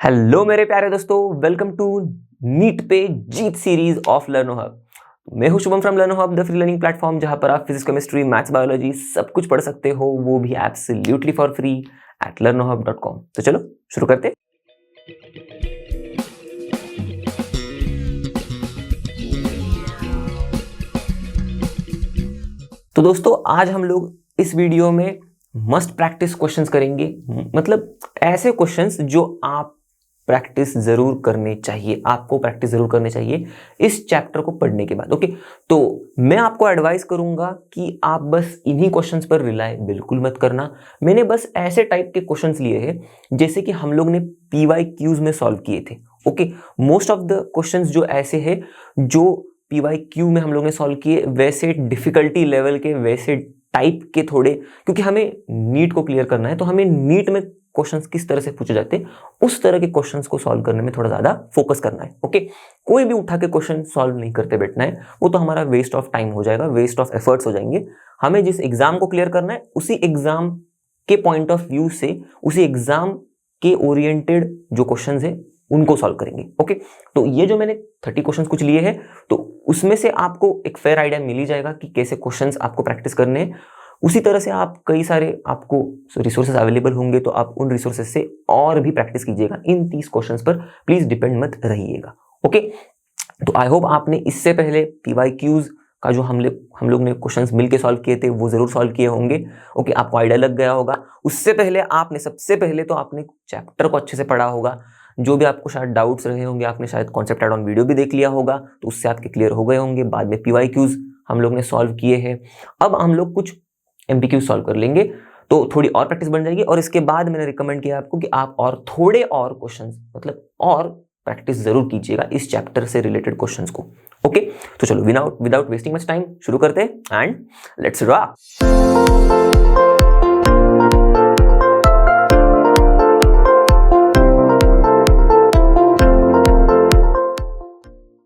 Hello मेरे प्यारे दोस्तों, वेलकम टू नीट पे जीत सीरीज ऑफ लर्नो हब। मैं हूं Shubham from लर्नो hub, the free learning platform जहां पर आप फिजिक्स, केमिस्ट्री, मैथ्स, बायोलॉजी सब कुछ पढ़ सकते हो, वो भी absolutely for free at learnohub.com। तो चलो शुरू करते। तो दोस्तों आज हम लोग इस वीडियो में मस्ट प्रैक्टिस क्वेश्चंस करेंगे, मतलब ऐसे क्वेश्चंस जो आप प्रैक्टिस जरूर करने चाहिए, आपको प्रैक्टिस जरूर करने चाहिए इस चैप्टर को पढ़ने के बाद। ओके, तो मैं आपको एडवाइस करूंगा कि आप बस इन्हीं क्वेश्चंस पर रिलाय बिल्कुल मत करना। मैंने बस ऐसे टाइप के क्वेश्चंस लिए हैं जैसे कि हम लोग ने PYQs में सॉल्व किए थे। Okay, most of the questions जो ऐसे हैं जो PYQ में हम लोग ने सॉल्व किए, वैसे डिफिकल्टी लेवल के, वैसे टाइप के थोड़े, क्योंकि हमें नीट को क्लियर करना है तो हमें नीट में क्वेश्चंस किस तरह से पूछे जाते हैं उस तरह के क्वेश्चंस को सॉल्व करने में थोड़ा ज्यादा फोकस करना है। ओके, कोई भी उठा के क्वेश्चन सॉल्व नहीं करते बैठना है, वो तो हमारा वेस्ट ऑफ टाइम हो जाएगा, वेस्ट ऑफ एफर्ट्स हो जाएंगे। हमें जिस एग्जाम को क्लियर करना है उसी एग्जाम के पॉइंट ऑफ व्यू से, उसी एग्जाम के ओरिएंटेड जो क्वेश्चंस है उनको सॉल्व करेंगे। ओके, तो ये जो मैंने 30 क्वेश्चंस कुछ लिए हैं तो उसमें से आपको एक फेयर आइडिया मिल ही जाएगा कि कैसे क्वेश्चंस आपको प्रैक्टिस करने हैं। उसी तरह से आप कई सारे आपको रिसोर्सेज अवेलेबल होंगे तो आप उन रिसोर्सेज से और भी प्रैक्टिस कीजिएगा। इन 30 क्वेश्चंस पर प्लीज डिपेंड मत रहिएगा। ओके, तो आई होप आपने इससे पहले PYQs का जो हम लोग ने क्वेश्चंस मिलके सॉल्व किए थे वो जरूर सॉल्व किए होंगे। ओके, आपको आइडिया लग गया होगा। उससे पहले आपने सबसे पहले तो आपने चैप्टर को अच्छे से पढ़ा होगा। जो भी आपको शायद डाउट्स रहे होंगे, आपने शायद कॉन्सेप्ट एड ऑन वीडियो भी देख लिया होगा, तो उससे आपके क्लियर हो गए होंगे। बाद में PYQs हम लोग ने सॉल्व किए हैं। अब हम लोग कुछ MPQ सॉल्व कर लेंगे तो थोड़ी और प्रैक्टिस बन जाएगी। और इसके बाद मैंने रिकमेंड किया आपको कि आप और थोड़े और क्वेश्चंस, मतलब और प्रैक्टिस जरूर कीजिएगा इस चैप्टर से रिलेटेड क्वेश्चंस को। ओके, तो चलो विदाउट वेस्टिंग मच टाइम शुरू करते हैं एंड लेट्स रॉक।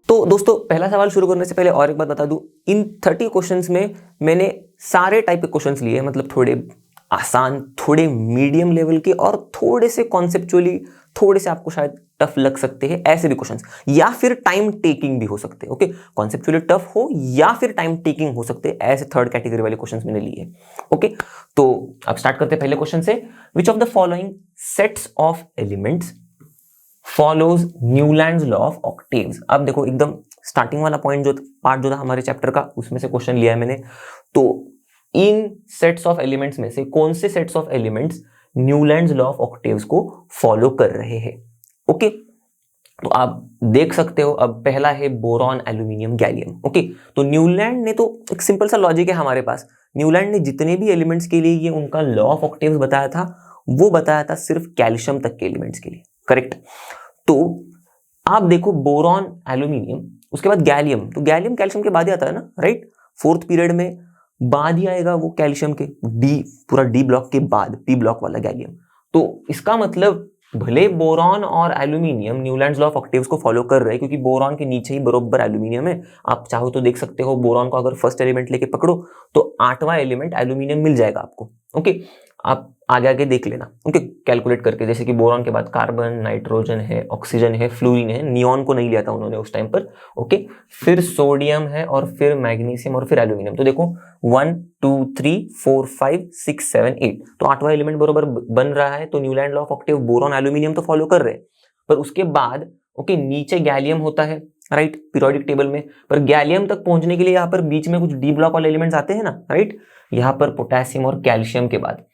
तो दोस्तों पहला सवाल शुरू करने से पहले और एक बात बता दूं, इन 30 क्वेश्चंस में मैंने सारे टाइप के क्वेश्चंस लिए हैं, मतलब थोड़े आसान, थोड़े मीडियम लेवल के और थोड़े से कॉन्सेप्चुअली, थोड़े से आपको शायद टफ लग सकते हैं ऐसे भी क्वेश्चंस, या फिर टाइम टेकिंग भी हो सकते हैं। ओके, कॉन्सेप्चुअली टफ हो या फिर टाइम टेकिंग हो सकते हैं, ऐसे थर्ड कैटेगरी वाले क्वेश्चंस मैंने लिए। ओके, तो अब स्टार्ट करते हैं पहले क्वेश्चन से। विच of the following sets of elements follows Newlands law of octaves. अब देखो एकदम स्टार्टिंग वाला पॉइंट जो पार्ट जो था हमारे चैप्टर का, उसमें से क्वेश्चन लिया है मैंने। तो इन सेट्स ऑफ एलिमेंट्स में से कौन से sets of elements Newlands law of octaves को फॉलो कर रहे हैं? ओके, तो आप देख सकते हो। अब पहला है बोरॉन, एल्यूमिनियम, गैलियम। ओके, तो न्यूलैंड ने, तो एक सिंपल सा लॉजिक है हमारे पास, न्यूलैंड ने जितने भी एलिमेंट्स के लिए ये उनका लॉ ऑफ ऑक्टेव्स बताया था वो बताया था सिर्फ कैल्शियम तक के एलिमेंट्स के लिए। करेक्ट। तो आप देखो बोरॉन, एल्यूमिनियम, उसके बाद गैलियम, तो गैलियम कैल्शियम के बाद ही आता है ना, राइट? फोर्थ पीरियड में बाद ही आएगा वो कैल्शियम के, पूरा डी ब्लॉक के बाद P ब्लॉक वाला गैलियम। तो इसका मतलब भले बोरॉन और aluminium Newlands law of octaves को फॉलो कर रहे हैं, क्योंकि बोरॉन के नीचे ही बरोबर एल्यूमिनियम है। आप चाहो तो देख सकते हो, बोरॉन को अगर फर्स्ट एलिमेंट लेके पकड़ो तो 8वां एलिमेंट एल्यूमिनियम मिल जाएगा आपको। ओके, आप आगे आगे देख लेना, ओके, कैलकुलेट करके। जैसे कि बोरॉन के बाद कार्बन, नाइट्रोजन है, ऑक्सीजन है, फ्लोरीन है, नियॉन को नहीं लिया था उन्होंने उस टाइम पर। ओके, फिर सोडियम है और फिर मैग्नीशियम और फिर एल्यूमिनियम। तो देखो 1 2 3 4 5 6 7 8, तो 8वां एलिमेंट बरोबर बन रहा है। तो Newland law of octave boron, aluminium तो फॉलो कर रहे हैं, पर उसके बाद ओके नीचे गैलियम होता है, राइट, पीरियोडिक टेबल में। पर गैलियम तक पहुंचने के लिए यहाँ पर बीच में कुछ डी ब्लॉक वाले एलिमेंट्स आते हैं ना, राइट, यहाँ पर पोटेशियम और कैल्शियम के बाद,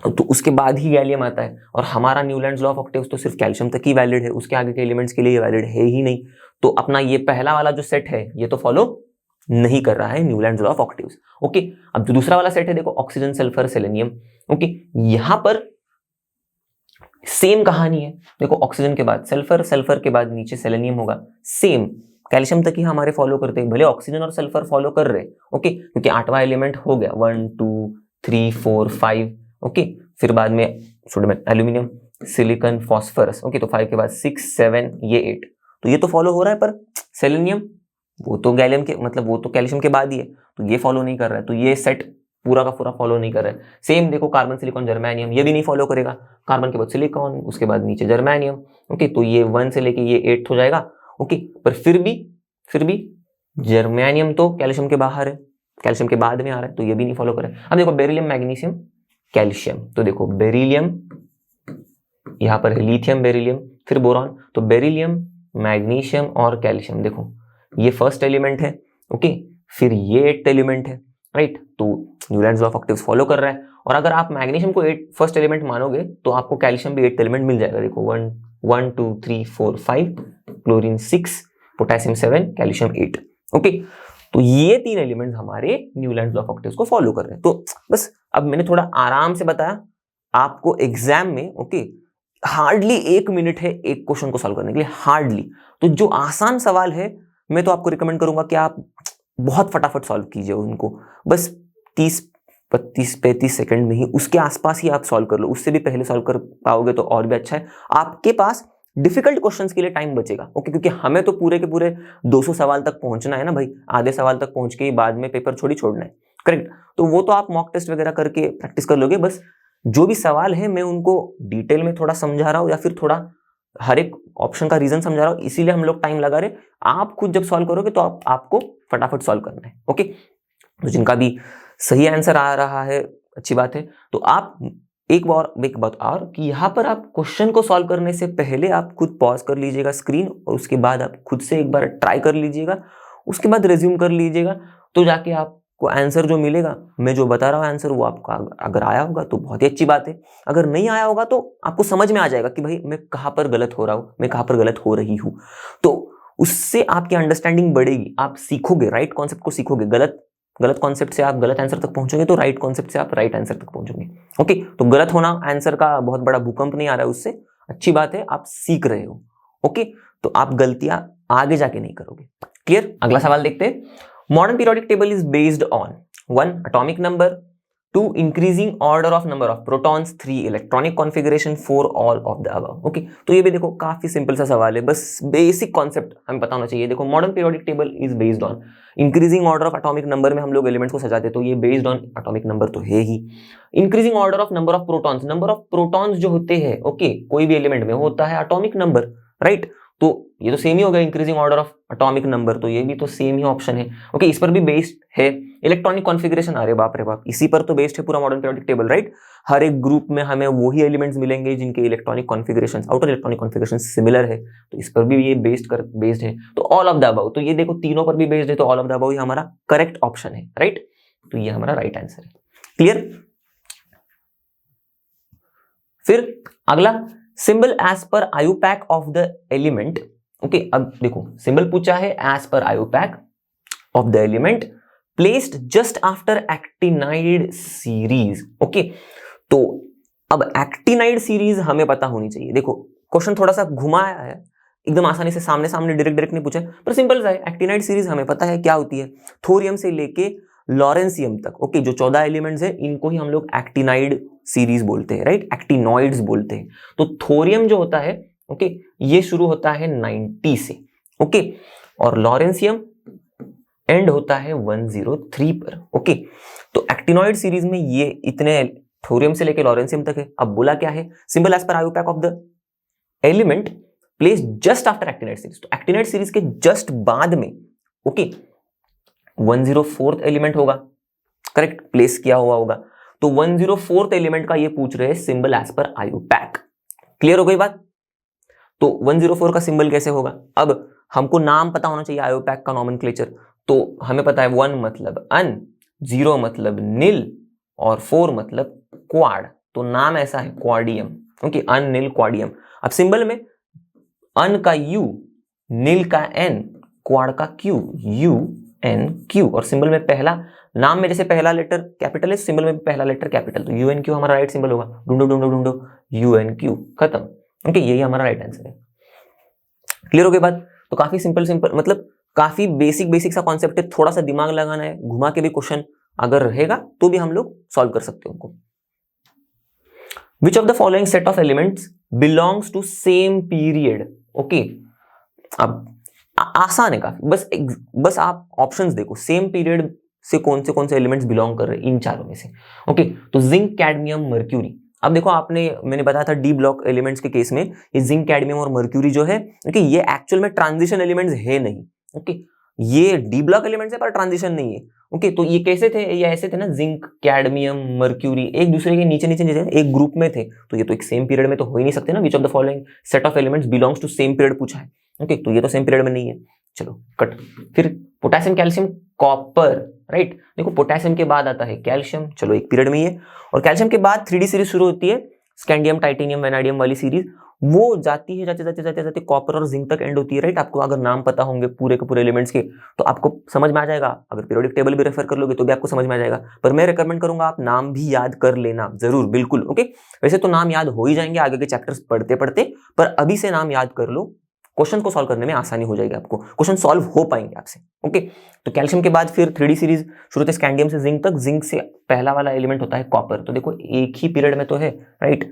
तो उसके बाद ही गैलियम आता है। और हमारा न्यूलैंड्स लॉ ऑफ ऑक्टेव्स तो सिर्फ कैल्शियम तक ही वैलिड है, उसके आगे के एलिमेंट्स के लिए वैलिड है ही नहीं। तो अपना ये पहला वाला जो सेट है ये तो फॉलो नहीं कर रहा है Newlands law of octaves. Okay, अब जो दूसरा वाला सेट है देखो, ऑक्सीजन, सल्फर, सेलेनियम। ओके, यहां पर सेम कहानी है। देखो ऑक्सीजन के बाद सल्फर, सल्फर के बाद नीचे सेलेनियम होगा, सेम कैल्शियम तक ही हमारे फॉलो करते हैं, भले ऑक्सीजन और सल्फर फॉलो कर रहे हैं। ओके, क्योंकि 8वां एलिमेंट हो गया, 1 2 3 4 5। ओके, फिर बाद में sodium, aluminium, silicon, phosphorus. Okay, तो 5 के बाद 6 7 ये 8, तो ये तो फॉलो हो रहा है। पर सेलेनियम वो तो गैलियम के, मतलब वो तो कैल्शियम के बाद ही है, तो ये फॉलो नहीं कर रहा है। तो ये सेट पूरा का पूरा फॉलो नहीं कर रहा है। सेम देखो कार्बन सिलिकॉन जर्मेनियम, ये भी नहीं फॉलो करेगा। कार्बन के बाद सिलिकॉन, उसके बाद नीचे जर्मेनियम। ओके, तो ये 1 से लेके ये 8 हो जाएगा। ओके, पर फिर भी जर्मेनियम तो कैल्शियम के बाहर है, कैल्शियम के बाद में आ रहा है, तो ये भी नहीं फॉलो करे। अब देखो बेरिलियम, मैग्नीशियम, कैल्शियम, तो देखो बेरिलियम, यहां पर है लिथियम, बेरिलियम, फिर बोरॉन, तो बेरिलियम, मैग्नीशियम और कैल्शियम, देखो ये फर्स्ट एलिमेंट है। ओके, फिर ये 8th एलिमेंट है, राइट। तो Newlands law of octaves follow कर रहा है। और अगर आप मैग्नीशियम को फर्स्ट एलिमेंट मानोगे तो आपको कैल्शियम भी 8th एलिमेंट मिल जाएगा। देखो 1 2 3 4 5, क्लोरीन 6, पोटेशियम 7, कैल्शियम 8। ओके, तो ये 3 एलिमेंट्स हमारे न्यूलैंड्स लॉ ऑफ ऑक्टेव्स को फॉलो कर रहे हैं। तो बस अब मैंने थोड़ा आराम से बताया आपको एग्जाम में। ओके, हार्डली 1 मिनट है एक क्वेश्चन को सॉल्व करने के लिए, हार्डली। तो जो आसान सवाल है मैं तो आपको रिकमेंड करूंगा कि आप बहुत फटाफट सॉल्व कीजिए उनको, बस 30-35 सेकंड में ही, उसके आसपास ही आप सॉल्व कर लो। उससे भी पहले सॉल्व कर पाओगे तो और भी अच्छा है, आपके पास डिफिकल्ट क्वेश्चंस के लिए टाइम बचेगा। ओके, क्योंकि हमें तो पूरे के पूरे 200 सवाल तक पहुंचना है ना भाई, आधे सवाल तक पहुंच के ही बाद में पेपर छोड़ना है, करेक्ट। तो वो तो आप मॉक टेस्ट वगैरह करके प्रैक्टिस कर लोगे। बस जो भी सवाल है मैं उनको डिटेल में थोड़ा समझा रहा हूँ, या फिर थोड़ा हर एक ऑप्शन का रीजन समझा रहा हूँ, इसीलिए हम लोग टाइम लगा रहे। आप खुद जब सॉल्व करोगे तो आपको फटाफट सॉल्व करना है। ओके, तो जिनका भी सही आंसर आ रहा है अच्छी बात है। तो आप एक बात और कि यहाँ पर आप क्वेश्चन को सॉल्व करने से पहले आप खुद पॉज कर लीजिएगा स्क्रीन, और उसके बाद आप खुद से एक बार ट्राई कर लीजिएगा, उसके बाद रिज्यूम कर लीजिएगा। तो जाके आपको आंसर जो मिलेगा, मैं जो बता रहा हूँ आंसर, वो आपका अगर आया होगा तो बहुत ही अच्छी बात है। अगर नहीं आया होगा तो आपको समझ में आ जाएगा कि भाई मैं कहाँ पर गलत हो रहा हूँ, मैं कहाँ पर गलत हो रही हूँ। तो उससे आपकी अंडरस्टैंडिंग बढ़ेगी, आप सीखोगे, राइट कॉन्सेप्ट को सीखोगे। गलत कॉन्सेप्ट से आप गलत आंसर तक पहुंचोगे तो राइट कॉन्सेप्ट से आप राइट आंसर तक पहुंचोगे। ओके, तो गलत होना आंसर का बहुत बड़ा भूकंप नहीं आ रहा है उससे, अच्छी बात है, आप सीख रहे हो। ओके, तो आप गलतियां आगे जाके नहीं करोगे। क्लियर? अगला सवाल देखते हैं। Modern periodic table is based on 1 atomic number, 2 increasing order of number of protons, 3 electronic configuration, 4 all of the above. Okay, तो ये भी देखो काफी सिंपल सा सवाल है, बस बेसिक कॉन्सेप्ट हमें पता होना चाहिए। देखो modern periodic table is based on increasing order of atomic number में हम लोग एलिमेंट्स को सजाते, तो ये बेस्ड ऑन एटॉमिक नंबर तो है ही। Increasing order of number of protons, number of protons जो होते हैं, ओके, कोई भी एलिमेंट में होता है एटॉमिक नंबर, राइट। तो ये तो सेम ही हो गया, increasing order of atomic number, तो ये भी तो सेम ही ऑप्शन है। ओके, इस पर भी बेस्ड है। इलेक्ट्रॉनिक कॉन्फ़िगरेशन, अरे बाप रे बाप, इसी पर तो बेस्ड है पूरा मॉडर्न पीरियोडिक टेबल, राइट। हर एक ग्रुप में हमें वही एलिमेंट्स मिलेंगे जिनके electronic configuration, outer electronic configuration similar है, तो इस पर भी ये बेस्ड है। तो ऑल ऑफ द अबव, तो ये देखो तीनों पर भी बेस्ड है, तो ऑल ऑफ द अबव ये हमारा करेक्ट ऑप्शन है, राइट। तो ये हमारा राइट आंसर है। क्लियर? फिर अगला, symbol as per IUPAC of the element. Okay, अब देखो सिंबल पूछा है as per IUPAC of the element placed just after actinide series. Okay, तो अब एक्टिनाइड सीरीज हमें पता होनी चाहिए। देखो क्वेश्चन थोड़ा सा घुमाया है, एकदम आसानी से सामने डायरेक्ट नहीं पूछा, पर सिंपल सा है। एक्टिनाइड सीरीज हमें पता है क्या होती है, थोरियम से लेके लॉरेंसियम तक। ओके, जो 14 एलिमेंट्स है इनको ही हम लोग एक्टिनाइड सीरीज बोलते हैं, राइट, एक्टिनॉइड्स बोलते हैं। तो थोरियम जो होता है, ओके, ये शुरू होता है 90 से, ओके, और लॉरेंसियम एंड होता है 103 पर। ओके, तो एक्टिनॉइड सीरीज में ये इतने थोरियम से लेके लॉरेंसियम तक है। अब बोला क्या है, symbol as per IUPAC of the element place just after actinide series. तो एक्टिनाइड सीरीज के जस्ट बाद में, ओके, 104th एलिमेंट होगा, करेक्ट, प्लेस किया हुआ होगा। तो 104th एलिमेंट का ये पूछ रहे हैं symbol as per IUPAC. Clear हो गई बात? तो 104 का सिंबल कैसे होगा? अब हमको नाम पता होना चाहिए आयुपैक का नॉमेनक्लेचर। तो हमें पता है 1 मतलब अन, 0 मतलब नील और 4 मतलब क्वाड। तो नाम ऐसा है क्वाडियम, ओके, अन नील क्वाडियम। अब सिंबल में अन का यू, नील का एन, क्वाड का क्यू, यू एन क्यू। और सिंबल में पहला, नाम में जैसे पहला लेटर कैपिटल है, सिंबल में पहला लेटर कैपिटल, तो यू एन क्यू हमारा राइट सिंबल होगा। ढूंढो यू एन क्यू, खत्म। ओके, यही हमारा राइट आंसर है। क्लियर हो गई बात? तो काफी सिंपल मतलब काफी बेसिक सा कॉन्सेप्ट है, थोड़ा सा दिमाग लगाना है, घुमा के भी क्वेश्चन अगर रहेगा तो भी हम लोग सॉल्व कर सकते हैं उनको। Which of the following set of elements belongs to same period? Okay, अब आसान है काफी, बस आप ऑप्शंस देखो। सेम पीरियड से कौन से एलिमेंट्स बिलोंग कर रहे हैं इन चारों में से। ओके, तो जिंक, कैडमियम, मर्क्यूरी। अब देखो मैंने बताया था डी ब्लॉक एलिमेंट्स के केस में ये जिंक, कैडमियम और मर्क्यूरी जो है, क्योंकि ये एक्चुअल में ट्रांजिशन एलिमेंट्स है नहीं। ओके, ये डी ब्लॉक एलिमेंट्स है पर ट्रांजिशन नहीं है। ओके, तो ये कैसे थे, ये ऐसे थे ना, जिंक, कैडमियम, मर्क्यूरी एक दूसरे के नीचे एक ग्रुप में थे, तो ये तो एक सेम पीरियड में तो हो ही नहीं सकते ना। Which of the following set of elements belongs to same period पूछा है। ओके, तो ये तो सेम पीरियड में नहीं है, चलो कट। फिर पोटेशियम, कैल्शियम, कॉपर, राइट। देखो पोटेशियम के बाद आता है कैल्शियम, चलो एक पीरियड में ही है। और कैल्शियम के बाद 3D सीरीज शुरू होती है, स्कैंडियम, टाइटेनियम, वैनाडियम वाली सीरीज, वो जाती है जाते कॉपर और जिंक तक एंड होती है, राइट। आपको अगर नाम पता होंगे पूरे के पूरे एलिमेंट्स के तो आपको समझ में आ जाएगा। अगर पीरियोडिक टेबल भी रेफर कर लोगे तो भी आपको समझ में आ जाएगा, पर मैं रिकमेंड करूंगा आप नाम भी याद कर लेना जरूर, बिल्कुल। ओके, वैसे तो नाम याद हो ही जाएंगे आगे के चैप्टर्स पढ़ते पढ़ते, पर अभी से नाम याद कर लो, क्वेश्चन को सॉल्व करने में आसानी हो जाएगी, आपको क्वेश्चन सॉल्व हो पाएंगे आपसे। ओके, तो कैल्शियम के बाद फिर 3D सीरीज शुरू होती है स्कैंडियम से जिंक तक। जिंक से पहला वाला एलिमेंट होता है कॉपर, तो देखो एक ही पीरियड में तो है, राइट।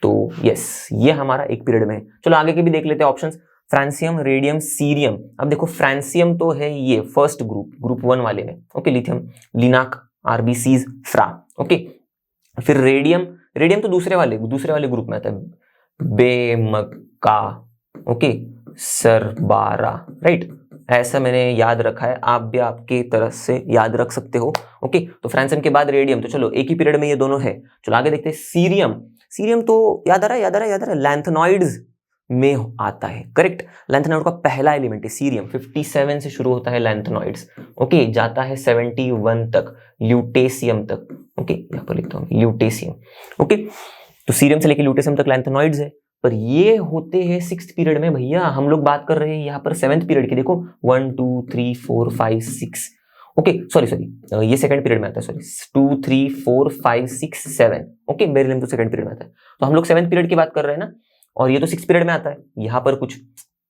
तो यस, ये हमारा एक पीरियड में है। चलो आगे के भी देख लेते हैं ऑप्शंस। Francium, radium, cerium. अब देखो फ्रांसियम तो है ये फर्स्ट ग्रुप 1 वाले में। ओके, लिथियम, लिनाक, आरबीसीज, फ्रा। ओके, फिर रेडियम तो दूसरे वाले ग्रुप में आता है, बेमका, ओके, सरबारा, राइट। ऐसा मैंने याद रखा है, आप भी आपके तरफ से याद रख सकते हो। ओके, तो फ्रांसियम के बाद रेडियम, तो चलो एक ही पीरियड में ये दोनों है। चलो आगे देखते हैं सीरियम तो याद आ रहा है, लैंथेनॉइड्स में आता है, करेक्ट। लैंथेनॉइड का पहला एलिमेंट है सीरियम, 57 से शुरू होता है लैंथेनॉइड्स। ओके, जाता है 71 तक, ल्यूटेशियम तक। ओके, यहाँ पर लिखता हूँ ल्यूटेशियम। ओके, तो सीरियम से लेकर ल्यूटेशियम तक लैंथेनॉइड्स है, पर ये होते हैं 6th पीरियड में भैया। हम लोग बात कर रहे हैं यहाँ पर 7th पीरियड की। देखो 1 2 3 4 5 6, ओके सॉरी ये सेकंड पीरियड में आता है, सॉरी 2 3 4 5 6 7। ओके, बेरिलियम तो सेकंड पीरियड में आता है, तो हम लोग 7th पीरियड की बात कर रहे हैं ना, और ये तो 6th पीरियड में आता है। यहाँ पर कुछ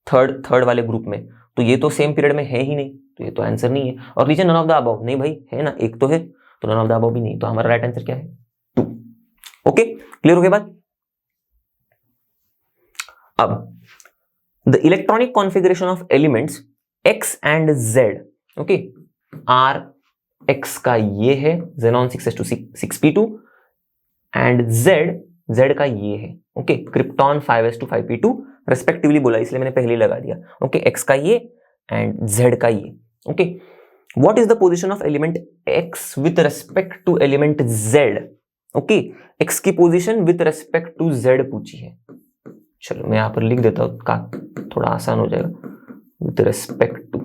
थर्ड वाले ग्रुप में, तो ये तो सेम पीरियड में है ही नहीं, तो ये तो आंसर नहीं है। और नीचे नन ऑफ द अबव, नहीं भाई है ना, एक तो है, तो नन ऑफ द अबव भी नहीं, तो हमारा राइट आंसर क्या है 2। ओके, क्लियर हो गया बात। अब the electronic configuration of elements x and z, okay, are x का ये है xenon 6s2 6p2 and z का ये है, okay, krypton 5s2 5p2 respectively बोला, इसलिए मैंने पहले लगा दिया। ओके, x का ये एंड z का ये। Okay, what is the position of element x with respect to element z? Okay, x की position with respect to z पूछी है। चलो मैं यहां पर लिख देता हूं, का थोड़ा आसान हो जाएगा, with respect to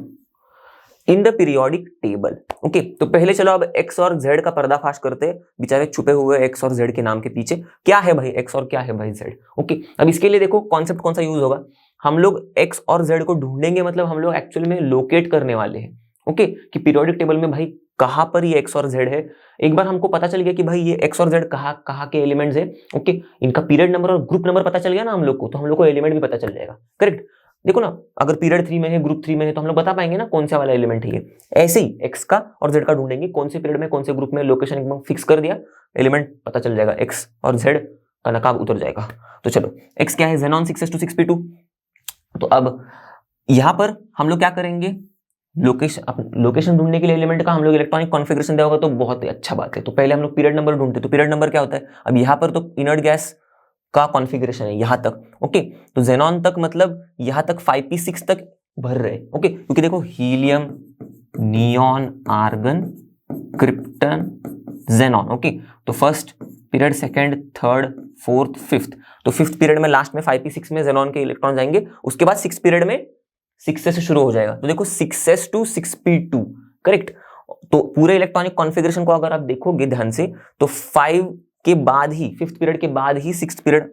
in the periodic table. Okay, तो पहले चलो अब x और z का पर्दाफाश करते हैं, बेचारे छुपे हुए x और z के नाम के पीछे। क्या है भाई x और क्या है भाई z? ओके, अब इसके लिए देखो कॉन्सेप्ट कौन सा यूज होगा, हम लोग x और z को ढूंढेंगे, मतलब हम लोग एक्चुअल में लोकेट करने वाले हैं। ओके, कि पीरियोडिक टेबल में भाई कहां पर ये x और z है। एक बार हमको पता चल गया कि भाई ये x और z कहाँ के एलिमेंट्स है, ओके, इनका पीरियड नंबर और ग्रुप नंबर पता चल गया ना हम लोग को, तो हम लोग को एलिमेंट भी पता चल जाएगा, करेक्ट। देखो ना, अगर पीरियड 3 में है, ग्रुप 3 में है, तो हम लोग बता पाएंगे ना कौन सा वाला एलिमेंट है ये। ऐसे ही x का और z का ढूंढेंगे, कौन से पीरियड में कौन से ग्रुप में, लोकेशन एकदम फिक्स कर दिया, एलिमेंट पता चल जाएगा, x और z का नकाब उतर जाएगा। तो चलो x क्या है, xenon 6s2 6p2। तो अब यहां पर हम लोग क्या करेंगे, लोकेशन ढूंढने के लिए एलिमेंट का हम लोग इलेक्ट्रॉनिक कॉन्फ़िगरेशन दिया होगा, तो बहुत ही अच्छा बात है। तो पहले हम लोग पीरियड नंबर ढूंढते, तो पीरियड नंबर क्या होता है, अब यहाँ पर तो इनर्ट गैस का कॉन्फ़िगरेशन है यहाँ तक। ओके, तो जेनॉन तक मतलब यहाँ तक 5p6 तक भर रहे। ओके, क्योंकि देखो helium, neon, argon, krypton, xenon. Okay, तो first period, second, third, fourth, fifth, तो फिफ्थ पीरियड में लास्ट में 5p6 में जेनॉन के इलेक्ट्रॉन जाएंगे। उसके बाद 6th पीरियड में 6 से शुरू हो जाएगा, तो देखो 6s2 6p2, करेक्ट। तो पूरे इलेक्ट्रॉनिक कॉन्फ़िगरेशन को अगर आप देखोगे ध्यान से, तो 5 के बाद ही, 5th पीरियड के बाद ही 6th पीरियड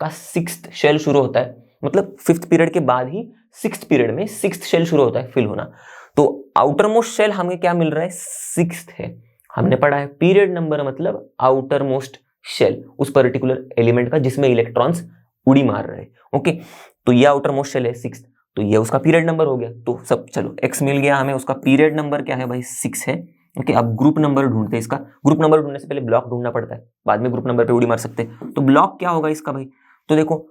का 6th शेल शुरू होता है, मतलब 5th पीरियड के बाद ही 6th पीरियड में 6th शेल शुरू होता है फिल होना। तो आउटर मोस्ट शेल हमें क्या मिल रहा है, 6th है। हमने पढ़ा है पीरियड नंबर मतलब आउटर मोस्ट शेल, उस पर्टिकुलर एलिमेंट का जिसमें इलेक्ट्रॉन्स उड़ी मार रहे हैं। ओके, तो ये आउटर मोस्ट शेल है 6th, तो ये उसका पीरियड नंबर हो गया। तो सब चलो x मिल गया हमें, उसका पीरियड नंबर क्या है भाई 6 है। ओके, अब ग्रुप नंबर ढूंढते हैं इसका। ग्रुप नंबर ढूंढने से पहले ब्लॉक ढूंढना पड़ता है, बाद में ग्रुप नंबर पे उड़ी मार सकते हैं। तो ब्लॉक क्या होगा इसका भाई, तो देखो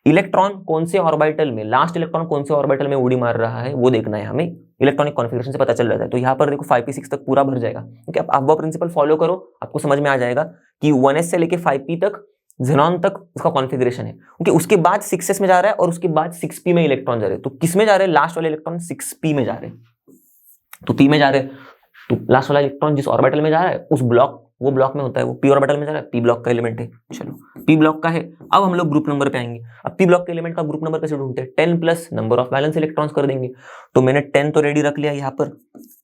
इलेक्ट्रॉन कौन से ऑर्बिटल में, लास्ट इलेक्ट्रॉन कौन से ऑर्बिटल में उड़ी मार रहा है वो देखना है हमें। इलेक्ट्रॉनिक कॉन्फ़िगरेशन से पता चल जाता है। तो यहाँ पर देखो 5p6 तक पूरा भर जाएगा। ओके, आप वो प्रिंसिपल फॉलो करो, आपको समझ में आ जाएगा कि 1s से लेके 5p तक ज़ेनॉन तक उसका कॉन्फ़िगरेशन है। ओके, उसके बाद 6s में जा रहा है और उसके बाद 6p में इलेक्ट्रॉन जा रहे हैं। तो किस में जा रहे हैं? लास्ट वाले इलेक्ट्रॉन 6p में जा रहे हैं। तो p में जा रहे हैं, तो लास्ट वाला इलेक्ट्रॉन जिस ऑर्बिटल में जा रहा है उस ब्लॉक, वो ब्लॉक में होता है, वो p ऑर्बिटल में जा रहा है, p ब्लॉक का एलिमेंट है। चलो, p ब्लॉक का है। अब हम लोग ग्रुप नंबर पे आएंगे। अब p ब्लॉक के एलिमेंट का ग्रुप नंबर कैसे ढूंढते हैं? 10 plus number of valence electrons कर देंगे। तो मैंने 10 तो रेडी रख लिया यहाँ पर।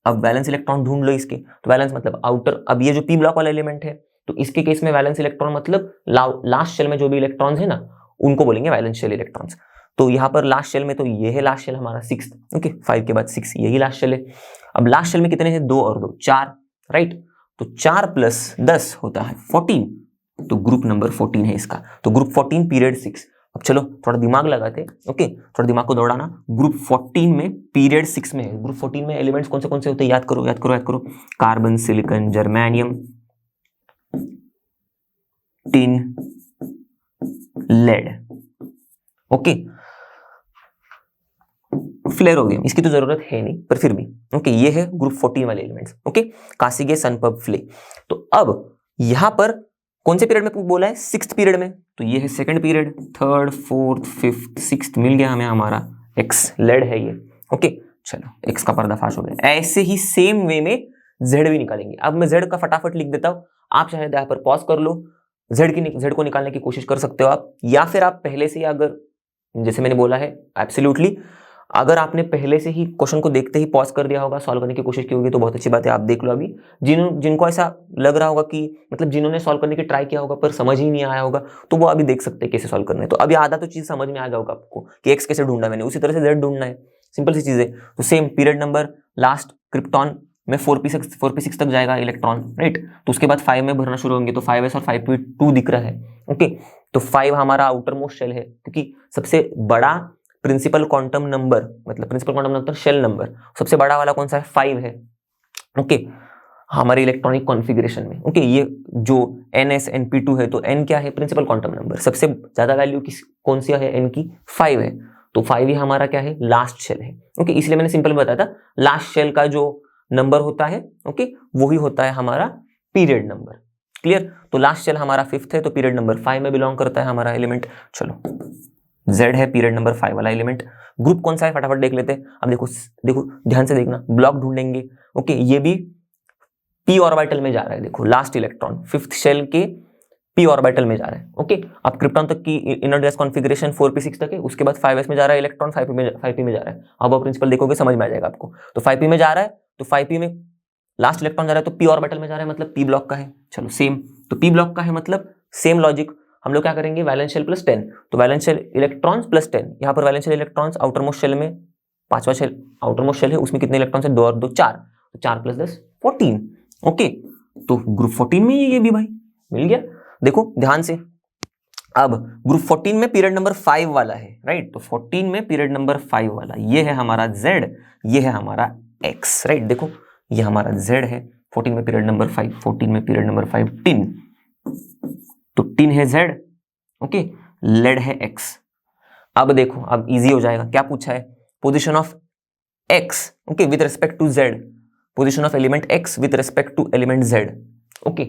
अब वैलेंस इलेक्ट्रॉन ढूंढ लो इसके। तो वैलेंस मतलब आउटर, अब ये जो p ब्लॉक वाला एलिमेंट है, तो इसके केस में वैलेंस इलेक्ट्रॉन मतलब लास्ट शेल में जो भी इलेक्ट्रॉन्स है ना, उनको बोलेंगे वैलेंस शेल इलेक्ट्रॉन्स। तो यहाँ पर लास्ट शेल में, तो ये है लास्ट शेल हमारा 6, ओके, 5 के बाद 6, यही लास्ट शेल है। अब लास्ट शेल में कितने हैं? 2 और 2 4, राइट। तो 4 प्लस 10 होता है 14, तो ग्रुप नंबर 14 है इसका। तो ग्रुप 14 पीरियड 6। अब चलो थोड़ा दिमाग लगाते, ओके, थोड़ा दिमाग को दौड़ाना। ग्रुप 14 में पीरियड 6 में है। ग्रुप 14 में एलिमेंट्स कौन से होते हैं? याद करो याद करो याद करो। Carbon, silicon, germanium, tin, lead, okay. Flerovium इसकी तो जरूरत है नहीं, पर फिर भी ओके, ये है ग्रुप 14 वाले एलिमेंट्स, ओके। कासिगे, सनपर्ब, फ्ले। तो अब यहां पर कौन से पीरियड में बोला है? 6th पीरियड में। तो ये है 2nd period, 3rd, 4th, 5th, 6th मिल गया हमें हमारा एक्स, लेड है ये, ओके। चलो, एक्स का पर्दाफाश हो गया। ऐसे ही सेम वे में जेड भी निकालेंगे। अब मैं जेड का फटाफट लिख देता हूं, आप चाहे यहाँ पर पॉज कर लो, जेड को निकालने की कोशिश कर सकते हो आप, या फिर आप पहले से, अगर जैसे मैंने बोला है एब्सोल्युटली, अगर आपने पहले से ही क्वेश्चन को देखते ही पॉज कर दिया होगा, सॉल्व करने की कोशिश की होगी, तो बहुत अच्छी बात है, आप देख लो अभी। जिनको ऐसा लग रहा होगा कि मतलब जिन्होंने सॉल्व करने की ट्राई किया होगा पर समझ ही नहीं आया होगा, तो वो अभी देख सकते हैं कैसे सॉल्व करना है। तो अभी आधा तो चीज समझ में आ गया होगा आपको कि एक्स कैसे ढूंढना मैंने, उसी तरह से जेड ढूंढना है, सिंपल सी चीज है। तो same period number last krypton में 4p6 तक जाएगा इलेक्ट्रॉन, राइट। तो उसके बाद 5 में भरना शुरू होंगे, तो 5s और 5p2 दिख रहा है, ओके। तो 5 हमारा आउटर मोस्ट शेल है, क्योंकि सबसे बड़ा प्रिंसिपल क्वांटम नंबर, मतलब principal quantum number shell number सबसे बड़ा वाला कौन सा है? 5 है, ओके, हमारे इलेक्ट्रॉनिक कॉन्फ़िगरेशन में, ओके। ये जो ns np2 है, तो n क्या है? Principal quantum number. सबसे ज्यादा वैल्यू कौन सी है? n की 5 है। तो 5 ही हमारा क्या है? लास्ट शेल है, ओके। इसलिए मैंने सिंपल बताया था, लास्ट शेल का जो नंबर होता है, ओके, वही होता है हमारा पीरियड नंबर। क्लियर? तो लास्ट शेल हमारा 5th है, तो पीरियड नंबर 5 में बिलोंग करता है हमारा एलिमेंट। चलो, Z है पीरियड नंबर 5 वाला एलिमेंट। ग्रुप कौन सा है फटाफट देख लेते हैं। अब देखो ध्यान से देखना, ब्लॉक ढूंढेंगे, ओके। ये भी p ऑर्बिटल में जा रहा है, देखो लास्ट इलेक्ट्रॉन 5th शेल के p ऑर्बिटल में जा रहा है, ओके। अब क्रिप्टॉन तक की इनर गैस कॉन्फ़िगरेशन 4p6 तक है, उसके बाद 5s में जा रहा है इलेक्ट्रॉन, 5p में जा रहा है। अब प्रिंसिपल देखोगे समझ में आ जाएगा आपको। तो 5p में जा रहा है, तो 5p में लास्ट इलेक्ट्रॉन जा रहा है, तो p ऑर्बिटल में जा रहा है, मतलब p ब्लॉक का है। चलो सेम, तो p ब्लॉक का है मतलब सेम लॉजिक, हम लोग क्या करेंगे? वैलेंस शेल प्लस 10, तो वैलेंस शेल इलेक्ट्रॉन्स प्लस 10। यहाँ पर valence shell electrons, outer most shell में 5वां शेल आउटर मोस्ट शेल है, उसमें कितने इलेक्ट्रॉन्स है? 2 और 2 4, तो 4 प्लस 10 14, ओके। तो ग्रुप 14 में ये भी भाई मिल गया। देखो ध्यान से, अब ग्रुप 14 में पीरियड नंबर 5 वाला है, राइट। तो 14 में पीरियड नंबर 5 वाला, ये है हमारा Z, ये है हमारा X, राइट। देखो ये हमारा Z है, 14 में पीरियड नंबर 5, 14 में पीरियड नंबर 5 टिन, तो टिन है Z, ओके, लेड है X। अब देखो, अब इजी हो जाएगा, क्या पूछा है? Position of X, okay, with respect to Z, position of element X with respect to element Z, okay.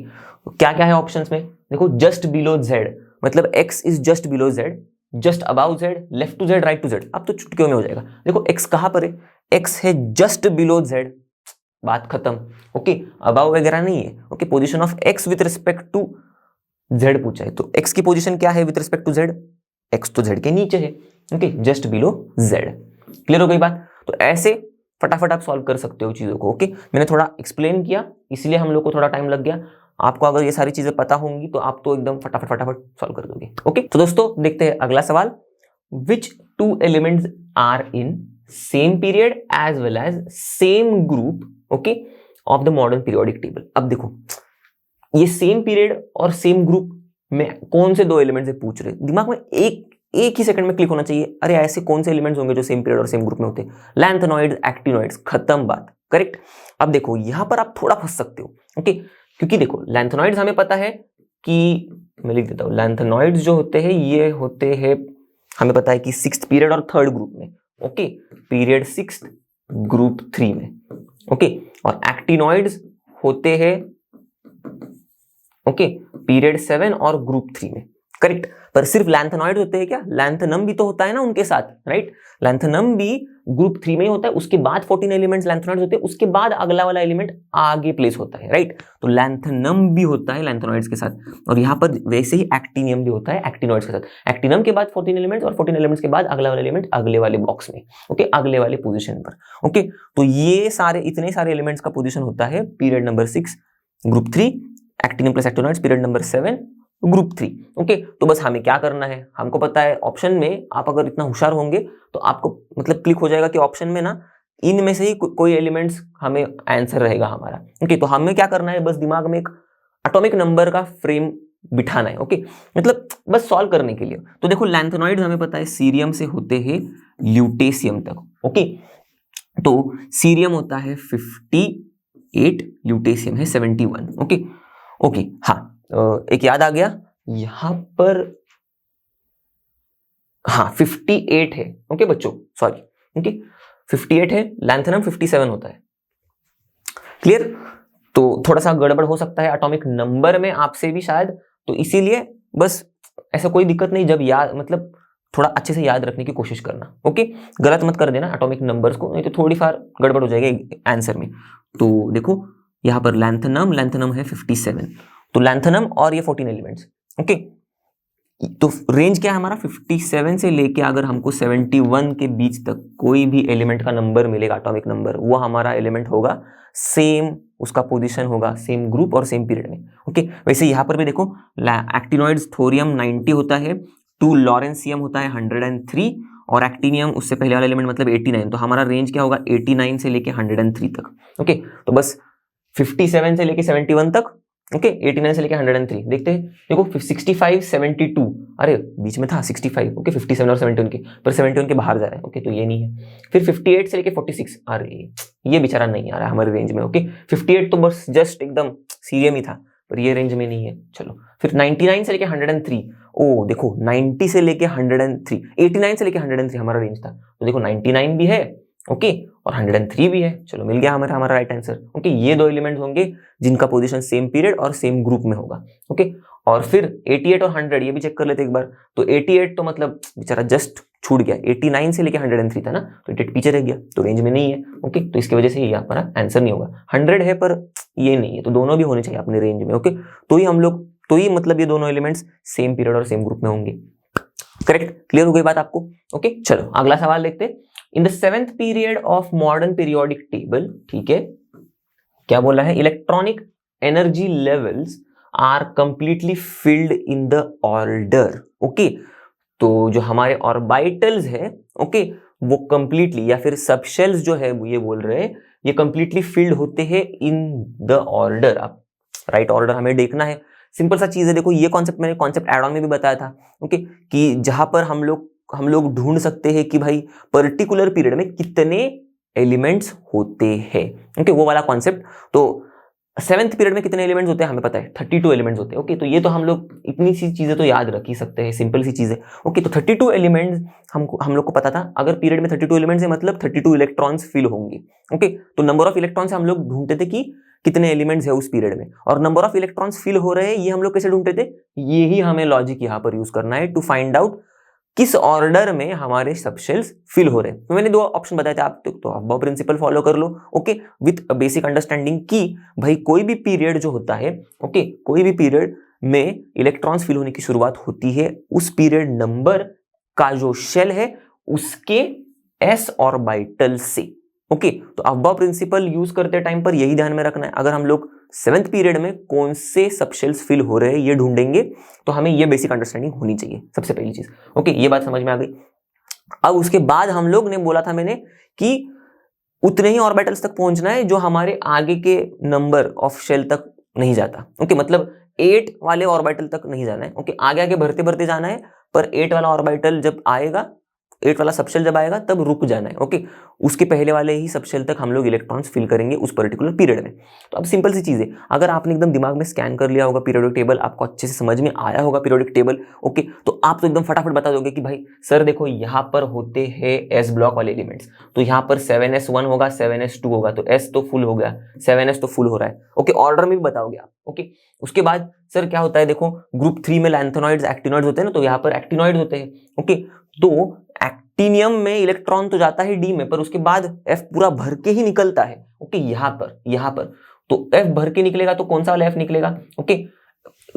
क्या क्या है ऑप्शंस में? देखो जस्ट बिलो Z, मतलब X is just below Z, just about Z, left to Z, right to Z। अब तो चुटकियों में हो जाएगा। देखो X कहां पर है? X है जस्ट बिलो Z, बात खत्म, ओके। अबाउ वगैरह नहीं है, okay. Position of X with respect to Z पूछा है, तो X की पोजीशन क्या है with respect to Z? X तो Z के नीचे है, okay, just below Z। Clear हो गई बात? तो ऐसे फटाफट आप सॉल्व कर सकते हो चीजों को, ओके। मैंने थोड़ा एक्सप्लेन किया, इसलिए हम लोग को थोड़ा टाइम लग गया। आपको अगर ये सारी चीजें पता होंगी तो आप तो एकदम फटाफट सॉल्व कर दोगे, ओके। तो दोस्तों देखते हैं अगला सवाल। Which 2 elements are in same period as well as same group, okay, of the modern periodic table. अब देखो, ये सेम पीरियड और सेम ग्रुप में कौन से 2 एलिमेंट्स से पूछ रहे, दिमाग में एक ही सेकंड में क्लिक होना चाहिए, अरे ऐसे कौन से एलिमेंट्स होंगे जो सेम पीरियड और सेम ग्रुप में होते हैं? लैंथेनॉइड्स, एक्टिनॉइड्स, खत्म बात, करेक्ट। अब देखो यहां पर आप थोड़ा फंस सकते हो, ओके, क्योंकि देखो लैंथेनॉइड्स हमें पता है कि, मैं लिख देता हूं, लैंथेनॉइड्स जो होते हैं ये होते हैं, हमें पता है कि 6th पीरियड और 3rd ग्रुप में, ओके, पीरियड 6th ग्रुप 3 में, ओके। और एक्टिनॉइड्स होते हैं, ओके, पीरियड 7 और ग्रुप 3 में, करेक्ट। पर सिर्फ लैंथेनॉइड्स होते हैं क्या? लैंथेनम भी तो होता है ना उनके साथ, राइट। लैंथेनम भी ग्रुप 3 में ही होता है, उसके बाद 14 एलिमेंट्स लैंथेनॉइड्स होते हैं, उसके बाद अगला वाला एलिमेंट आगे प्लेस होता है, राइट। तो लैंथेनम भी होता है लैंथेनॉइड्स के साथ, और यहाँ पर वैसे ही एक्टिनियम भी होता है एक्टिनॉइड्स के साथ। एक्टिनम के बाद 14 एलिमेंट्स और 14 एलिमेंट्स के बाद अगला वाला एलिमेंट अगले वाले बॉक्स में, ओके, अगले वाले पोजीशन पर, ओके। तो ये सारे इतने सारे एलिमेंट्स का पोजीशन होता है period number 6 group 3, actinium plus actinoids period number 7 group 3, okay. तो बस हमें क्या करना है, हमको पता है ऑप्शन में आप अगर इतना होशियार होंगे तो आपको मतलब क्लिक हो जाएगा कि ऑप्शन में ना इनमें से ही कोई एलिमेंट्स हमें आंसर रहेगा हमारा, ओके। तो हमें क्या करना है, बस दिमाग में एक एटॉमिक नंबर का फ्रेम बिठाना है, ओके, मतलब बस सॉल्व करने के लिए। तो देखो लैंथेनॉइड्स हमें पता है सीरियम से होते हैं ल्यूटेशियम तक, ओके। तो सीरियम होता है 58, ल्यूटेशियम है 71, ओके ओके। हाँ, एक याद आ गया यहां पर, हाँ 58 है, ओके बच्चों, सॉरी, ओके 58 है, लैंथेनम 57 होता है, क्लियर। तो थोड़ा सा गड़बड़ हो सकता है एटॉमिक नंबर में आपसे भी शायद, तो इसीलिए बस ऐसा कोई दिक्कत नहीं, जब याद मतलब थोड़ा अच्छे से याद रखने की कोशिश करना, ओके। गलत मत कर देना एटॉमिक नंबर्स को, नहीं तो थोड़ी फार गड़बड़ हो जाएगी आंसर में। तो देखो यहां पर लैंथेनम है 57, तो लैंथेनम और ये 14 एलिमेंट्स, ओके। तो रेंज क्या है हमारा, 57 से लेके अगर हमको 71 के बीच तक कोई भी एलिमेंट का नंबर मिलेगा, एटॉमिक नंबर, वो हमारा एलिमेंट होगा, सेम उसका पोजीशन होगा सेम ग्रुप और सेम पीरियड में, ओके। वैसे यहां पर भी देखो एक्टिनॉइड्स थोरियम 90 होता है, 2 लॉरेंसियम होता है 103, और एक्टिनियम उससे पहले वाला एलिमेंट मतलब 89। तो हमारा रेंज क्या होगा, 89 से लेके 103 तक, ओके। तो बस 57 से लेके 71 तक, ओके, 89 से लेके 103 देखते हैं। देखो 65 72, अरे बीच में था 65, ओके, 57 और 71 के, पर 71 के बाहर जा रहा है, ओके, तो ये नहीं है। फिर 58 से लेके 46, अरे ये बेचारा नहीं आ रहा है हमारे रेंज में, ओके। 58 तो बस जस्ट एकदम सीरियम ही था, पर ये रेंज में नहीं है, चलो। फिर 99 से लेके 103, ओ देखो 90 से लेके 103, 89 से लेके 103 हमारा रेंज था, तो देखो 99 भी है, ओके, और 103 भी है, चलो मिल गया हमारा राइट आंसर, ओके। ये दो एलिमेंट्स होंगे जिनका पोजीशन सेम पीरियड और सेम ग्रुप में होगा, ओके। और फिर 88 और 100 ये भी चेक कर लेते एक बार। तो 88 तो मतलब बेचारा जस्ट छूट गया, 89 से लेके 103 था ना, तो 88 पीछे रह गया, तो रेंज में नहीं है, ओके। तो इसकी वजह से ये हमारा आंसर नहीं होगा। 100 है पर ये नहीं है, तो दोनों भी होने चाहिए अपने रेंज में, ओके। तो ही मतलब ये दोनों एलिमेंट्स सेम पीरियड और सेम ग्रुप में होंगे, करेक्ट। क्लियर हो गई बात आपको, ओके। चलो अगला सवाल देखते हैं। In the 7th period of modern periodic table, ठीक है, क्या बोला है, electronic energy levels are completely filled in the order, okay. तो जो हमारे ऑर्बिटल्स है, ओके, वो कंप्लीटली, या फिर सबशेल्स जो है ये बोल रहे हैं, ये कंप्लीटली फिल्ड होते हैं इन द ऑर्डर। अब राइट ऑर्डर हमें देखना है, सिंपल सा चीज है। देखो ये कॉन्सेप्ट मैंने कॉन्सेप्ट एड ऑन में भी बताया था, ओके, कि जहां पर हम लोग ढूंढ सकते हैं कि भाई पर्टिकुलर पीरियड में कितने एलिमेंट्स होते हैं, ओके, वो वाला कॉन्सेप्ट। तो 7th पीरियड में कितने एलिमेंट्स होते हैं हमें पता है, 32 एलिमेंट्स होते हैं, ओके। तो ये तो हम लोग इतनी सी चीजें तो याद रख ही सकते हैं, सिंपल सी चीजें, ओके। तो 32 एलिमेंट्स हम लोग को पता था, अगर पीरियड में 32 एलिमेंट्स है मतलब 32 इलेक्ट्रॉन्स फिल होंगे, ओके। तो नंबर ऑफ इलेक्ट्रॉन्स हम लोग ढूंढते थे कि कितने एलिमेंट्स है उस पीरियड में, और नंबर ऑफ इलेक्ट्रॉन्स फिल हो रहे हैं ये हम लोग कैसे ढूंढते थे, ये ही हमें लॉजिक यहां पर यूज करना है टू फाइंड आउट किस ऑर्डर में हमारे सबशेल्स फिल हो रहे हैं। तो मैंने 2 ऑप्शन बताए थे, आप तो अबव प्रिंसिपल फॉलो कर लो, ओके, विथ बेसिक अंडरस्टैंडिंग कि भाई कोई भी पीरियड जो होता है, ओके, कोई भी पीरियड में इलेक्ट्रॉन्स फिल होने की शुरुआत होती है उस पीरियड नंबर का जो शेल है उसके s ऑर्बिटल से, ओके। तो अबव प्रिंसिपल यूज करते टाइम पर यही ध्यान में रखना है, अगर हम लोग 7th पीरियड में कौन से सबशेल्स फिल हो रहे हैं ये ढूंढेंगे तो हमें ये बेसिक अंडरस्टैंडिंग होनी चाहिए, सबसे पहली चीज, ओके। ये बात समझ में आ गई। अब उसके बाद हम लोग ने बोला था मैंने कि उतने ही ऑर्बिटल्स तक पहुंचना है जो हमारे आगे के नंबर ऑफ शेल तक नहीं जाता, ओके, मतलब 8 वाले ऑर्बिटल तक नहीं जाना है, ओके। आगे आगे बढ़ते बढ़ते जाना है, पर 8 वाला ऑर्बिटल जब आएगा 8 वाला सबशेल जब आएगा तब रुक जाना है, ओके। उसके पहले वाले ही सबशेल तक हम लोग इलेक्ट्रॉन्स फिल करेंगे उस पर्टिकुलर पीरियड में। तो अब सिंपल सी चीज़ है, अगर आपने एकदम दिमाग में स्कैन कर लिया होगा पीरियोडिक टेबल, आपको अच्छे से समझ में आया होगा पीरियोडिक टेबल, ओके, तो आप तो एकदम फटाफट बता दोगे कि भाई सर देखो यहाँ पर होते हैं एस ब्लॉक वाले एलिमेंट्स, तो यहाँ पर 7s1 होगा, 7s2 होगा, तो एस तो फुल हो गया, 7s तो फुल हो रहा है, ओके। ऑर्डर में भी बताओगे आप, ओके। उसके बाद सर क्या होता है, देखो ग्रुप 3 में लैंथेनॉइड्स एक्टिनॉइड्स होते हैं ना, तो यहाँ पर एक्टिनॉइड्स होते हैं, ओके। तो एक्टिनियम में इलेक्ट्रॉन तो जाता है डी में, पर उसके बाद एफ पूरा भर के ही निकलता है, ओके। यहाँ पर तो एफ भर के निकलेगा, तो कौन सा वाला एफ निकलेगा, ओके।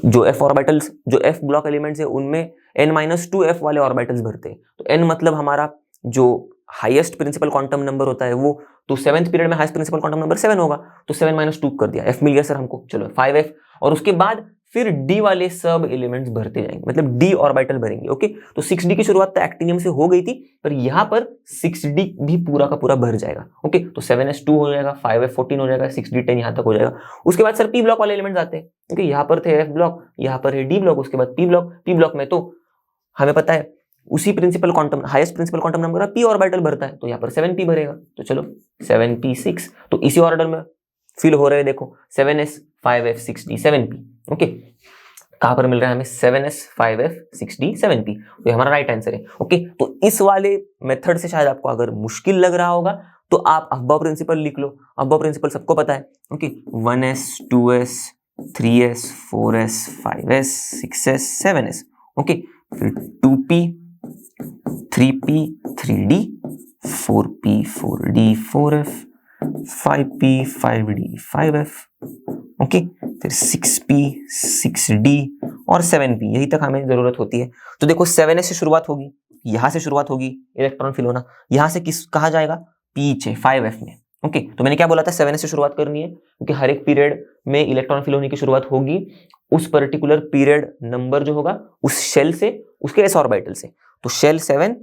जो एफ ऑर्बिटल्स, जो एफ ब्लॉक एलिमेंट्स है उनमें n-2 एफ वाले ऑर्बिटल्स भरते हैं, तो n मतलब हमारा जो हाईएस्ट प्रिंसिपल क्वांटम नंबर होता है वो, तो 7th पीरियड में हाईएस्ट प्रिंसिपल क्वांटम नंबर 7 होगा, तो 7-2 कर दिया, एफ मिल गया सर हमको, चलो 5f। और उसके बाद फिर डी वाले सब एलिमेंट्स भरते जाएंगे, मतलब डी ऑर्बिटल भरेंगे, ओके। तो 6d की शुरुआत तो एक्टिनियम से हो गई थी, पर यहाँ पर 6d भी पूरा का पूरा भर जाएगा, ओके। तो 7s2 हो जाएगा, 5f14 हो जाएगा, 6d10 यहाँ तक हो जाएगा। उसके बाद सर पी ब्लॉक वाले एलिमेंट्स आते हैं, ओके। यहाँ पर थे एफ ब्लॉक, यहाँ पर है डी ब्लॉक, उसके बाद पी ब्लॉक में तो हमें पता है उसी principal quantum, highest principal quantum number का पी ऑर्बिटल भरता है, तो यहाँ पर 7p भरेगा, तो चलो 7p6, तो इसी ऑर्डर में फिल हो रहे हैं, देखो 7s 5f 6d 7p, okay. कहां पर मिल रहा है हमें 7s 5f 6d 7p, तो ये हमारा राइट आंसर है, ओके। तो इस वाले मेथड से शायद आपको अगर मुश्किल लग रहा होगा तो आप अब्बा प्रिंसिपल लिख लो, अब्बा प्रिंसिपल सबको पता है, okay. 1s 2s 3s 4s 5s 6s 7s, okay. फिर 2p 3p 3d 4p 4d 4f 5p 5d 5f, okay. फिर 6p 6d और 7p, यही तक हमें जरूरत होती है। तो देखो 7s से शुरुआत होगी, यहां से शुरुआत होगी इलेक्ट्रॉन फिल होना, यहां से किस कहा जाएगा पीछे 5f में, ओके। तो मैंने क्या बोला था 7s से शुरुआत करनी है, क्योंकि हर एक पीरियड में इलेक्ट्रॉन फिल होने की शुरुआत होगी उस पर्टिकुलर पीरियड नंबर जो होगा उस शेल से, उसके एस ऑर्बिटल से। तो शेल 7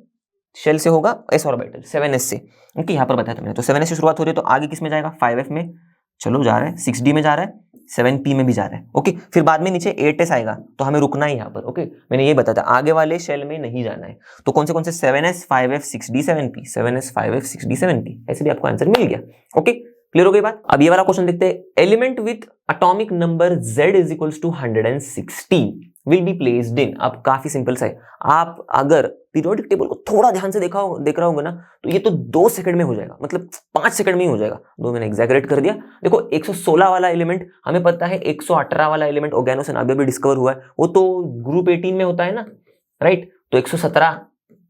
शेल से होगा एस ऑर्बिटल 7s से, ओके। यहाँ पर बताया था मैंने, तो 7s से शुरुआत हो रही है, तो आगे किस में जाएगा 5f में, चलो जा रहा है, 6d में जा रहा है, 7p में भी जा रहा है, ओके। फिर बाद में नीचे 8s आएगा, तो हमें रुकना है यहाँ पर, ओके। मैंने ये बताया था आगे वाले शेल में नहीं जाना है। तो कौन से 7s 5f 6d 7p, 7s 5f 6d 7p, ऐसे भी आपको आंसर मिल गया, ओके। क्लियर हो गई बात। अब ये वाला क्वेश्चन देखते हैं, element with atomic number z is equals to 116 will be placed in. अब काफी सिंपल सा है, आप अगर पीरियोडिक टेबल को थोड़ा ध्यान से देख रहा होगा ना, तो ये तो 2 सेकंड में हो जाएगा, मतलब 5 सेकंड में ही हो जाएगा, दो मैंने एग्जैगरेट कर दिया। देखो 116 वाला एलिमेंट हमें पता है, 118 वाला एलिमेंट ऑर्गेनोस एंड अभी डिस्कवर हुआ है, वो तो ग्रुप 18 में होता है ना, राइट। तो 117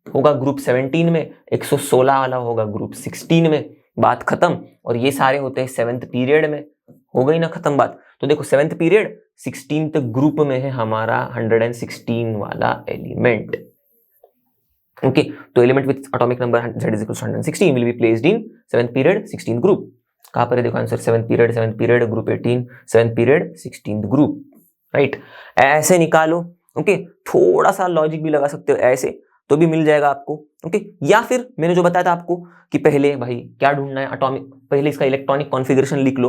होगा ग्रुप 17 में, 116 वाला होगा ग्रुप 16 में, बात खत्म। और ये सारे होते हैं 7th पीरियड में, हो गई ना खत्म बात। तो देखो 7th पीरियड 16th ग्रुप में है हमारा 116 वाला एलिमेंट, ओके। तो element with atomic number z is equal to 116 will be placed in 7th period 16th group. कहां पर है देखो answer, 7th period group 18, 7th period 16th group, right. ऐसे निकालो, ओके। थोड़ा सा लॉजिक भी लगा सकते हो ऐसे, तो भी मिल जाएगा आपको, ओके। या फिर मैंने जो बताया था आपको कि पहले भाई क्या ढूंढना है, एटॉमिक, पहले इसका इलेक्ट्रॉनिक कॉन्फ़िगरेशन लिख लो,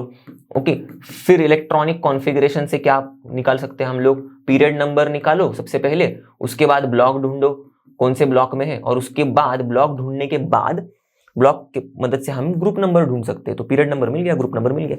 ओके। फिर इलेक्ट्रॉनिक कॉन्फ़िगरेशन से क्या निकाल सकते हैं हम लोग, पीरियड नंबर निकालो सबसे पहले, उसके बाद ब्लॉक ढूंढो कौन से ब्लॉक में है, और उसके बाद ब्लॉक ढूंढने के बाद ब्लॉक की मदद से हम ग्रुप नंबर ढूंढ सकते हैं। तो पीरियड नंबर मिल गया, ग्रुप नंबर मिल गया,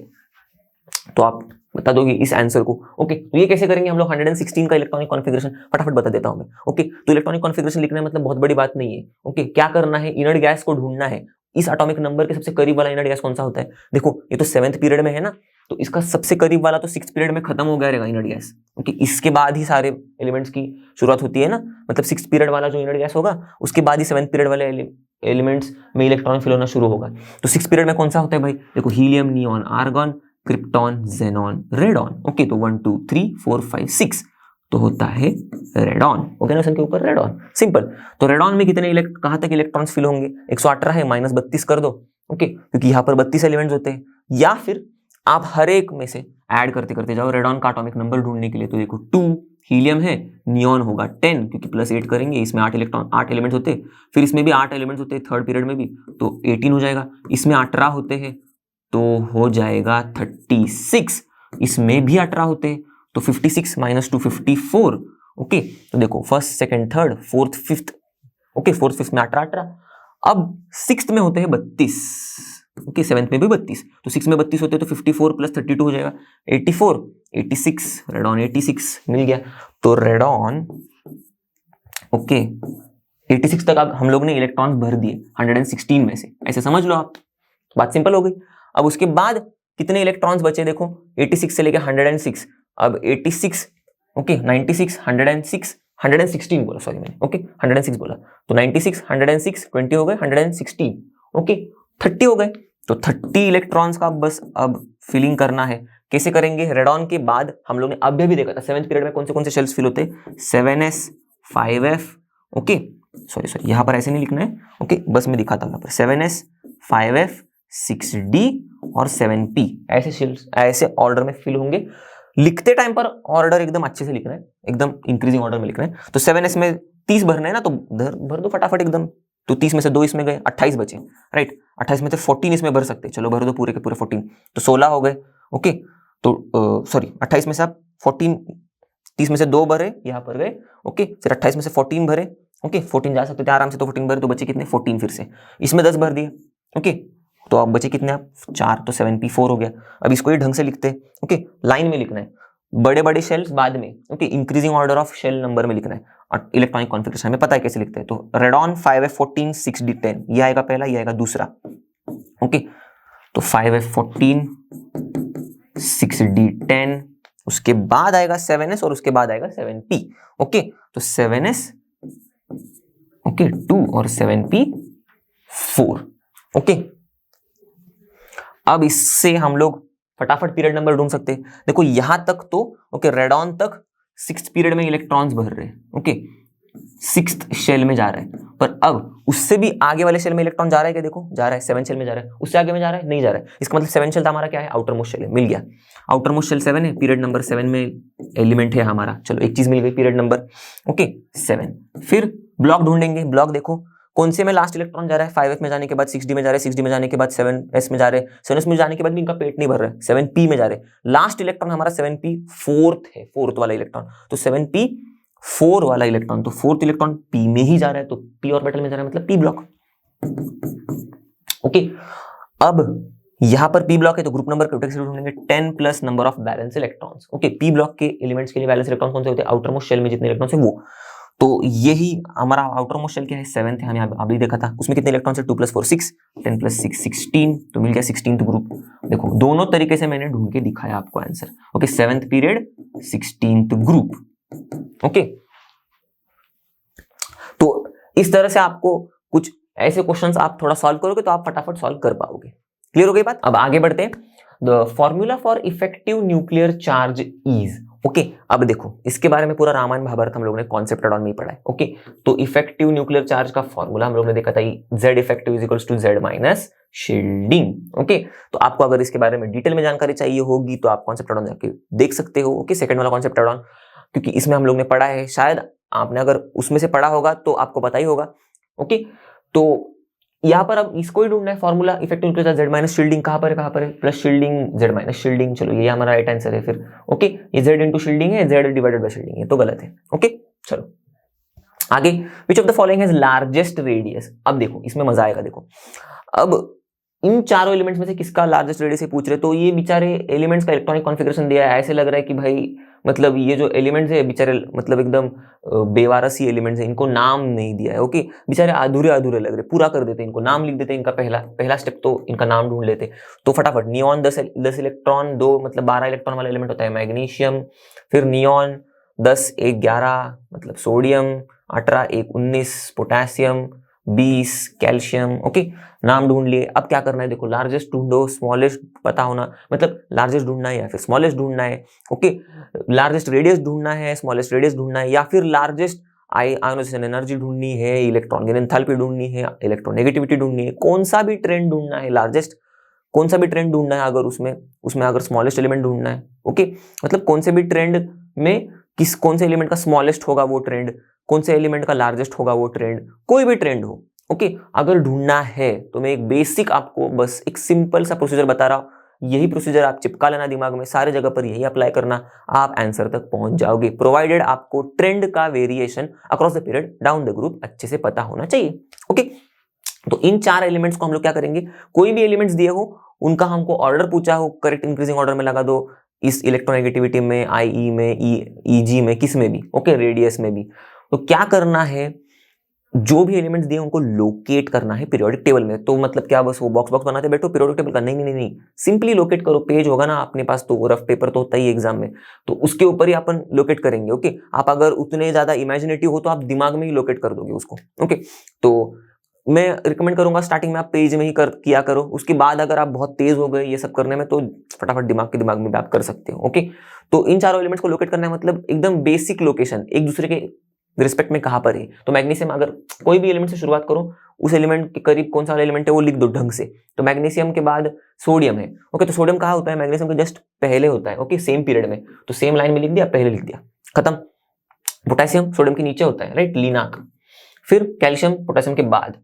तो आप बता दोगे इस आंसर को, ओके। तो ये कैसे करेंगे हम लोग, 116 का इलेक्ट्रॉनिक कॉन्फ़िगरेशन फटाफट बता देता हूं मैं, ओके। तो इलेक्ट्रॉनिक कॉन्फ़िगरेशन लिखना मतलब बहुत बड़ी बात नहीं है, ओके। क्या करना है, इनर्ट गैस को ढूंढना है, इस एटॉमिक नंबर के सबसे करीब वाला इनर्ट गैस कौन सा होता है। देखो ये तो 7th पीरियड में है ना, तो इसका सबसे करीब वाला तो 6th पीरियड में खत्म हो गया रहेगा इनर्ट गैस, ओके। इसके बाद ही सारे एलिमेंट्स की शुरुआत होती है ना, मतलब 6th पीरियड वाला जो इनर्ट गैस होगा उसके बाद ही 7th पीरियड वाले एलिमेंट्स में इलेक्ट्रॉन फिल होना शुरू होगा। तो 6th पीरियड में कौन सा होता है भाई, देखो helium, neon, argon, krypton, xenon, radon, okay. तो 1 2 3 4 5 6 तो होता है रेडॉन, ऑर्गेनोसन के ऊपर रेडॉन, सिंपल। तो रेडॉन में कितने कहां तक इलेक्ट्रॉन्स फिल होंगे, 118 है, -32 कर दो, ओके, क्योंकि यहाँ पर 32 एलिमेंट्स होते हैं। या फिर आप हर एक में से ऐड करते करते जाओ रेडॉन का एटॉमिक नंबर ढूंढने के लिए। तो देखो 2 हीलियम है, नियॉन होगा 10, क्योंकि +8 करेंगे, इसमें 8 एलिमेंट्स होते हैं, फिर इसमें भी 8 एलिमेंट्स होते हैं 3rd पीरियड में भी, तो 18 हो जाएगा। इसमें 18 होते हैं तो हो जाएगा 36, इसमें भी 18 होते हैं तो 56 - 2 54, ओके। तो देखो 1st 2nd 3rd 4th 5th okay, fourth fifth में 18, अब सिक्स्थ में होते हैं 32, ओके, सेवेंथ में भी 32, तो 6 में 32 होते हैं तो 54 प्लस 32 हो जाएगा 84, 86, रेडॉन 86 मिल गया। तो रेडॉन ओके 86 तक अब हम लोग ने इलेक्ट्रॉन्स भर दिए 116 में से, ऐसे समझ लो आप, बात सिंपल हो गई। अब उसके बाद कितने इलेक्ट्रॉन्स बचे देखो, 86 से लेके 106, अब 86 ओके 96 106 116 बोला, सॉरी मैंने, ओके 106 बोला, तो 96 106 20 हो गए 116, ओके 30 हो गए, तो 30 इलेक्ट्रॉन्स का बस अब फिलिंग करना है। कैसे करेंगे, रेडॉन के बाद हम लोग ने अभी भी देखा था 7th पीरियड में कौन से शेल्स फिल होते हैं, 7s 5f, ओके सॉरी यहाँ पर ऐसे नहीं लिखना है, ओके बस मैं दिखाता हूँ यहाँ पर 7s 5f 6d और 7p, ऐसे शेल्स ऐसे ऑर्डर में फिल होंगे। लिखते टाइम पर ऑर्डर एकदम अच्छे से लिखना है, एकदम इंक्रीजिंग ऑर्डर में लिखना है। तो 7s में 30 भरना है ना, तो भर दो फटाफट एकदम, तो 30 में से 2 इसमें गए, 28 बचे, राइट, 28 में से 14 इसमें भर सकते, चलो भर दो पूरे के पूरे 14, तो 16 हो गए, ओके, तो सॉरी 28 में से आप 14, 30 में से 2 भरे यहाँ पर गए, ओके, फिर 28 में से 14 भरे, ओके 14 जा सकते थे आराम से, तो 14 भरे तो बचे कितने 14, फिर से इसमें 10 भर दिए, ओके, तो अब बचे कितने आप 4, तो 7p4 हो गया। अब इसको ही ढंग से लिखते हैं, ओके लाइन में लिखना है, बड़े बड़े शेल्स बाद में, okay increasing order of shell number में लिखना है, और इलेक्ट्रॉनिक कॉन्फ़िगरेशन हमें पता है कैसे लिखते हैं। तो रेडॉन 5f14 6d10, ये आएगा पहला, ये आएगा दूसरा, ओके, तो 5f14 6d10, उसके बाद आएगा 7s और उसके बाद आएगा 7p, ओके, तो 7s ओके 2 और 7p 4, ओके। अब इससे हम लोग फटाफट पीरियड नंबर ढूंढ सकते हैं। देखो यहां तक तो ओके रेडॉन तक 6th पीरियड में इलेक्ट्रॉन्स भर रहे हैं, ओके 6th शेल में जा रहा है, पर अब उससे भी आगे वाले शेल में इलेक्ट्रॉन जा रहा है क्या, देखो जा रहा है 7 शेल में जा रहा है, उससे आगे में जा रहा है नहीं जा रहा है, इसका मतलब 7 शेल था हमारा क्या है, आउटर मोस्ट शेल है, मिल गया, आउटर मोस्ट शेल 7 है, पीरियड नंबर 7 में एलिमेंट है हमारा, चलो एक चीज मिल गई पीरियड नंबर ओके 7। फिर ब्लॉक ढूंढेंगे, ब्लॉक देखो कौन से में लास्ट इलेक्ट्रॉन जा रहा है, 5f में जाने के बाद 6d में जा रहे हैं, 6d में जाने के बाद 7s में जा रहे हैं, 7s में जाने के बाद भी इनका पेट नहीं भर रहा है, 7p में जा रहे हैं, लास्ट इलेक्ट्रॉन हमारा 7p फोर्थ है, फोर्थ वाला इलेक्ट्रॉन, तो 7p 4 वाला इलेक्ट्रॉन, तो फोर्थ इलेक्ट्रॉन p में ही जा रहा है, तो p ऑर्बिटल में जा रहा है, मतलब p ब्लॉक, ओके। अब यहां पर p ब्लॉक है तो ग्रुप नंबर ढूंढेंगे 10 plus number of balance electrons, okay p block के एलिमेंट्स के लिए बैलेंस इलेक्ट्रॉन कौन से होते हैं, आउटर मोस्ट शेल में जितने इलेक्ट्रॉन्स है वो, तो यही हमारा आउटर मोस्ट शेल क्या है 7th है, हमने अभी देखा था, उसमें कितने इलेक्ट्रॉन्स है 2 + 4 6, 10 + 6 16, तो मिल गया 16th ग्रुप। देखो दोनों तरीके से मैंने ढूंढ के दिखाया आपको answer, okay 7th period 16th group, okay. तो इस तरह से आपको कुछ ऐसे क्वेश्चंस आप थोड़ा सॉल्व करोगे तो आप फटाफट सॉल्व कर पाओगे। क्लियर हो गई बात? अब आगे बढ़ते हैं। The formula for effective nuclear charge is, okay अब देखो इसके बारे में पूरा रामायण महाभारत हम लोगों ने कॉन्सेप्ट एड ऑन में पढ़ा है, ओके। तो इफेक्टिव न्यूक्लियर चार्ज का फॉर्मूला हम लोगों ने देखा था, Z effective is equals to Z minus shielding, okay. तो आपको अगर इसके बारे में डिटेल में जानकारी चाहिए होगी तो आप कॉन्सेप्ट एड ऑन जाके देख सकते हो, ओके सेकंड वाला कॉन्सेप्ट एड ऑन, क्योंकि इसमें हम लोग ने पढ़ा है, शायद आपने अगर उसमें से पढ़ा होगा तो आपको पता ही होगा, ओके। तो यहाँ पर अब इसको ही ढूंढना है formula effective nuclear charge Z minus shielding, कहां पर है plus shielding Z minus shielding, चलो ये हमारा राइट आंसर है फिर, ओके। ये Z इंटू शील्डिंग है, Z डिवाइडेड बाय शील्डिंग है, तो गलत है, ओके। चलो आगे, विच of the following has largest radius, अब देखो इसमें मजा आएगा। देखो अब इन चारों एलिमेंट्स में से किसका लार्जेस्ट रेडियस है पूछ रहे, तो ये बेचारे एलिमेंट्स का इलेक्ट्रॉनिक कॉन्फ़िगरेशन दिया है, ऐसे लग रहा है कि भाई मतलब ये जो एलिमेंट्स है बेचारे मतलब एकदम बेवारस ही एलिमेंट्स है, इनको नाम नहीं दिया है, ओके बेचारे अधूरे अधूरे लग रहे, पूरा कर देते, इनको नाम लिख देते, इनका पहला स्टेप तो इनका नाम ढूंढ लेते। तो फटाफट नियॉन 10 इलेक्ट्रॉन, 2 मतलब 12 इलेक्ट्रॉन वाला एलिमेंट होता है मैग्नीशियम, फिर नियॉन 10 1 11 मतलब सोडियम, 18 1 19 पोटेशियम, 20 कैल्शियम, ओके नाम ढूंढ लिए। अब क्या करना है, देखो लार्जेस्ट ढूंढो, स्मॉलेस्ट पता होना, मतलब लार्जेस्ट ढूंढना है या फिर स्मॉलेस्ट ढूंढना है, ओके लार्जेस्ट रेडियस ढूंढना है, स्मॉलेस्ट रेडियस ढूंढना है, या फिर लार्जेस्ट आयोनाइजेशन एनर्जी ढूंढनी है, इलेक्ट्रॉन गेन एंथैल्पी ढूंढनी है, इलेक्ट्रोनेगेटिविटी ढूंढनी है, कौन सा भी ट्रेंड ढूंढना है, लार्जेस्ट कौन सा भी ट्रेंड ढूंढना है, अगर उसमें अगर स्मॉलेस्ट एलिमेंट ढूंढना है, ओके मतलब कौन से भी ट्रेंड में कौन से एलिमेंट का स्मॉलेस्ट होगा वो ट्रेंड, कौन से एलिमेंट का लार्जेस्ट होगा वो ट्रेंड, कोई भी ट्रेंड हो, ओके अगर ढूंढना है तो मैं एक बेसिक आपको बस एक सिंपल सा प्रोसीजर बता रहा हूं, यही प्रोसीजर आप चिपका लेना दिमाग में, सारे जगह पर यही अप्लाई करना, आप आंसर तक पहुंच जाओगे, प्रोवाइडेड आपको ट्रेंड का variation across the period down the group अच्छे से पता होना चाहिए। ओके, तो इन 4 एलिमेंट्स को हम लोग क्या करेंगे, कोई भी एलिमेंट्स दिए हो उनका हमको ऑर्डर पूछा हो, करेक्ट इंक्रीजिंग ऑर्डर में लगा दो, इस इलेक्ट्रोनेगेटिविटी में, आई में, ईजी में, किस में भी, ओके, रेडियस में भी। तो क्या करना है, जो भी एलिमेंट्स दिए उनको लोकेट करना है पीरियोडिक टेबल में। तो मतलब क्या बस वो बॉक्स बॉक्स बनाते बैठो पीरियोडिक टेबल का, नहीं नहीं नहीं, सिंपली लोकेट करो। पेज होगा ना अपने पास, तो रफ पेपर तो होता ही एग्जाम में, तो उसके ऊपर ही अपन लोकेट करेंगे। ओके, आप अगर उतने ज्यादा इमेजिनेटिव हो तो आप दिमाग में ही लोकेट कर दोगे उसको। ओके, तो मैं रिकमेंड करूंगा स्टार्टिंग में आप पेज में ही किया करो, उसके बाद अगर आप बहुत तेज हो गए ये सब करने में तो फटाफट दिमाग में भी आप कर सकते हो। ओके, तो इन चारों एलिमेंट्स को लोकेट करना है, मतलब एकदम बेसिक लोकेशन, एक दूसरे के रिस्पेक्ट में कहां पर है। तो मैग्नीशियम, अगर कोई भी एलिमेंट से शुरुआत करो, उस एलिमेंट के करीब कौन सा वाला एलिमेंट है वो लिख दो ढंग से। तो मैग्नीशियम के बाद सोडियम है। ओके, तो सोडियम कहाँ होता है, मैग्नीशियम के जस्ट पहले होता है। ओके, सेम पीरियड में, तो सेम लाइन में लिख दिया, पहले लिख दिया, खत्म। पोटेशियम सोडियम के नीचे होता है, राइट, लिनाक। फिर कैल्शियम पोटेशियम के बाद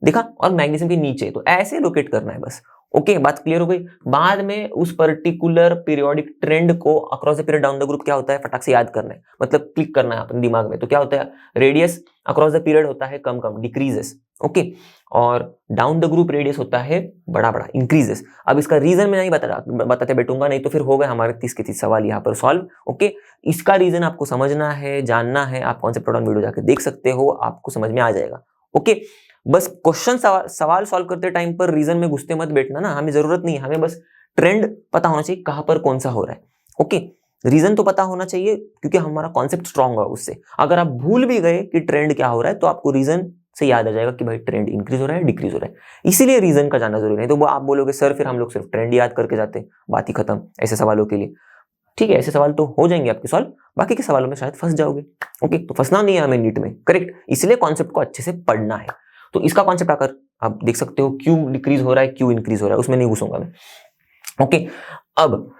देखा, और मैग्नीशियम के नीचे, तो ऐसे लोकेट करना है बस। ओके, बात क्लियर हो गई। बाद में उस पर्टिकुलर पीरियोडिक ट्रेंड को across the period down the group क्या होता है फटाक से याद करना है, मतलब क्लिक करना है अपने दिमाग में। तो क्या होता है, रेडियस अक्रॉस द पीरियड होता है कम कम, डिक्रीजेस। ओके, और डाउन द ग्रुप रेडियस होता है बड़ा बड़ा, इंक्रीजेस। अब इसका रीजन मैं नहीं बताते बैठूंगा, नहीं तो फिर हो गए हमारे 30 के 30 सवाल यहाँ पर सॉल्व। ओके, इसका रीजन आपको समझना है, जानना है, आप कॉन्सेप्ट डाउन वीडियो जाकर देख सकते हो, आपको समझ में आ जाएगा। ओके, बस क्वेश्चन सवाल सॉल्व करते टाइम पर रीजन में घुसते मत बैठना ना, हमें जरूरत नहीं है, हमें बस ट्रेंड पता होना चाहिए कहां पर कौन सा हो रहा है। ओके, रीजन तो पता होना चाहिए क्योंकि हमारा कॉन्सेप्ट स्ट्रांग होगा उससे। अगर आप भूल भी गए कि ट्रेंड क्या हो रहा है तो आपको रीजन से याद आ जाएगा कि भाई ट्रेंड इंक्रीज हो रहा है, डिक्रीज हो रहा है, इसीलिए रीजन का जानना जरूरी है। तो वो आप बोलोगे सर फिर हम लोग सिर्फ ट्रेंड याद करके जाते, बात ही खत्म ऐसे सवालों के लिए। ठीक है, ऐसे सवाल तो हो जाएंगे आपके सॉल्व, बाकी के सवालों में शायद फंस जाओगे। ओके, तो फंसना नहीं है हमें नीट में, करेक्ट, इसलिए कॉन्सेप्ट को अच्छे से पढ़ना है। तो इसका कॉन्सेप्ट आकर आप देख सकते हो, क्यों डिक्रीज हो रहा है, क्यों इंक्रीज हो रहा है, उसमें नहीं घुसूंगा मैं। ओके, अब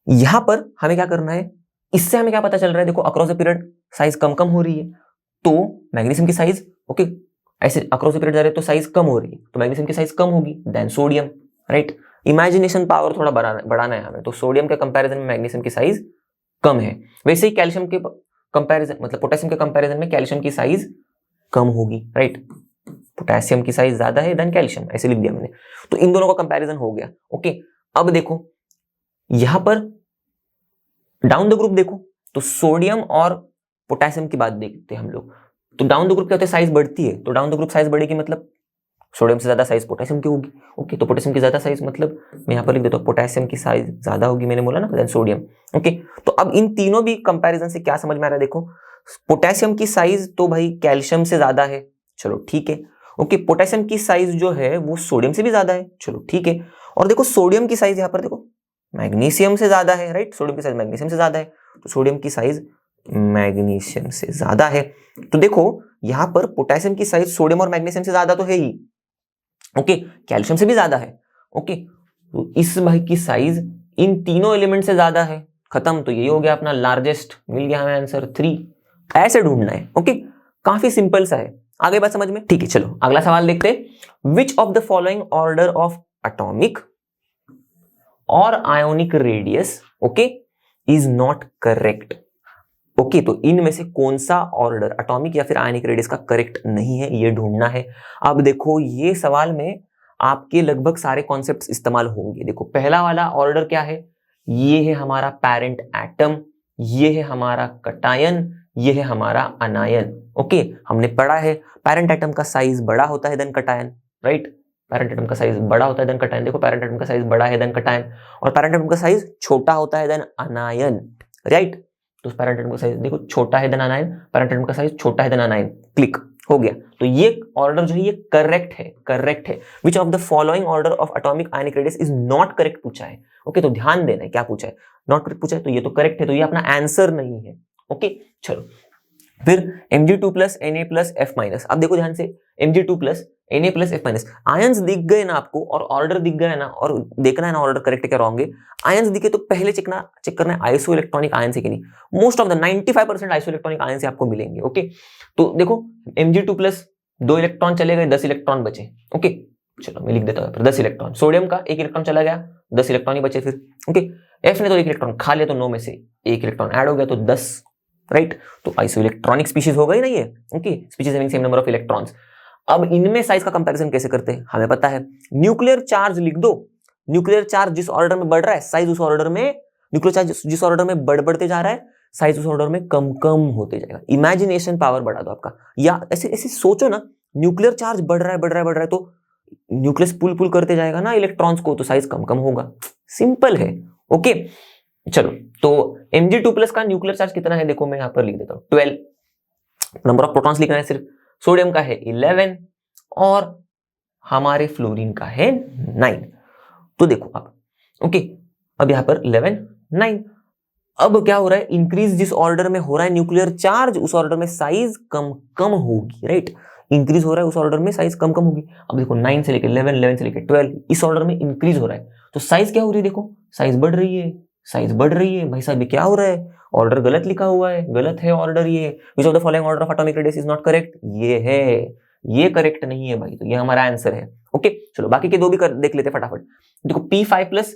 यहां पर हमें क्या करना है, इससे हमें क्या पता चल रहा है, देखो अक्रॉस द पीरियड साइज कम कम हो रही है, तो मैग्नीशियम की साइज, ओके, ऐसे अक्रॉस द पीरियड जा रहे हैं तो साइज कम हो रही है, तो मैग्नीशियम की साइज कम होगी than sodium, right. Imagination power थोड़ा बढ़ाना है हमें, तो सोडियम के कंपैरिजन में मैग्नीशियम की साइज कम है। वैसे ही कैल्शियम के कंपैरिजन, मतलब पोटेशियम के कंपैरिजन में कैल्शियम की साइज कम होगी, राइट। पोटेशियम की साइज ज्यादा है देन कैल्शियम, ऐसे लिख दिया मैंने। तो इन दोनों का कंपैरिजन हो गया। ओके, अब देखो यहां पर डाउन द ग्रुप देखो, तो सोडियम और पोटेशियम की बात देखते हैं हम लोग। तो डाउन द ग्रुप क्या होता है, साइज बढ़ती है, तो डाउन द ग्रुप साइज बढ़ेगी, मतलब सोडियम से ज्यादा साइज पोटेशियम की होगी। ओके, तो पोटेशियम की ज्यादा साइज, मतलब मैं यहाँ पर लिख देता हूँ पोटेशियम की साइज ज्यादा होगी, मैंने बोला ना, देन सोडियम। ओके, तो अब इन तीनों भी कंपैरिजन से क्या समझ में आ रहा है, देखो पोटेशियम की साइज तो भाई कैल्शियम से ज्यादा है, चलो ठीक है। ओके, पोटेशियम की साइज जो है वो सोडियम से भी ज्यादा है, चलो ठीक है। और देखो सोडियम की साइज यहाँ पर देखो मैग्नीशियम से ज्यादा है, राइट, सोडियम की साइज मैग्नीशियम से ज्यादा है, तो सोडियम की साइज मैग्नीशियम से ज्यादा है। तो देखो यहां पर पोटेशियम की साइज सोडियम और मैग्नीशियम से ज्यादा तो है ही, ओके, कैल्शियम से भी ज्यादा है। ओके, तो इस भाई की साइज इन तीनों एलिमेंट से ज्यादा है, खत्म। तो यही हो गया अपना लार्जेस्ट, मिल गया हमें आंसर 3। ऐसे ढूंढना है। ओके, काफी सिंपल सा है, आगे बात समझ में, ठीक है। चलो अगला सवाल देखते हैं, which of the following order of atomic और ionic radius, okay, is not correct. Okay, तो इनमें से कौन सा ऑर्डर एटॉमिक या फिर आयनिक रेडियस का करेक्ट नहीं है, ये ढूंढना है। अब देखो ये सवाल में आपके लगभग सारे कॉन्सेप्ट्स इस्तेमाल होंगे। देखो पहला वाला ऑर्डर क्या है, ये है हमारा पैरेंट एटम, ये है हमारा कटायन, ये है हमारा अनायन। ओके, हमने पढ़ा है पैरेंट एटम का साइज बड़ा होता है than cation, right, parent atom का साइज बड़ा होता है देन कटायन। देखो पैरेंट एटम का साइज बड़ा है देन कटायन, और पैरेंट एटम का साइज छोटा होता है देन अनायन, राइट। तो पैरेंट एटम का साइज देखो छोटा है देन अनायन, पैरेंट एटम का साइज छोटा है देन अनायन, क्लिक हो गया। तो ये ऑर्डर जो है ये करेक्ट है, करेक्ट है। विच of the following order of atomic ionic radius is not correct पूछा है। ओके, तो ध्यान देना है क्या पूछा है, नॉट करेक्ट पूछा है, तो ये तो करेक्ट है, तो ये अपना आंसर नहीं है। ओके, चलो फिर Mg2 plus Na plus F minus. अब देखो ध्यान से, Mg2 plus Na plus F minus, ions दिख गए ना आपको और ऑर्डर दिख गया ना, और देखना है ना ऑर्डर करेक्ट है क्या रॉन्ग है। आयंस दिखे तो पहले चेक करना है आइसो इलेक्ट्रॉनिक आयंस है कि नहीं। Most of the 95% iso electronic ions आपको मिलेंगे। ओके, तो देखो Mg2 प्लस 2 इलेक्ट्रॉन चले गए, 10 इलेक्ट्रॉन बचे। ओके, चलो मैं लिख देता हूँ 10 इलेक्ट्रॉन, सोडियम का 1 इलेक्ट्रॉन चला गया, 10 इलेक्ट्रॉन ही बचे फिर। ओके, एफ ने तो 1 इलेक्ट्रॉन खा लिया, तो 9 में से 1 इलेक्ट्रॉन ऐड हो गया, तो 10, राइट। तो आइसो इलेक्ट्रॉनिक स्पीशीज हो गई ना ये। Okay, species having same number of electrons. अब इनमें साइज का कंपैरिजन कैसे करते हैं, हमें पता है, न्यूक्लियर चार्ज लिख दो। न्यूक्लियर चार्ज जिस ऑर्डर में बढ़ रहा है, साइज उस ऑर्डर में, न्यूक्लियर चार्ज जिस ऑर्डर में बढ़ते जा रहा है, साइज उस ऑर्डर में कम कम होते जाएगा। इमेजिनेशन पावर बढ़ा दो आपका, या ऐसे ऐसे सोचो ना, न्यूक्लियर चार्ज बढ़ रहा है तो न्यूक्लियस पुल करते जाएगा ना इलेक्ट्रॉन्स को, तो साइज कम कम होगा। सिंपल है। ओके, चलो, तो Mg2+ का न्यूक्लियर चार्ज कितना है, देखो मैं यहां पर लिख देता हूं 12। नंबर ऑफ प्रोटॉन्स लिखना है सिर्फ। सोडियम का है 11 और हमारे फ्लोरीन का है 9। तो देखो अब, ओके, अब यहां पर 11 9। अब क्या हो रहा है, इंक्रीज जिस ऑर्डर में हो रहा है न्यूक्लियर चार्ज, उस ऑर्डर में साइज कम कम होगी, राइट। इंक्रीज हो रहा है उस ऑर्डर में साइज कम कम होगी। अब देखो 9 से लेके 11, 11 से लेके 12, इस ऑर्डर में इंक्रीज हो रहा है, तो साइज क्या हो रही है, देखो साइज बढ़ रही है, साइज बढ़ रही है। भाई साहब ये क्या हो रहा है, ऑर्डर गलत लिखा हुआ है, गलत है ऑर्डर ये। विच of the following order of atomic radius is not correct, ये है, ये करेक्ट नहीं है भाई, तो ये हमारा आंसर है। ओके, चलो बाकी के दो भी देख लेते फटाफट। देखो P5+,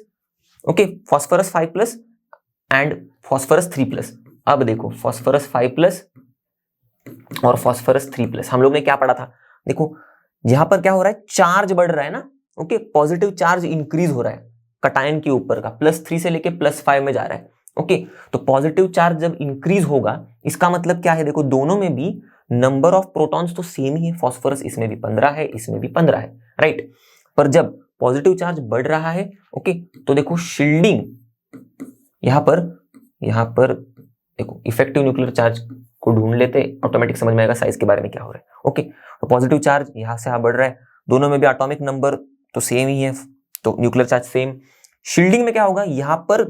okay, phosphorus 5+ and phosphorus 3+। अब देखो फॉस्फोरस 5+ और फॉस्फोरस 3+, हम लोग ने क्या पढ़ा था, देखो यहां पर क्या हो रहा है, चार्ज बढ़ रहा है ना। ओके, पॉजिटिव चार्ज इंक्रीज हो रहा है कटायन के ऊपर का, +3 से लेके +5 में जा रहा है। ओके, तो पॉजिटिव चार्ज जब इंक्रीज होगा, इसका मतलब क्या है, देखो दोनों में भी नंबर ऑफ प्रोटॉन्स तो सेम ही है। फॉस्फोरस इसमें भी 15 है, इसमें भी 15 है, राइट। पर जब पॉजिटिव चार्ज बढ़ रहा है, ओके, तो देखो शील्डिंग यहां पर देखो इफेक्टिव न्यूक्लियर चार्ज को ढूंढ लेते, ऑटोमेटिक समझ में आएगा साइज के बारे में क्या हो रहा है। ओके, तो पॉजिटिव चार्ज यहां से बढ़ रहा है, दोनों में भी एटॉमिक नंबर तो सेम ही है, तो न्यूक्लियर चार्ज सेम। शील्डिंग में क्या होगा, यहां पर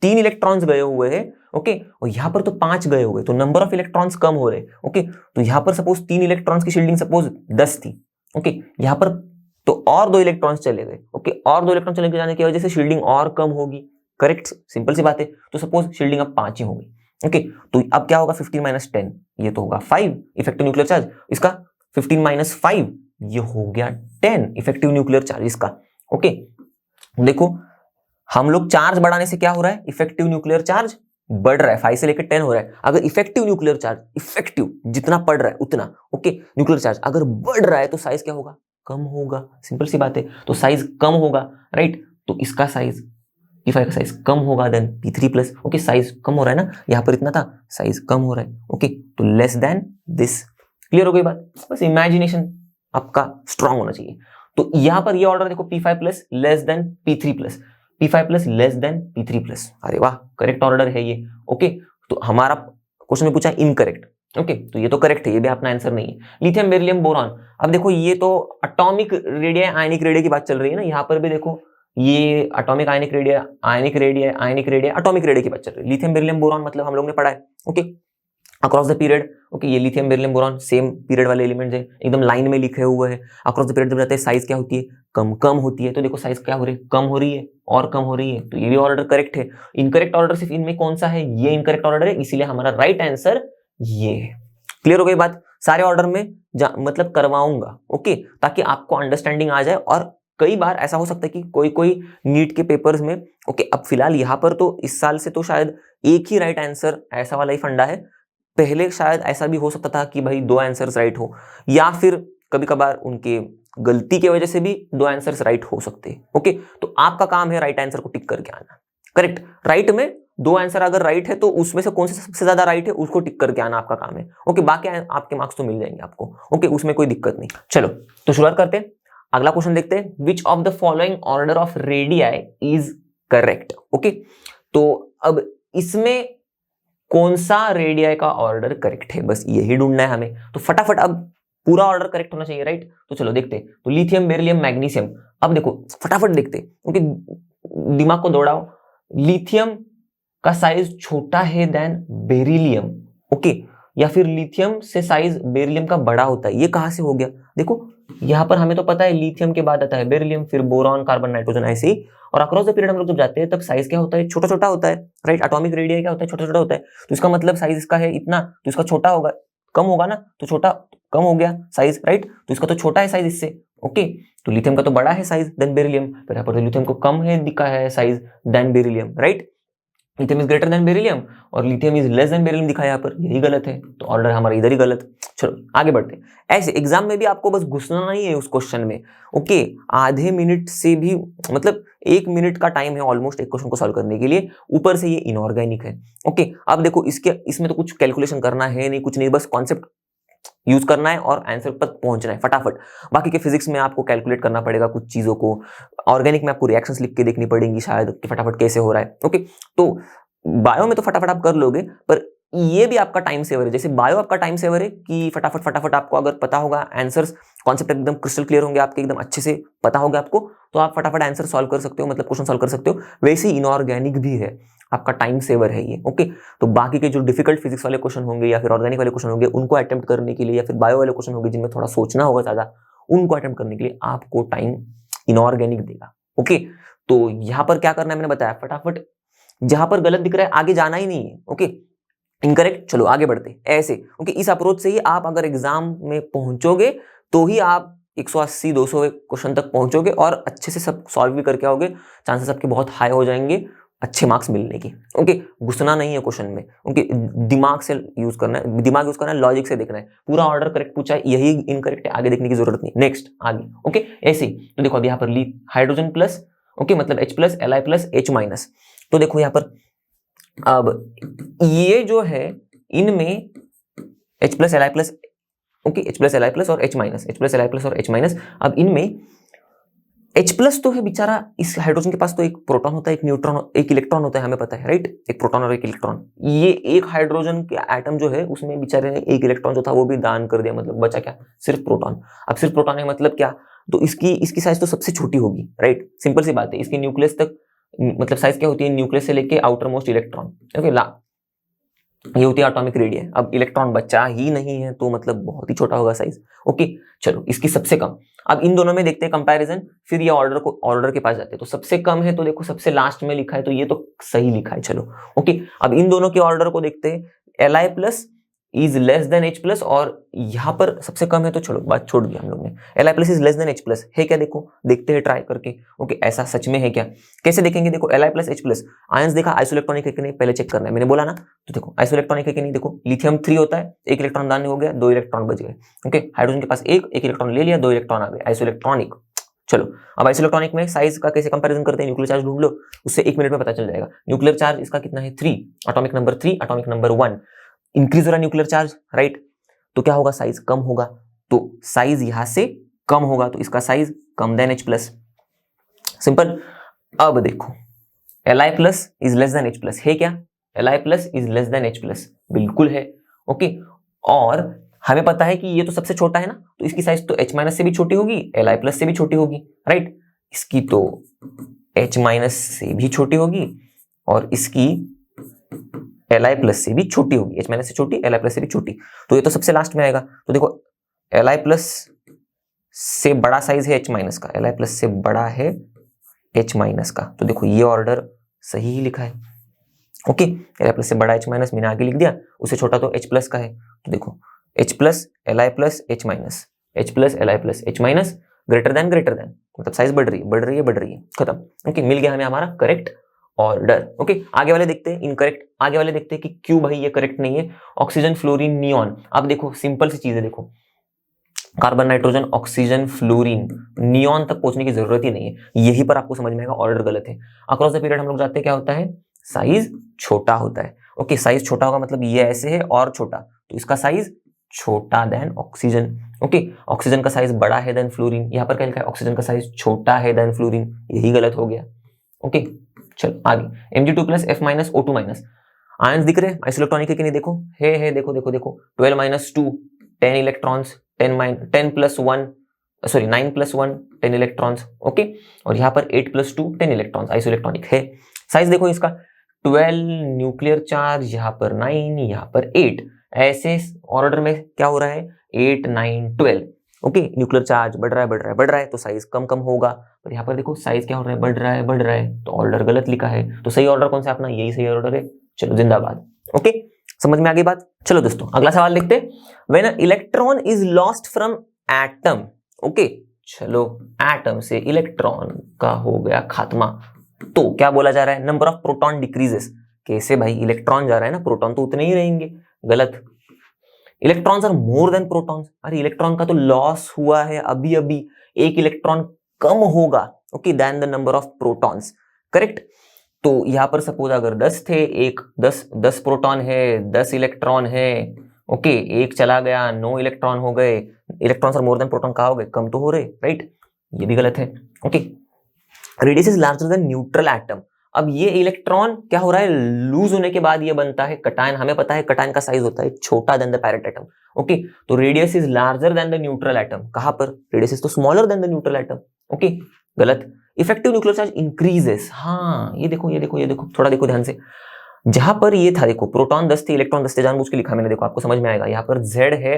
3 इलेक्ट्रॉन्स गए हुए हैं, ओके, और यहां पर तो 5 गए हुए, तो नंबर ऑफ इलेक्ट्रॉन्स कम हो रहे। ओके, तो यहां पर सपोज 3 इलेक्ट्रॉन्स की शील्डिंग सपोज 10 थी, ओके, यहां पर तो और 2 इलेक्ट्रॉन्स चले गए। ओके, और 2 इलेक्ट्रॉन चले जाने की वजह से शील्डिंग और कम होगी, करेक्ट, सिंपल सी बात है। तो सपोज शील्डिंग अब 5 ही होगी। ओके, तो अब क्या होगा, 15 - 10, ये तो होगा 5 इफेक्टिव न्यूक्लियर चार्ज, इसका 15 - 5 ये हो गया 10 इफेक्टिव न्यूक्लियर चार्ज इसका। ओके, देखो हम लोग चार्ज बढ़ाने से क्या हो रहा है, इफेक्टिव न्यूक्लियर चार्ज बढ़ रहा है, 5 से लेकर 10 हो रहा है। अगर इफेक्टिव न्यूक्लियर चार्ज, इफेक्टिव जितना पड़ रहा है उतना, ओके, न्यूक्लियर चार्ज अगर बढ़ रहा है तो साइज क्या होगा, कम होगा, सिंपल सी बात है। तो साइज कम होगा, राइट, तो इसका साइज P5 का साइज कम होगा देन P3+। ओके, साइज कम हो रहा है ना, यहां पर इतना था, साइज कम हो रहा है। ओके, तो लेस देन दिस। क्लियर हो गई बात, बस इमेजिनेशन आपका स्ट्रांग होना चाहिए। तो यहां पर ये ऑर्डर देखो, P5+ less than P3+, P5+ less than P3+। अरे वाह, करेक्ट ऑर्डर है ये। ओके, तो हमारा क्वेश्चन में पूछा इनकरेक्ट। ओके, तो ये तो करेक्ट है, ये भी अपना आंसर नहीं है। लिथियम बेरिलियम बोरॉन, अब देखो ये तो एटॉमिक रेडियस आयनिक रेडियस की बात चल रही है ना, यहाँ पर भी देखो ये atomic ionic radius, ionic radius, ionic radius, atomic radius की बात चल रही है। लिथियम बेरिलियम बोरॉन मतलब हम लोग ने पढ़ा है। Okay, across the period, okay, ये lithium beryllium boron same period वाले एलिमेंट्स हैं, एकदम लाइन में लिखे हुए हैं। अक्रॉस द पीरियड जब जाते हैं साइज क्या होती है, कम कम होती है। तो देखो साइज क्या हो रही है, कम हो रही है और कम हो रही है, तो ये भी ऑर्डर करेक्ट है। इनकरेक्ट ऑर्डर सिर्फ इनमें कौन सा है, ये इनकरेक्ट ऑर्डर है, इसीलिए हमारा राइट आंसर ये है। क्लियर हो गई बात, सारे ऑर्डर में मतलब करवाऊंगा, ओके, ताकि आपको अंडरस्टैंडिंग आ जाए। और कई बार ऐसा हो सकता है कि कोई कोई नीट के पेपर्स में, ओके, अब फिलहाल यहाँ पर तो इस साल से तो शायद एक ही राइट आंसर, ऐसा वाला ही फंडा है। पहले शायद ऐसा भी हो सकता था कि भाई 2 आंसर्स राइट हो, या फिर कभी कभार उनके गलती की वजह से भी 2 आंसर्स राइट हो सकते हैं। ओके, तो आपका काम है राइट आंसर को टिक करके आना। करेक्ट, राइट में 2 आंसर अगर राइट है तो उसमें से कौन सा सबसे ज्यादा राइट है उसको टिक करके आना आपका काम है। ओके, बाकी आपके मार्क्स तो मिल जाएंगे आपको। ओके, उसमें कोई दिक्कत नहीं। चलो तो शुरुआत करते हैं, अगला क्वेश्चन देखते हैं। Which of the following order of radii is correct. Okay, तो अब इसमें कौन सा रेडियाई का ऑर्डर करेक्ट है, बस यही ढूंढना है हमें। तो फटाफट अब पूरा ऑर्डर करेक्ट होना चाहिए, राइट। तो चलो देखते हैं। तो लिथियम, बेरिलियम, मैग्नीशियम, अब देखो फटाफट देखते हैं, ओके, दिमाग को दौड़ाओ। लिथियम का साइज छोटा है देन बेरिलियम, ओके, या फिर लिथियम से साइज बेरिलियम का बड़ा होता है, ये कहां से हो गया। देखो यहां पर हमें तो पता है लिथियम के बाद आता है बेरिलियम, फिर बोरॉन, कार्बन, नाइट्रोजन, ऐसे ही। और अक्रॉस द पीरियड हम लोग जब जाते हैं तब साइज क्या होता है, छोटा छोटा होता है, राइट। एटॉमिक रेडियस क्या होता है, छोटा छोटा होता है। तो इसका मतलब साइज इसका है इतना, तो इसका छोटा होगा, कम होगा ना, तो छोटा कम हो गया साइज, राइट। तो इसका तो छोटा है साइज इससे, ओके, तो लिथियम का तो बड़ा है साइज देन बेरिलियम, पर यहाँ पर तो लिथियम को कम है दिखा है size than beryllium, right. Lithium is greater than beryllium और lithium is less than beryllium दिखा है यहाँ पर, यही गलत है, तो ऑर्डर हमारा इधर ही गलत। चलो आगे बढ़ते हैं। ऐसे एग्जाम में भी आपको बस घुसना नहीं है उस क्वेश्चन में, ओके। आधे मिनट से भी मतलब 1 मिनट का टाइम है ऑलमोस्ट एक क्वेश्चन को सॉल्व करने के लिए, ऊपर से ये इनऑर्गेनिक है, ओके। अब देखो इसमें तो कुछ कैलकुलेशन करना है नहीं, कुछ नहीं, बस कॉन्सेप्ट यूज करना है और आंसर पर पहुंचना है फटाफट। बाकी के फिजिक्स में आपको कैलकुलेट करना पड़ेगा कुछ चीजों को, ऑर्गेनिक में आपको रिएक्शंस लिख के देखनी पड़ेंगी शायद कि फटाफट कैसे हो रहा है, ओके। तो बायो में तो फटाफट आप कर लोगे, पर ये भी आपका टाइम सेवर है। जैसे बायो आपका टाइम सेवर है कि फटाफट फटाफट आपको अगर पता होगा आंसर्स, कॉन्सेप्ट एकदम क्रिस्टल क्लियर होंगे आपके, एकदम अच्छे से पता होगा आपको, तो आप फटाफट आंसर सॉल्व कर सकते हो, मतलब क्वेश्चन सॉल्व कर सकते हो। वैसे ही इनऑर्गेनिक भी है, आपका टाइम सेवर है ये, ओके। तो बाकी के जो डिफिकल्ट फिजिक्स वाले क्वेश्चन होंगे या फिर ऑर्गेनिक वाले क्वेश्चन होंगे उनको अटेम्प्ट करने के लिए, या फिर बायो वाले क्वेश्चन होंगे जिनमें थोड़ा सोचना होगा ज्यादा, उनको अटेम्प्ट करने के लिए आपको टाइम इनऑर्गेनिक देगा, ओके। तो यहां पर क्या करना है मैंने बताया, फटाफट जहां पर गलत दिख रहा है आगे जाना ही नहीं है, ओके। इनकरेक्ट, चलो आगे बढ़ते ऐसे, ओके। इस अप्रोच से ही आप अगर एग्जाम में पहुंचोगे तो ही आप 180-200 क्वेश्चन तक पहुंचोगे और अच्छे से सब सॉल्व भी करके आओगे, चांसेस आपके बहुत हाई हो जाएंगे अच्छे मार्क्स मिलने की, ओके। घुसना नहीं है क्वेश्चन में, ओके। दिमाग से यूज करना है, दिमाग यूज करना है, लॉजिक से देखना है। पूरा ऑर्डर करेक्ट पूछा है, यही इनकरेक्ट है, आगे देखने की जरूरत नहीं। नेक्स्ट आगे, ओके। ऐसे तो देखो अब यहाँ पर ली हाइड्रोजन प्लस, ओके, मतलब H plus Li plus H minus. तो देखो यहाँ पर अब ये जो है इनमें H plus Li plus, okay, H plus Li plus और H minus, H plus Li plus और H माइनस। अब इनमें H प्लस तो है बेचारा, इस हाइड्रोजन के पास तो एक प्रोटॉन होता है, एक न्यूट्रॉन, एक इलेक्ट्रॉन होता है, हमें पता है, राइट। एक प्रोटॉन और एक इलेक्ट्रॉन। ये एक हाइड्रोजन के एटम जो है उसमें बेचारे ने एक इलेक्ट्रॉन जो था वो भी दान कर दिया, मतलब बचा क्या, सिर्फ प्रोटॉन। अब सिर्फ प्रोटॉन है मतलब क्या, तो इसकी साइज तो सबसे छोटी होगी, राइट। सिंपल सी बात है, इसके न्यूक्लियस तक मतलब साइज क्या होती है, न्यूक्लियस से लेके आउटर मोस्ट इलेक्ट्रॉन, ओके, ये होती है एटॉमिक रेडियस। अब इलेक्ट्रॉन बचा ही नहीं है तो मतलब बहुत ही छोटा होगा साइज, ओके। चलो इसकी सबसे कम, अब इन दोनों में देखते हैं कंपैरिजन, फिर ये ऑर्डर के पास जाते हैं। तो सबसे कम है तो देखो सबसे लास्ट में लिखा है, तो ये तो सही लिखा है, चलो ओके। अब इन दोनों के ऑर्डर को देखते हैं, Li plus is less then H plus, और यहां पर सबसे कम है तो चलो बात छोड़ दिया हम लोग ने। Li plus is less then H plus है क्या, देखो देखते हैं ट्राई करके, ओके। ऐसा सच में है क्या, कैसे देखेंगे, देखो Li plus H plus, ions देखा आइसोइलेक्ट्रॉनिक है कि नहीं, पहले चेक करना है, मैंने बोला ना। तो देखो आइसोइलेक्ट्रॉनिक है कि नहीं, देखो लिथियम 3 होता है, एक इलेक्ट्रॉन दान हो गया, 2 इलेक्ट्रॉन बच गए, ओके। हाइड्रोजन के पास एक इलेक्ट्रॉन ले लिया, 2 इलेक्ट्रॉन आ गए, आइसोइलेक्ट्रॉनिक। चलो अब आइसोइलेक्ट्रॉनिक में साइज का कैसे कंपैरिजन करते हैं, न्यूक्लियर चार्ज ढूंढ लो, उससे 1 मिनट में पता चल जाएगा। न्यूक्लियर चार्ज इसका कितना है, 3, atomic number 3, atomic number 1, increase हो रहा है न्यूक्लियर चार्ज, राइट। तो क्या होगा, साइज कम होगा, तो साइज यहां से कम होगा, तो इसका साइज कम देन H प्लस, सिंपल। अब देखो Li plus is less then H plus है क्या, Li plus is less then H plus, बिल्कुल है, ओके। और हमें पता है कि ये तो सबसे छोटा है ना, तो इसकी साइज तो H माइनस से भी छोटी होगी, Li प्लस से भी छोटी होगी, राइट। इसकी तो H माइनस से भी छोटी होगी और इसकी Li प्लस से भी छोटी होगी, H माइनस से छोटी, Li प्लस से भी छोटी, तो ये तो सबसे लास्ट में आएगा। तो देखो Li प्लस से बड़ा साइज है H माइनस का, Li प्लस से बड़ा है H माइनस का, तो देखो ये ऑर्डर सही ही लिखा है, ओके। Li प्लस से बड़ा H माइनस मैंने आगे लिख दिया, उससे छोटा तो H प्लस का है, तो देखो H plus Li plus H minus, H plus Li plus H minus greater than, मतलब साइज बढ़ रही है, खत्म, ओके। मिल गया हमें हमारा करेक्ट ऑर्डर, ओके। आगे वाले देखते हैं इनकरेक्ट, आगे वाले देखते हैं कि क्यों भाई ये करेक्ट नहीं है। ऑक्सीजन फ्लोरीन नियॉन, अब देखो सिंपल सी चीज है, देखो carbon nitrogen oxygen fluorine neon तक पहुंचने की जरूरत ही नहीं है, यहीं पर आपको समझ में आएगा ऑर्डर गलत है। अक्रॉस द पीरियड हम लोग जानते हैं क्या होता है, साइज छोटा होता है, ओके। साइज छोटा होगा मतलब ये ऐसे है और छोटा, तो इसका साइज छोटा देन ऑक्सीजन, ओके। ऑक्सीजन का साइज बड़ा है देन फ्लोरीन, यहाँ पर क्या लिखा है, ऑक्सीजन का साइज छोटा है देन फ्लोरीन, यही गलत हो गया, ओके। चलो आगे Mg2 plus F minus O2 minus, ions दिख रहे हैं आइसोइलेक्ट्रॉनिक है कि नहीं, देखो है, देखो 12 minus 2 10 electrons, 10 plus 1 sorry 9 plus 1 10 electrons, okay. और यहाँ पर 8 प्लस 2 10 इलेक्ट्रॉन्स, आइसोइलेक्ट्रॉनिक है। साइज देखो इसका 12 न्यूक्लियर चार्ज, यहाँ पर 9, यहाँ पर 8, ऐसे ऑर्डर में क्या हो रहा है 8 9 12, ओके। न्यूक्लियर चार्ज बढ़ रहा है तो साइज कम होगा, पर यहाँ पर देखो साइज क्या हो रहा है, बढ़ रहा है, तो ऑर्डर गलत लिखा है। तो सही ऑर्डर कौन सा अपना, यही सही ऑर्डर है, चलो जिंदाबाद, ओके। समझ में आ गई बात। चलो दोस्तों अगला सवाल देखते हैं। When a electron is lost from atom, okay. चलो एटम से इलेक्ट्रॉन का हो गया खात्मा। तो क्या बोला जा रहा है, नंबर ऑफ प्रोटॉन डिक्रीजेस। कैसे भाई, इलेक्ट्रॉन जा रहा है ना, प्रोटॉन तो उतने ही रहेंगे। गलत। Electrons are more than protons. अरे इलेक्ट्रॉन का तो लॉस हुआ है अभी अभी, एक इलेक्ट्रॉन कम होगा okay than the number of protons. Correct. तो यहां पर सपोज अगर 10 थे, एक 10 प्रोटॉन है, 10 इलेक्ट्रॉन है ओके, एक चला गया, 9 इलेक्ट्रॉन हो गए। Electrons are more than proton, कहा हो गए, कम तो हो रहे, राइट। ये भी गलत है okay. Radius is larger then neutral atom. अब ये इलेक्ट्रॉन क्या हो रहा है, लूज होने के बाद ये बनता है कटायन। हमें पता है कटायन का साइज होता है छोटा than the parent atom okay. तो radius is larger than the neutral atom. कहां पर, रेडियस इज तो smaller than the neutral atom okay. गलत। Effective nuclear charge increases. हाँ ये देखो ये देखो ये देखो, थोड़ा देखो ध्यान से। जहां पर ये था देखो, प्रोटॉन 10 थे, इलेक्ट्रॉन 10 थे, जानबूझ के लिखा मैंने, देखो आपको समझ में आएगा। यहाँ पर Z है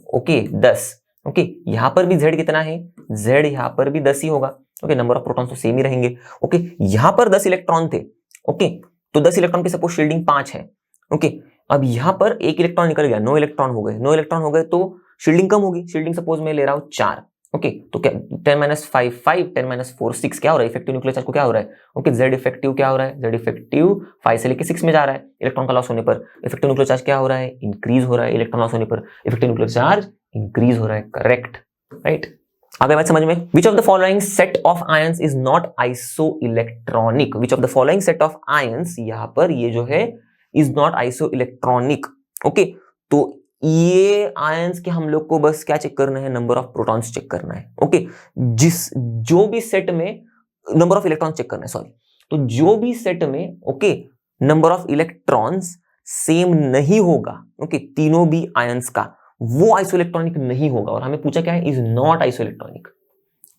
ओके 10 ओके, यहाँ पर भी Z कितना है, Z यहाँ पर भी 10 ही होगा ओके, नंबर ऑफ प्रोटॉन्स तो सेम ही रहेंगे ओके। यहाँ पर 10 इलेक्ट्रॉन थे ओके, तो 10 इलेक्ट्रॉन की सपोज शील्डिंग 5 है ओके। अब यहाँ पर एक इलेक्ट्रॉन निकल गया, 9 इलेक्ट्रॉन हो गए, 9 इलेक्ट्रॉन हो गए तो शील्डिंग कम होगी। शील्डिंग सपोज मैं ले रहा हूँ 4 ओके, तो क्या 10 - 5 5, 10 - 4 6, क्या हो रहा है, इफेक्टिव न्यूक्लियर चार्ज को क्या हो रहा है ओके, Z इफेक्टिव क्या हो रहा है, Z इफेक्टिव 5 से लेके 6 में जा रहा है। इलेक्ट्रॉन का लॉस होने पर इफेक्टिव न्यूक्लियर चार्ज क्या हो रहा है, इंक्रीज हो रहा है। इलेक्ट्रॉन लॉस होने पर इफेक्टिव न्यूक्लियर चार्ज इंक्रीज हो रहा है। Correct, right. आगे बात समझ में, विच of the following set of ions is not iso electronic. Which of the following set of ions, यहां पर ये जो है is not iso electronic okay. तो ये आयंस के हम लोग को बस क्या चेक करना है, नंबर ऑफ प्रोटॉन्स चेक करना है ओके। जो भी सेट में नंबर ऑफ इलेक्ट्रॉन्स चेक करना है, सॉरी, तो जो भी सेट में okay number of electrons same नहीं होगा ओके, तीनों भी आयंस का, वो आइसोइलेक्ट्रॉनिक नहीं होगा। और हमें पूछा क्या है, इज नॉट आइसोइलेक्ट्रॉनिक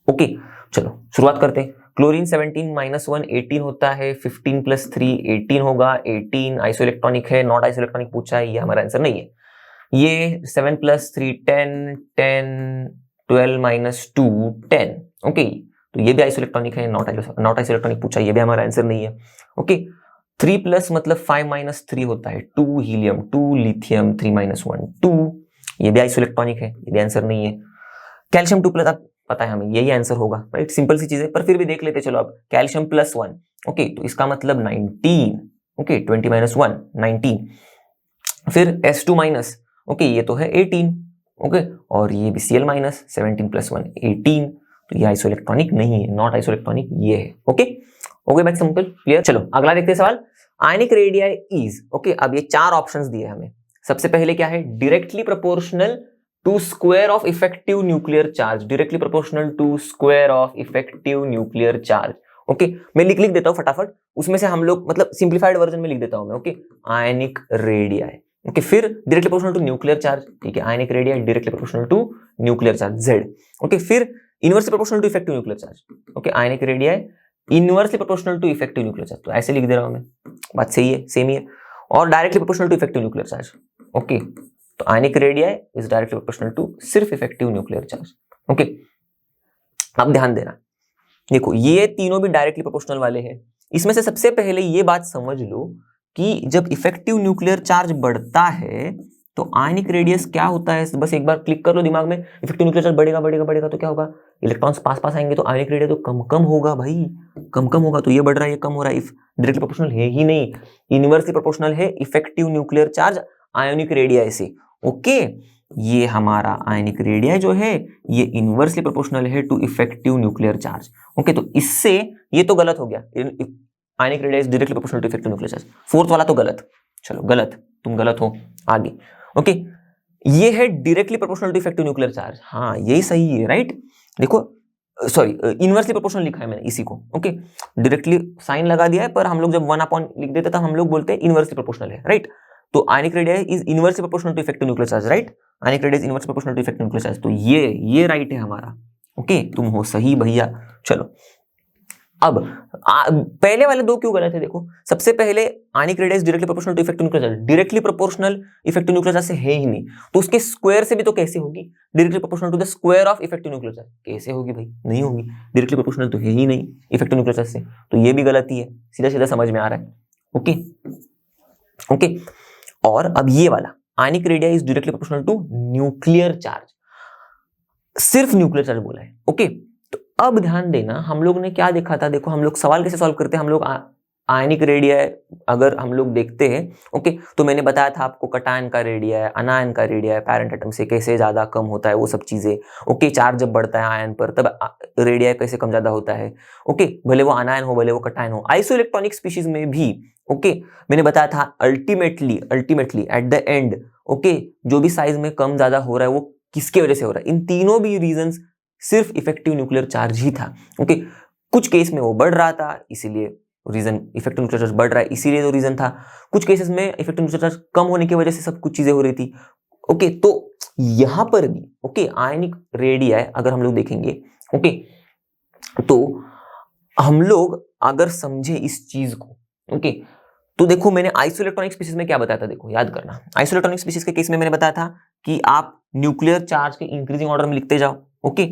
ओके। चलो शुरुआत करते हैं। क्लोरीन 17 - 1 18 होता है, 15 + 3 18 होगा, 18 आइसोइलेक्ट्रॉनिक है, नॉट आइसोइलेक्ट्रॉनिक पूछा है, ये हमारा आंसर नहीं है। ये 7 + 3 10 10 12 - 2 10 ओके, तो ये भी आइसोइलेक्ट्रॉनिक है, नॉट आइसोइलेक्ट्रॉनिक पूछा, ये भी हमारा आंसर नहीं है ओके। 3+ मतलब 5 - 3 होता है, 2 हीलियम 2 लिथियम, 3 - 1 2, ये भी आइसोइलेक्ट्रॉनिक है, ये भी आंसर नहीं है। कैल्शियम 2+, अब पता है हमें यही आंसर होगा, राइट, सिंपल सी चीज है, पर फिर भी देख लेते चलो। अब कैल्शियम +1 ओके, तो इसका मतलब 19 ओके, 20 - 1 19। फिर S2- ओके, ये तो है 18 ओके, और ये भी Cl- 17 + 1 18, तो ये आइसोइलेक्ट्रॉनिक नहीं है, नॉट आइसोइलेक्ट्रॉनिक ये है ओके। ओके बात सिंपल क्लियर। चलो अगला देखते हैं सवाल। आयनिक रेडियाई इज ओके, अब ये 4 ऑप्शंस दिए हमें। सबसे पहले क्या है, directly proportional to square of effective nuclear charge, directly proportional to square of effective nuclear charge okay. मैं लिख देता हूं फटाफट, उसमें से हम लोग मतलब सिंप्लीफाइड वर्जन में लिख देता हूं मैं ओके। आयनिक रेडियाई ओके, फिर directly proportional to nuclear charge, ठीक है, ionic radii directly proportional to nuclear charge Z okay. फिर inversely proportional to effective nuclear charge okay, ionic radii inversely proportional to effective nuclear charge, तो ऐसे लिख दे रहा हूं मैं, बात सही है, सेम ही है। और directly proportional to effective nuclear charge okay, तो ionic radii is directly proportional to सिर्फ इफेक्टिव न्यूक्लियर चार्ज ओके। अब ध्यान देना, देखो ये तीनों भी डायरेक्टली प्रोपोर्शनल वाले हैं। इसमें से सबसे पहले ये बात समझ लो कि जब इफेक्टिव न्यूक्लियर चार्ज बढ़ता है तो आयनिक रेडियस क्या होता है, बस एक बार क्लिक कर लो दिमाग में। इफेक्टिव न्यूक्लियर चार्ज बढ़ेगा बढ़ेगा बढ़ेगा तो क्या होगा, इलेक्ट्रॉन्स पास पास आएंगे, तो आयनिक रेडियस तो कम कम होगा भाई, कम कम होगा। तो ये बढ़ रहा है, ये कम हो रहा है, डायरेक्टली प्रोपोर्शनल है ही नहीं, इनवर्सली प्रोपोर्शनल है effective nuclear charge ionic radii से ओके। ये हमारा आयनिक रेडियाई जो है ये इनवर्सली प्रोपोर्शनल है to effective nuclear charge okay. तो इससे ये तो गलत हो गया, ionic radii is directly proportional to effective nuclear charge, fourth वाला तो गलत, चलो गलत, तुम गलत हो आगे ओके। ये है directly proportional to effective nuclear charge, हाँ यही सही है, राइट। देखो सॉरी, इनवर्सली प्रोपोर्शनल लिखा है मैंने इसी को ओके, डायरेक्टली साइन लगा दिया है, पर हम लोग जब 1 लिख देते तब हम लोग बोलते हैं इनवर्सली प्रोपोर्शनल है, राइट। तो ionic radii is inversely proportional to effective nuclear charge, right, ionic radii is inversely proportional to effective nuclear charge, तो ये राइट है हमारा ओके, तुम हो सही भैया। चलो अब पहले वाले दो क्यों गलत है, देखो सबसे पहले ionic radius directly proportional to effective nuclear charge, directly proportional effective nuclear charge से है ही नहीं, तो उसके स्क्वायर से भी तो कैसे होगी, directly proportional to the square of effective nuclear charge, कैसे होगी भाई, नहीं होगी, डायरेक्टली प्रोपोर्शनल तो है ही नहीं इफेक्टिव न्यूक्लियर चार्ज से, तो ये भी गलती है, सीधा सीधा समझ में आ रहा है ओके ओके। और अब ये वाला ionic radius is directly proportional to nuclear charge, सिर्फ न्यूक्लियर चार्ज बोला है। ओके, तो अब ध्यान देना, हम लोग ने क्या देखा था, देखो हम लोग सवाल कैसे सॉल्व करते हैं, हम लोग आयनिक रेडिया अगर हम लोग देखते हैं, ओके, तो मैंने बताया था आपको कटायन का रेडिया, अनायन का रेडिया पैरेंट एटम से कैसे ज्यादा कम होता है, वो सब चीजें। ओके, चार्ज जब बढ़ता है आयन पर तब रेडिया कैसे कम ज्यादा होता है। ओके, भले वो अनायन हो भले वो कटायन हो। आइसोइलेक्ट्रॉनिक स्पीशीज में भी ओके मैंने बताया था ultimately at the end okay जो भी साइज में कम ज्यादा हो रहा है वो किसके वजह से हो रहा है, इन तीनों भी रीजंस सिर्फ इफेक्टिव न्यूक्लियर चार्ज ही था। ओके, कुछ केस में वो बढ़ रहा था इसीलिए रीजन इफेक्टिव न्यूक्लियर चार्ज बढ़ रहा है इसीलिए तो रीजन था, कुछ केसेस में इफेक्टिव न्यूक्लियर चार्ज कम होने की वजह से सब कुछ चीजें हो रही थी। ओके, तो यहां पर भी ओके आयनिक रेडिया अगर हम लोग देखेंगे ओके तो हम लोग अगर समझे इस चीज को ओके तो देखो मैंने आइसोइलेक्ट्रॉनिक स्पीशीज में क्या बताया था, देखो याद करना, आइसोइलेक्ट्रॉनिक स्पीशीज के केस में मैंने बताया था कि आप न्यूक्लियर चार्ज के इंक्रीजिंग ऑर्डर में लिखते जाओ। ओके,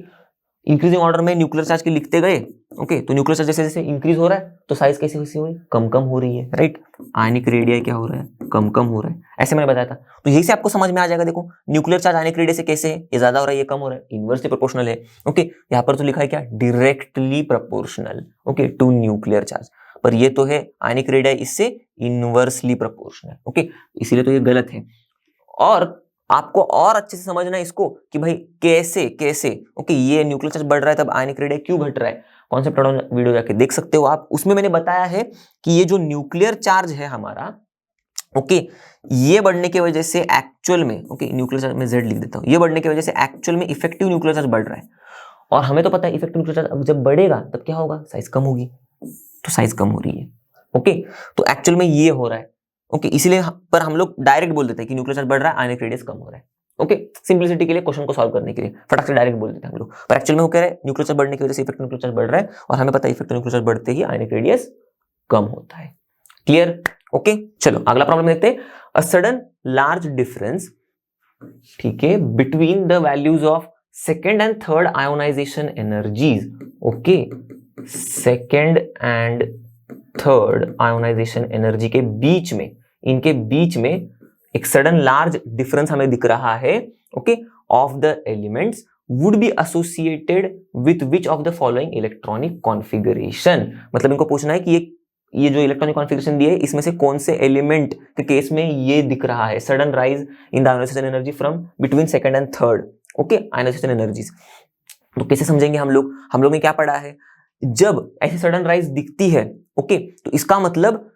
इंक्रीजिंग ऑर्डर में न्यूक्लियर चार्ज के लिखते गए ओके तो न्यूक्लियर चार्ज जैसे जैसे इंक्रीज हो रहा है तो साइज कैसे कैसे हो रही है, कम कम हो रही है, राइट। आयनिक रेडिया क्या हो रहा है, कम कम हो रहा है, ऐसे मैंने बताया था। तो यही से आपको समझ में आ जाएगा, देखो न्यूक्लियर चार्ज आयनिक रेडिया से कैसे है, ये ज्यादा हो रहा है ये कम हो रहा है, इनवर्सली प्रोपोर्शनल है। ओके, यहाँ पर तो लिखा है क्या, directly proportional okay to nuclear charge, पर ये तो है आयनिक रेडिया इससे इनवर्सली प्रोपोर्शनल। ओके, इसीलिए तो ये गलत है। और आपको और अच्छे से समझना इसको कि भाई कैसे कैसे ओके ये न्यूक्लियर चार्ज बढ़ रहा है तब आयनिक रेडिया क्यों घट रहा है, कॉन्सेप्ट वीडियो जाके देख सकते हो आप, उसमें मैंने बताया है कि ये जो न्यूक्लियर चार्ज है हमारा ओके ये बढ़ने की वजह से एक्चुअल में ओके न्यूक्लियर चार्ज में Z लिख देता हूं, ये बढ़ने की वजह से एक्चुअल में इफेक्टिव न्यूक्लियर चार्ज बढ़ रहा है। और हमें तो पता है इफेक्टिव न्यूक्लियर चार्ज जब बढ़ेगा तब क्या होगा, साइज कम होगी, तो साइज कम हो रही है। ओके, तो एक्चुअल में ये हो रहा है। ओके, इसलिए पर हम लोग डायरेक्ट बोल देते हैं कि न्यूक्लियर चार्ज बढ़ रहा है आयनिक रेडियस कम हो रहा है। ओके, सिंपलिसिटी के लिए क्वेश्चन को सॉल्व करने के लिए फटाक से डायरेक्ट बोल देते हैं हम लोग, पर एक्चुअल में वो कह रहे हैं न्यूक्लियर चार्ज बढ़ने की वजह से इफेक्टिव न्यूक्लियर चार्ज बढ़ रहा है और हमें पता है इफेक्टिव न्यूक्लियर चार्ज बढ़ते ही आयनिक रेडियस कम होता है। क्लियर? ओके, चलो अगला प्रॉब्लम देखते हैं। अ सडन लार्ज डिफरेंस ठीक है between the values of second and third ionization energies. Okay, second and third ionization energy के बीच में, इनके बीच में एक सडन लार्ज डिफरेंस हमें दिख रहा है okay of the elements would be associated with which of the following electronic configuration. मतलब इनको पूछना है कि ये जो इलेक्ट्रॉनिक कॉन्फ़िगरेशन दिए इसमें से कौन से एलिमेंट के केस में ये दिख रहा है sudden rise in the ionization energy from between second and third okay ionization energies. तो कैसे समझेंगे हम लोग ने क्या पढ़ा है, जब ऐसी सडन राइज दिखती है ओके तो इसका मतलब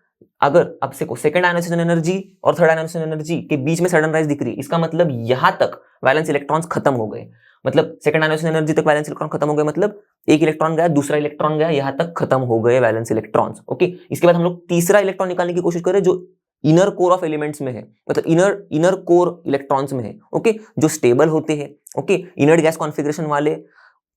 अगर अब से सेकंड आयोनाइजेशन एनर्जी और थर्ड आयोनाइजेशन एनर्जी के बीच में सडन राइज दिख रही है, इसका मतलब यहां तक वैलेंस इलेक्ट्रॉन्स खत्म हो गए, मतलब सेकंड आयोनाइजेशन एनर्जी तक वैलेंस इलेक्ट्रॉन खत्म हो गए, मतलब एक इलेक्ट्रॉन गया दूसरा इलेक्ट्रॉन गया, यहां तक खत्म हो गए वैलेंस इलेक्ट्रॉन्स। ओके, इसके बाद हम लोग तीसरा इलेक्ट्रॉन निकालने की कोशिश करें जो इनर कोर ऑफ एलिमेंट्स में है, मतलब इनर कोर इलेक्ट्रॉन्स में है ओके जो स्टेबल होते हैं। ओके, इनर्ट गैस कॉन्फ़िगरेशन वाले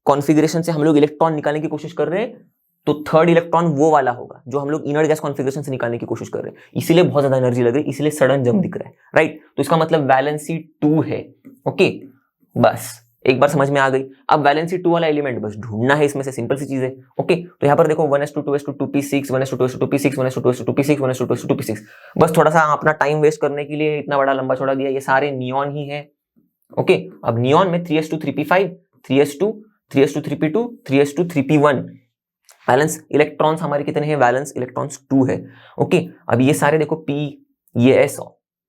कॉन्फ़िगरेशन से हम लोग इलेक्ट्रॉन निकालने की कोशिश कर रहे हैं, तो थर्ड इलेक्ट्रॉन वो वाला होगा जो हम लोग इनर्ट गैस कॉन्फ़िगरेशन से निकालने की कोशिश कर रहे हैं, इसीलिए बहुत ज्यादा एनर्जी लग रही है, इसीलिए सडन जंप दिख रहा है, राइट। तो इसका मतलब वैलेंसी 2 है। ओके, बस एक बार समझ में आ गई। अब वैलेंसी 2 वाला एलिमेंट बस ढूंढना है, इसमें से सिंपल सी चीज है। ओके, तो यहां पर देखो 1s2 2s2 2p6 1s2 2s2 2p6 1s2 2s2 2p6 1s2 2s2 2p6, बस थोड़ा सा अपना टाइम वेस्ट करने के लिए इतना बड़ा लंबा छोड़ा दिया, ये सारे नियॉन ही है। ओके, अब नियॉन में 3s2 3p5 3s2 3s2 3p2 3s2 3p1 valence electrons हमारे कितने हैं, वैलेंस इलेक्ट्रॉन्स 2 है। ओके, अब ये सारे देखो p ये s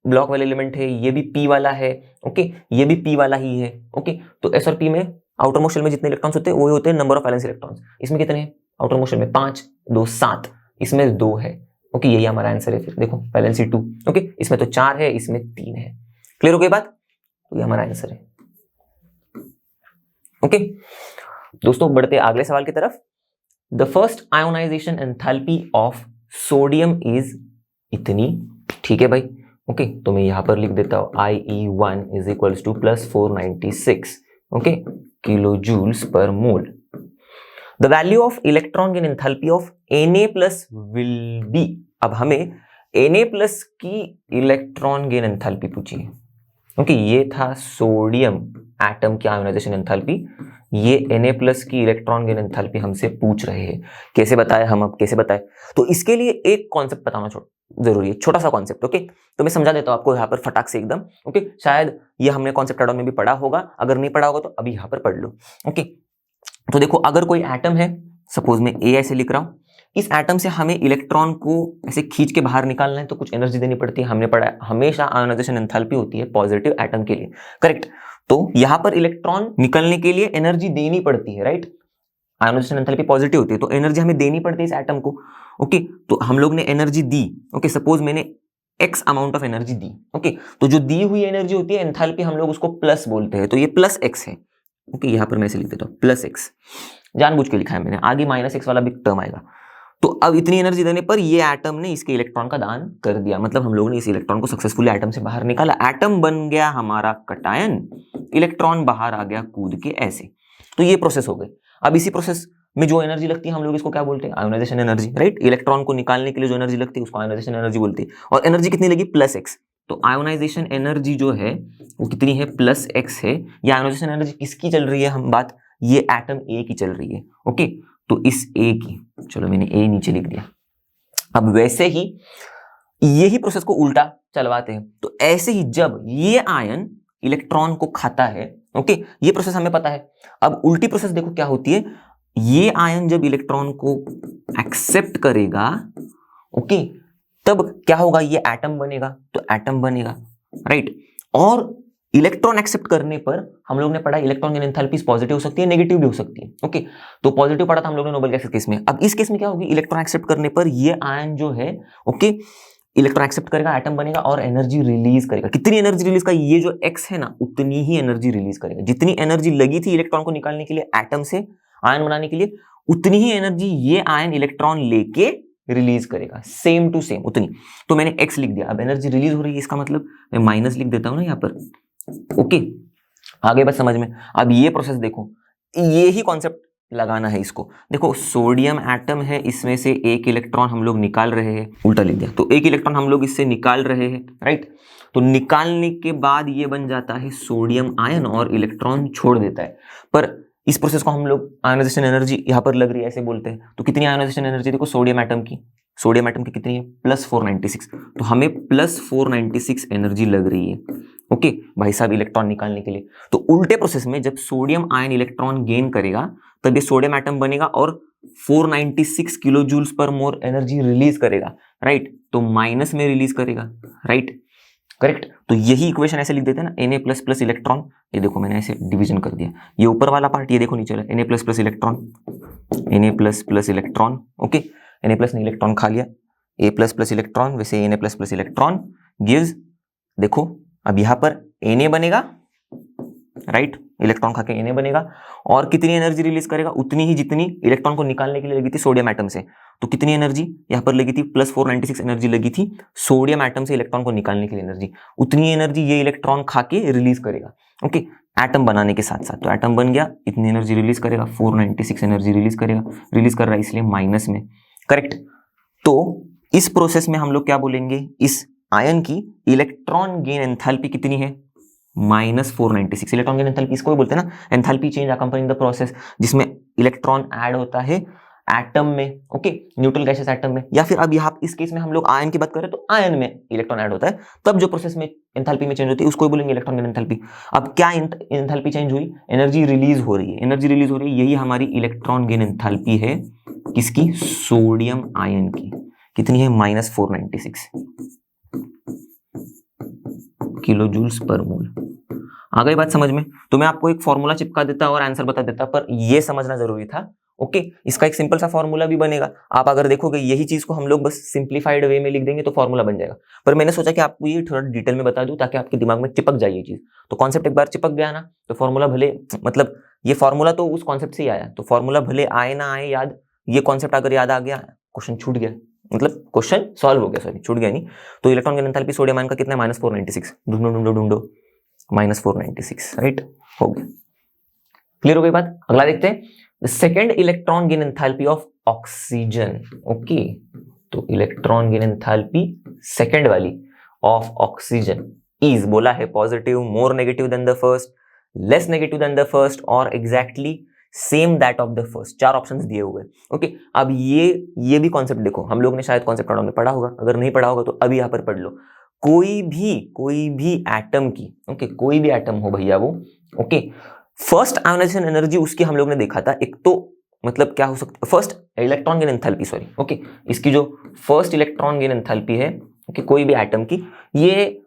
ब्लॉक वाले एलिमेंट है, ये भी p वाला है ओके ये भी p वाला ही है। ओके, तो s और p में आउटर मोस्ट शेल में जितने इलेक्ट्रॉन्स होते हैं वही होते हैं नंबर ऑफ वैलेंस इलेक्ट्रॉन्स। इसमें कितने हैं आउटर मोस्ट शेल में 5 2 7, इसमें 2 है। ओके, यही हमारा आंसर है। फिर देखो वैलेंसी 2 ओके इसमें तो 4 है इसमें 3 है। क्लियर हो गई बात, तो ये हमारा आंसर है। ओके दोस्तों, बढ़ते अगले सवाल की तरफ। The first ionization enthalpy of sodium is इतनी, ठीक है भाई। ओके, तो मैं यहां पर लिख देता हूं IE1 is equals to +496 okay kilo joules per mole. The value of electron gain enthalpy of Na+ will be, अब हमें Na+ की इलेक्ट्रॉन गेन एंथैल्पी पूछी है। ओके, ये था सोडियम एटम की आयोनाइजेशन एंथैल्पी, ये Na+ की इलेक्ट्रॉन गेन एंथैल्पी हमसे पूछ रहे हैं। कैसे बताए हम, अब कैसे बताए, तो इसके लिए एक कॉन्सेप्ट बताना जरूरी है, छोटा सा कॉन्सेप्ट। ओके, तो मैं समझा देता हूं आपको यहाँ पर फटाक से एकदम। ओके, शायद ये हमने कॉन्सेप्ट एड ऑन में भी पढ़ा होगा, अगर नहीं पढ़ा होगा तो अभी यहाँ पर पढ़ लो। ओके, तो देखो अगर कोई एटम है, सपोज मैं ए ऐसे लिख रहा हूं, इस एटम से हमें इलेक्ट्रॉन को ऐसे खींच के बाहर निकालना है तो कुछ एनर्जी देनी पड़ती है। हमने पढ़ा है हमेशा आयोनाइजेशन एंथैल्पी होती है पॉजिटिव एटम के लिए, करेक्ट। तो यहां पर इलेक्ट्रॉन निकलने के लिए एनर्जी देनी पड़ती है, राइट। आयोनाइजेशन एंथैल्पी पॉजिटिव होती है तो एनर्जी हमें देनी पड़ती है इस एटम को। ओके, तो हम लोग ने एनर्जी दी। ओके, सपोज मैंने x amount of energy the. Okay, तो जो दी हुई एनर्जी होती है एंथैल्पी, हम लोग उसको प्लस बोलते हैं, तो ये प्लस एक्स है। ओके, यहां पर मैं इसे लिख देता हूं प्लस एक्स, जानबूझ के लिखा है मैंने, आगे माइनस एक्स वाला भी टर्म आएगा। तो अब इतनी एनर्जी देने पर ये एटम ने इसके इलेक्ट्रॉन का दान कर दिया, मतलब हम लोगों ने इस इलेक्ट्रॉन को सक्सेसफुली एटम से बाहर निकाला। एटम बन गया हमारा कटायन, इलेक्ट्रॉन बाहर आ गया कूद के ऐसे। तो ये प्रोसेस हो गई। अब इसी प्रोसेस में जो एनर्जी लगती है हम लोग इसको क्या बोलते हैं, आयोनाइजेशन एनर्जी, राइट। इलेक्ट्रॉन को निकालने के लिए जो एनर्जी लगती है उसको आयोनाइजेशन एनर्जी बोलती है। और एनर्जी कितनी लगी, प्लस एक्स। तो आयोनाइजेशन एनर्जी जो है वो कितनी है, प्लस एक्स है। ये आयोनाइजेशन एनर्जी किसकी चल रही है, हम बात ये एटम ए की चल रही है। ओके, तो इस ए की, चलो मैंने ए नीचे लिख दिया। अब वैसे ही यही प्रोसेस को उल्टा चलवाते हैं, तो ऐसे ही जब ये आयन इलेक्ट्रॉन को खाता है, ओके, ये प्रोसेस हमें पता है। अब उल्टी प्रोसेस देखो क्या होती है, ये आयन जब इलेक्ट्रॉन को एक्सेप्ट करेगा, ओके, तब क्या होगा, ये एटम बनेगा, तो एटम बनेगा, राइट। और इलेक्ट्रॉन एक्सेप्ट करने पर हम लोग ने पढ़ा इलेक्ट्रॉन की एंथैल्पी पॉजिटिव हो सकती है, नेगेटिव भी हो सकती है। ओके, तो पॉजिटिव पढ़ा था हम लोग ने नोबेल गैस केस में। अब इस केस में क्या होगी, इलेक्ट्रॉन एक्सेप्ट करने पर ये आयन जो है, ओके, इलेक्ट्रॉन एक्सेप्ट करेगा, एटम बनेगा और एनर्जी रिलीज करेगा। कितनी एनर्जी रिलीज का, ये जो एक्स है ना, उतनी ही एनर्जी रिलीज करेगा। जितनी एनर्जी लगी थी इलेक्ट्रॉन को निकालने के लिए एटम से आयन बनाने के लिए, उतनी ही एनर्जी ये आयन इलेक्ट्रॉन लेके रिलीज करेगा, सेम टू सेम उतनी। तो मैंने एक्स लिख दिया। अब एनर्जी रिलीज हो रही है, इसका मतलब मैं माइनस लिख देता हूं ना यहाँ पर। ओके, आगे बस समझ में। अब ये प्रोसेस देखो, ये ही कॉन्सेप्ट लगाना है इसको। देखो सोडियम एटम है, इसमें से एक इलेक्ट्रॉन हम लोग निकाल रहे हैं, उल्टा लिख दिया, तो एक इलेक्ट्रॉन हम लोग इससे निकाल रहे हैं, राइट। तो निकालने के बाद ये बन जाता है सोडियम आयन और इलेक्ट्रॉन छोड़ देता है। पर इस प्रोसेस को हम लोग आयोनाइजेशन एनर्जी यहाँ पर लग रही है ऐसे बोलते हैं। तो कितनी आयोनाइजेशन एनर्जी देखो सोडियम एटम की, सोडियम एटम की कितनी है, प्लस 496। तो हमें प्लस 496 एनर्जी लग रही है, ओके भाई साहब, इलेक्ट्रॉन निकालने के लिए। तो उल्टे प्रोसेस में जब सोडियम आयन इलेक्ट्रॉन गेन करेगा तब ये सोडियम एटम बनेगा और 496 किलो जूल्स पर मोर एनर्जी रिलीज करेगा, राइट। तो माइनस में रिलीज करेगा, राइट, करेक्ट। तो यही इक्वेशन ऐसे लिख देते हैं ना, Na प्लस प्लस इलेक्ट्रॉन, ये देखो मैंने ऐसे डिवीजन कर दिया। ये ऊपर वाला पार्ट ये देखो नीचे वाला, Na plus plus electron, Na plus plus electron, okay, Na plus ने इलेक्ट्रॉन खा लिया, A प्लस प्लस इलेक्ट्रॉन, वैसे Na plus plus electron gives, देखो अब यहाँ पर Na बनेगा, राइट, इलेक्ट्रॉन खा के Na बनेगा। और कितनी एनर्जी रिलीज करेगा, उतनी ही जितनी इलेक्ट्रॉन को निकालने के लिए लगी थी सोडियम एटम से। तो कितनी एनर्जी यहाँ पर लगी थी, प्लस 496 एनर्जी लगी थी सोडियम एटम से इलेक्ट्रॉन को निकालने के लिए एनर्जी, उतनी एनर्जी ये इलेक्ट्रॉन खा के रिलीज करेगा, ओके, एटम बनाने के साथ साथ। तो एटम बन गया, इतनी एनर्जी रिलीज करेगा, 496 एनर्जी रिलीज करेगा, रिलीज कर रहा है इसलिए माइनस में, करेक्ट। तो इस प्रोसेस में हम लोग क्या बोलेंगे, इस आयन की इलेक्ट्रॉन गेन एंथैल्पी कितनी है, माइनस 496। इलेक्ट्रॉन गेन एंथैल्पी इसको भी बोलते हैं ना, enthalpy change accompanying the process, जिसमें इलेक्ट्रॉन ऐड होता है एटम में, ओके, न्यूट्रल गैसेस एटम में, या फिर अब यहाँ इस केस में हम लोग आयन की बात करें तो आयन में इलेक्ट्रॉन ऐड होता है, तब जो प्रोसेस में एंथैल्पी में चेंज होती है उसको बोलेंगे इलेक्ट्रॉन गेन एंथैल्पी। अब क्या एंथैल्पी चेंज हुई, एनर्जी रिलीज हो रही है, एनर्जी रिलीज हो रही है, यही हमारी इलेक्ट्रॉन गेन एंथैल्पी है, किसकी, सोडियम आयन की। कितनी है, माइनस 496 किलो जूल्स पर मोल। आ गई बात समझ में। तो मैं आपको एक फॉर्मूला चिपका देता और आंसर बता देता, पर यह समझना जरूरी था, ओके। इसका एक सिंपल सा फॉर्मूला भी बनेगा, आप अगर देखोगे यही चीज को हम लोग बस सिंप्लीफाइड वे में लिख देंगे तो फॉर्मूला बन जाएगा। पर मैंने सोचा कि आपको ये थोड़ा डिटेल में बता दूं ताकि आपके दिमाग में चिपक जाए ये चीज। तो कॉन्सेप्ट एक बार चिपक गया ना, तो फॉर्मूला भले, मतलब ये फॉर्मूला तो उस कॉन्सेप्ट से ही आया, तो फॉर्मूला भले आए ना आए याद, ये कॉन्सेप्ट अगर याद आ गया, क्वेश्चन छूट गया, मतलब क्वेश्चन सॉल्व हो गया, सॉरी छूट गया नहीं। तो electron gain enthalpy sodium ion का कितना है, माइनस 496, ढूंढो ढूंढो ढूंढो, माइनस 496, राइट, हो गया। क्लियर हो गई बात। अगला देखते हैं, the second electron gain enthalpy of oxygen, okay. तो इलेक्ट्रॉन गेन एंथैल्पी सेकेंड वाली ऑफ ऑक्सीजन इज, बोला है positive, more negative than the first, less negative than the first, or exactly same that of the first. 4 options दिए हुए। Okay, अब ये भी concept देखो, हम लोग ने शायद कॉन्सेप्ट में पढ़ा होगा, अगर नहीं पढ़ा होगा तो अभी यहाँ पर पढ़ लो। कोई भी एटम की, ओके, कोई भी एटम हो भैया वो, ओके, फर्स्ट आयोनाइजेशन एनर्जी उसकी हम लोग ने देखा था, एक तो मतलब क्या हो सकता है, first electron gain enthalpy, sorry, okay, इसकी जो फर्स्ट इलेक्ट्रॉन गेन एंथैल्पी है, ओके, कोई भी एटम की, ये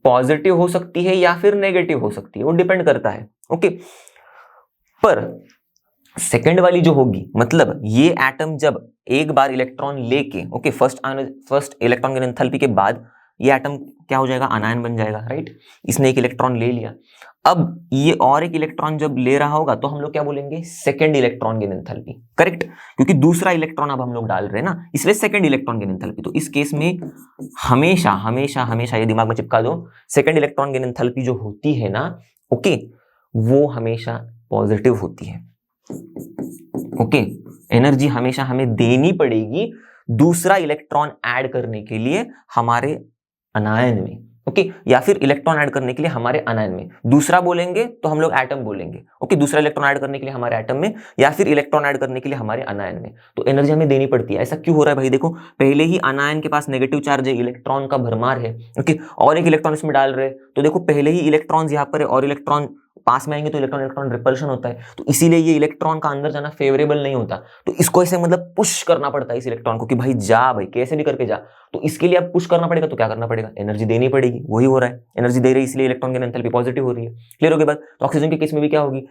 पॉजिटिव हो सकती है या फिर नेगेटिव हो सकती है, वो डिपेंड करता है। ओके, पर सेकेंड वाली जो होगी, मतलब ये एटम जब एक बार इलेक्ट्रॉन लेके, okay, first electron gain enthalpy के बाद ये एटम क्या हो जाएगा, अनायन बन जाएगा, राइट। इसने एक इलेक्ट्रॉन ले लिया, अब ये और एक इलेक्ट्रॉन जब ले रहा होगा तो हम लोग क्या बोलेंगे, second electron gain enthalpy, correct, क्योंकि दूसरा इलेक्ट्रॉन अब हम लोग डाल रहे हैं ना, इसलिए सेकेंड इलेक्ट्रॉन गेन एंथैल्पी। तो इस केस में हमेशा हमेशा हमेशा ये दिमाग में चिपका दो, सेकेंड इलेक्ट्रॉन गेन एंथैल्पी जो होती है ना, ओके, वो हमेशा पॉजिटिव होती है। ओके, एनर्जी हमेशा हमें देनी पड़ेगी दूसरा इलेक्ट्रॉन ऐड करने के लिए हमारे अनायन में, ओके, या फिर इलेक्ट्रॉन ऐड करने के लिए हमारे अनायन में। दूसरा बोलेंगे तो हम लोग एटम बोलेंगे, ओके, दूसरा इलेक्ट्रॉन ऐड करने के लिए हमारे एटम में, या फिर इलेक्ट्रॉन ऐड करने के लिए हमारे अनायन में। तो एनर्जी हमें देनी पड़ती है। ऐसा क्यों हो रहा है भाई, देखो, पहले ही अनायन के पास नेगेटिव चार्ज है, इलेक्ट्रॉन का भरमार है, ओके, और एक इलेक्ट्रॉन इसमें डाल रहे, तो देखो पहले ही इलेक्ट्रॉन्स यहाँ पर है और इलेक्ट्रॉन पास में आएंगे तो इलेक्ट्रॉन इलेक्ट्रॉन रिपल्शन होता है, तो इसीलिए ये इलेक्ट्रॉन का अंदर जाना फेवरेबल नहीं होता। तो इसको ऐसे मतलब पुश करना पड़ता है इस इलेक्ट्रॉन को कि भाई जा, भाई कैसे भी करके जा। तो इसके लिए अब पुश करना पड़ेगा, तो क्या करना पड़ेगा, एनर्जी देनी पड़ेगी। वही हो रहा है, एनर्जी दे रही है, इसलिए इलेक्ट्रॉन गेन एंथैल्पी पॉजिटिव हो रही है। क्लियर हो गया बात। तो ऑक्सीजन के केस में भी क्या होगी,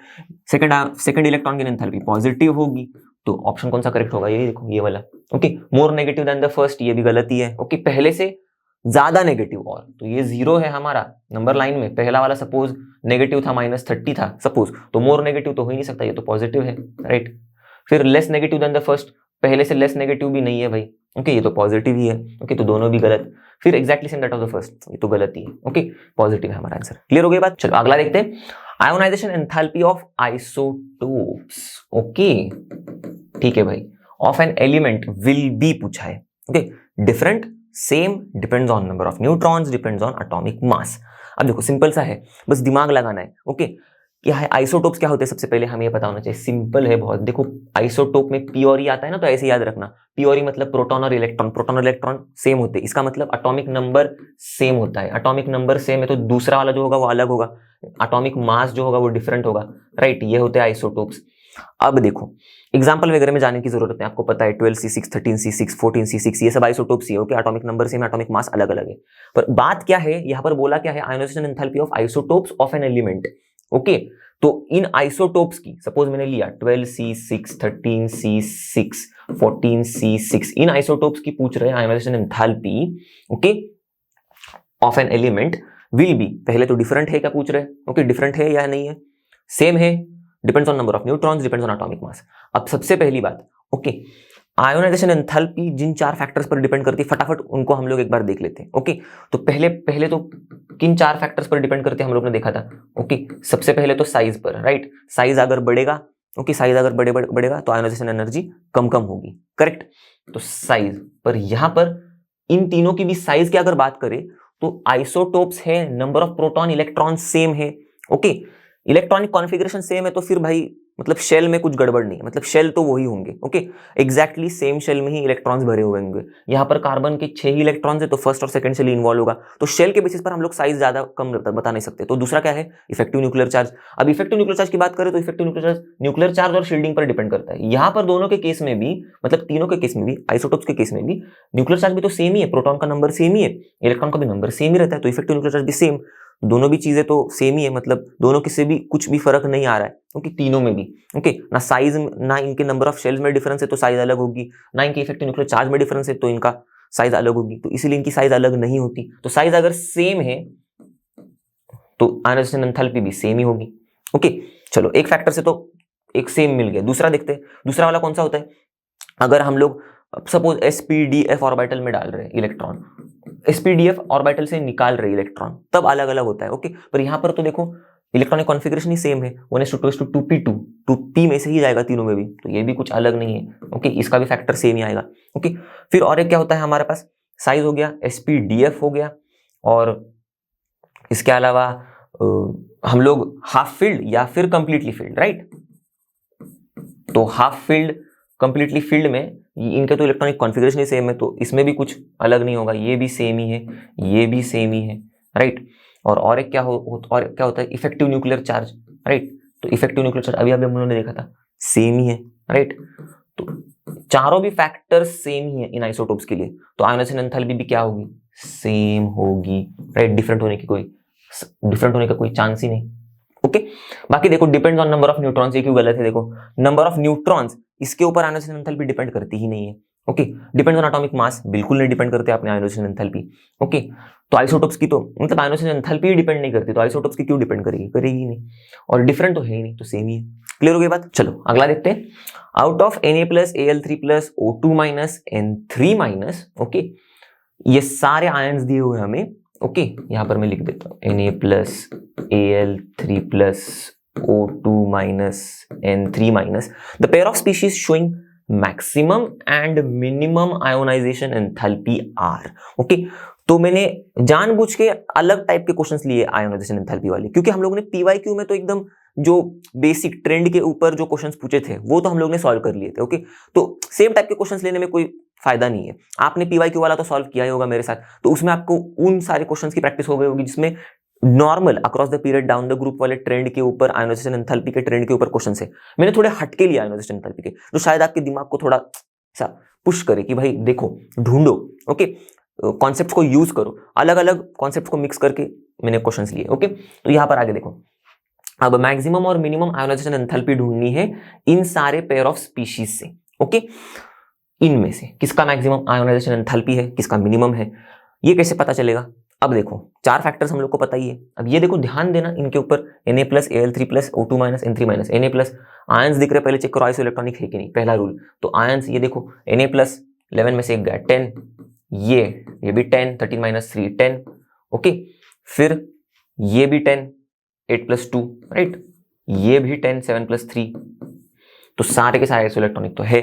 second electron gain enthalpy positive होगी। तो ऑप्शन कौन सा करेक्ट होगा, ये देखो, ये वाला, okay, more negative than the first, ये भी गलत ही है, ओके, पहले से ज्यादा नेगेटिव, और तो ये 0 है हमारा नंबर लाइन में। पहला वाला सपोज नेगेटिव था, -30 था सपोज, तो मोर नेगेटिव तो हो ही नहीं सकता, ये तो पॉजिटिव है, राइट। फिर less negative than the first, पहले से लेस नेगेटिव भी नहीं है भाई, ओके, ये तो पॉजिटिव ही है, ओके, तो दोनों भी गलत। फिर exactly same that of the first, ये तो गलत ही है, ओके, पॉजिटिव है हमारा आंसर। क्लियर हो गई बात। चलो अगला देखते हैं, ionisation enthalpy of isotopes, okay, ठीक है भाई, of an element will be पूछा है, okay, different, same, depends on number of neutrons, depends on atomic mass. अब देखो सिंपल सा है, बस दिमाग लगाना है, ओके। क्या है आइसोटोप्स, क्या होते हैं, सबसे पहले हमें ये पता होना चाहिए, सिंपल है बहुत। देखो आइसोटोप में पी और ई आता है ना, तो ऐसे याद रखना, पी और ई मतलब प्रोटॉन और इलेक्ट्रॉन, प्रोटॉन और इलेक्ट्रॉन सेम होते हैं, इसका मतलब एटॉमिक नंबर सेम होता है। एटॉमिक नंबर सेम है तो दूसरा वाला जो होगा वो अलग होगा, एटॉमिक मास जो होगा वो डिफरेंट होगा, राइट। ये होते हैं आइसोटोप्स। अब देखो एग्जाम्पल वगैरह में जाने की जरूरत है, आपको पता है 12C6, 13C6, 14C6, ये सब आइसोटोप्स ही है, okay, atomic number same, atomic mass अलग अलग है। पर बात क्या है, यहाँ पर बोला क्या है, ionisation enthalpy of isotopes of an element, okay. तो इन आइसोटोप्स की, सपोज मैंने लिया 12C6, 13C6, 14C6, इन आइसोटोप्स की पूछ रहे हैं ionisation enthalpy, okay, of an element will be, पहले तो डिफरेंट है क्या पूछ रहे हैं, ओके, डिफरेंट है या नहीं है, सेम है, depends on number of neutrons, depends on atomic mass. अब सबसे पहली बात, ओके, आयोनाइजेशन एंथैल्पी जिन 4 फैक्टर्स पर डिपेंड करती है, फटाफट उनको हम लोग एक बार देख लेते हैं, ओके। तो पहले तो किन 4 फैक्टर्स पर डिपेंड करते हैं हम लोग ने देखा था, ओके। सबसे पहले तो साइज पर, राइट, साइज अगर बढ़ेगा, ओके, साइज अगर बढ़ेगा तो आयोनाइजेशन एनर्जी कम होगी, करेक्ट। तो साइज पर, यहां पर इन तीनों की भी साइज की अगर बात करें तो आइसोटोप्स है, number of proton electron same है, ओके, इलेक्ट्रॉनिक कॉन्फ़िगरेशन सेम है, तो फिर भाई मतलब शेल में कुछ गड़बड़ नहीं है, मतलब शेल तो वही होंगे, ओके, एग्जैक्टली सेम शेल में ही इलेक्ट्रॉन्स भरे हुए होंगे। यहाँ पर कार्बन के 6 ही इलेक्ट्रॉन्स है, तो फर्स्ट और सेकंड शेल इन्वॉल्व होगा, तो शेल के बेसिस पर हम लोग साइज ज्यादा कम बता नहीं सकते। तो दूसरा क्या है, इफेक्टिव न्यूक्लियर चार्ज। अब इफेक्टिव न्यूक्लियर चार्ज की बात करें तो इफेक्टिव न्यूक्लियर चार्ज और शील्डिंग पर डिपेंड करता है। यहाँ पर दोनों के केस में भी, मतलब तीनों के केस में भी, आइसोटोप्स के केस में भी न्यूक्लियर चार्ज भी तो सेम ही है, प्रोटॉन का नंबर सेम ही है, इलेक्ट्रॉन का भी नंबर सेम ही रहता है, तो इफेक्टिव न्यूक्लियर चार्ज भी सेम, दोनों भी चीजें तो सेम ही है, मतलब दोनों किसी भी कुछ भी फर्क नहीं आ रहा है, क्योंकि तीनों में भी, ओके, ना साइज, ना इनके नंबर ऑफ शेल्स में डिफरेंस है तो साइज अलग होगी, ना इनके इफेक्टिव न्यूक्लियर चार्ज में डिफरेंस है तो इनका साइज अलग होगी, तो इसीलिए इनकी साइज अलग नहीं होती। तो साइज अगर सेम है तो आयोनाइजेशन एंथैल्पी भी सेम ही होगी, ओके। चलो एक फैक्टर से तो एक सेम मिल गया, दूसरा देखते हैं। दूसरा वाला कौन सा होता है, अगर हम लोग सपोज sp-df ऑर्बिटल में डाल रहे हैं इलेक्ट्रॉन, sp-df ऑर्बिटल से निकाल रहे इलेक्ट्रॉन, तब अलग अलग होता है, ओके। पर यहां पर तो देखो इलेक्ट्रॉनिक कॉन्फ़िगरेशन ही सेम है, 1:2:2p2, 2p में से ही जाएगा तीनों में भी, तो ये भी कुछ अलग नहीं है, ओके, इसका भी फैक्टर सेम ही आएगा, ओके। फिर और एक क्या होता है हमारे पास, साइज हो गया, sp-df हो गया, और इसके अलावा हम लोग हाफ फील्ड या फिर कंप्लीटली फील्ड, राइट, तो हाफ फील्ड कंप्लीटली फील्ड में इनके तो इलेक्ट्रॉनिक कॉन्फ़िगरेशन ही सेम है, तो इसमें भी कुछ अलग नहीं होगा, ये भी सेम ही है, ये भी सेम ही है, राइट। और एक क्या होता है, इफेक्टिव न्यूक्लियर चार्ज, राइट। तो इफेक्टिव न्यूक्लियर चार्ज अभी हम लोगों ने देखा था सेम ही है, राइट। तो चारों भी फैक्टर्स सेम ही है इन आइसोटोप्स के लिए, तो आयोनाइजेशन एंथैल्पी भी क्या होगी, सेम होगी, राइट। डिफरेंट होने का कोई चांस ही नहीं, ओके। बाकी देखो depends on number of neutrons, ये क्यों गलत है, देखो नंबर ऑफ न्यूट्रॉन्स इसके ऊपर आयोनाइजेशन एंथैल्पी डिपेंड करती ही नहीं है, okay. Depends on atomic mass, बिल्कुल नहीं डिपेंड करते अपने आयोनाइजेशन एंथैल्पी, ओके। तो आइसोटोप्स की तो मतलब आयोनाइजेशन एंथैल्पी ही डिपेंड नहीं करती, तो आइसोटोप्स की क्यों डिपेंड करेगी नहीं, और डिफरेंट तो है ही नहीं, तो सेम ही है। क्लियर हो गई बात। चलो अगला देखते हैं। Out of Na+Al3+O2- N3-, okay, ये सारे आयंस दिए हुए हमें, ओके। यहां पर मैं लिख देता हूं Na+Al3+O2- N3-, the pair of species showing maximum and minimum ionization enthalpy are, okay. तो मैंने जानबूझ के अलग टाइप के क्वेश्चंस लिए आयोनाइजेशन एंथैल्पी वाले, क्योंकि हम लोगों ने पीवाईक्यू में तो एकदम जो बेसिक ट्रेंड के ऊपर जो क्वेश्चंस पूछे थे वो तो हम लोग ने सॉल्व कर लिए थे, ओके। तो सेम टाइप के क्वेश्चंस लेने में कोई फायदा नहीं है। आपने पीवाईक्यू वाला तो सॉल्व किया ही होगा मेरे साथ, तो उसमें आपको उन सारे क्वेश्चंस की प्रैक्टिस हो गई होगी जिसमें normal across the period down the group वाले ट्रेंड के ऊपर, आयोनाइजेशन एंथैल्पी के ट्रेंड के ऊपर क्वेश्चन है। मैंने थोड़े हटके लिया आयोनाइजेशन एंथैल्पी के, जो शायद आपके दिमाग को थोड़ा सा पुश करे कि भाई देखो, ढूंढो, ओके, कॉन्सेप्ट्स को यूज करो, अलग अलग कॉन्सेप्ट्स को मिक्स करके मैंने क्वेश्चंस लिए, ओके। तो यहां पर आगे देखो, अब मैक्सिमम और मिनिमम आयोनाइजेशन एंथैल्पी ढूंढनी है इन सारे पेयर ऑफ स्पीशीज से, ओके। इनमें से किसका मैक्सिमम आयोनाइजेशन एंथैल्पी है, किसका मिनिमम है, ये कैसे पता चलेगा। अब देखो चार फैक्टर्स हम लोग को पता ही है। अब ये देखो ध्यान देना इनके ऊपर, Na+Al3+O2- N3-, Na+ आयंस दिख रहे, पहले चेक करो आइसो इलेक्ट्रॉनिक है कि नहीं, पहला रूल। तो आयंस ये देखो Na+, 11 में से एक गया 10, ये भी 10, 13-3 10, ओके। फिर ये भी 10, 8+2, राइट। ये भी 10, 7+3, तो सारे के सारे आइसो इलेक्ट्रॉनिक तो है।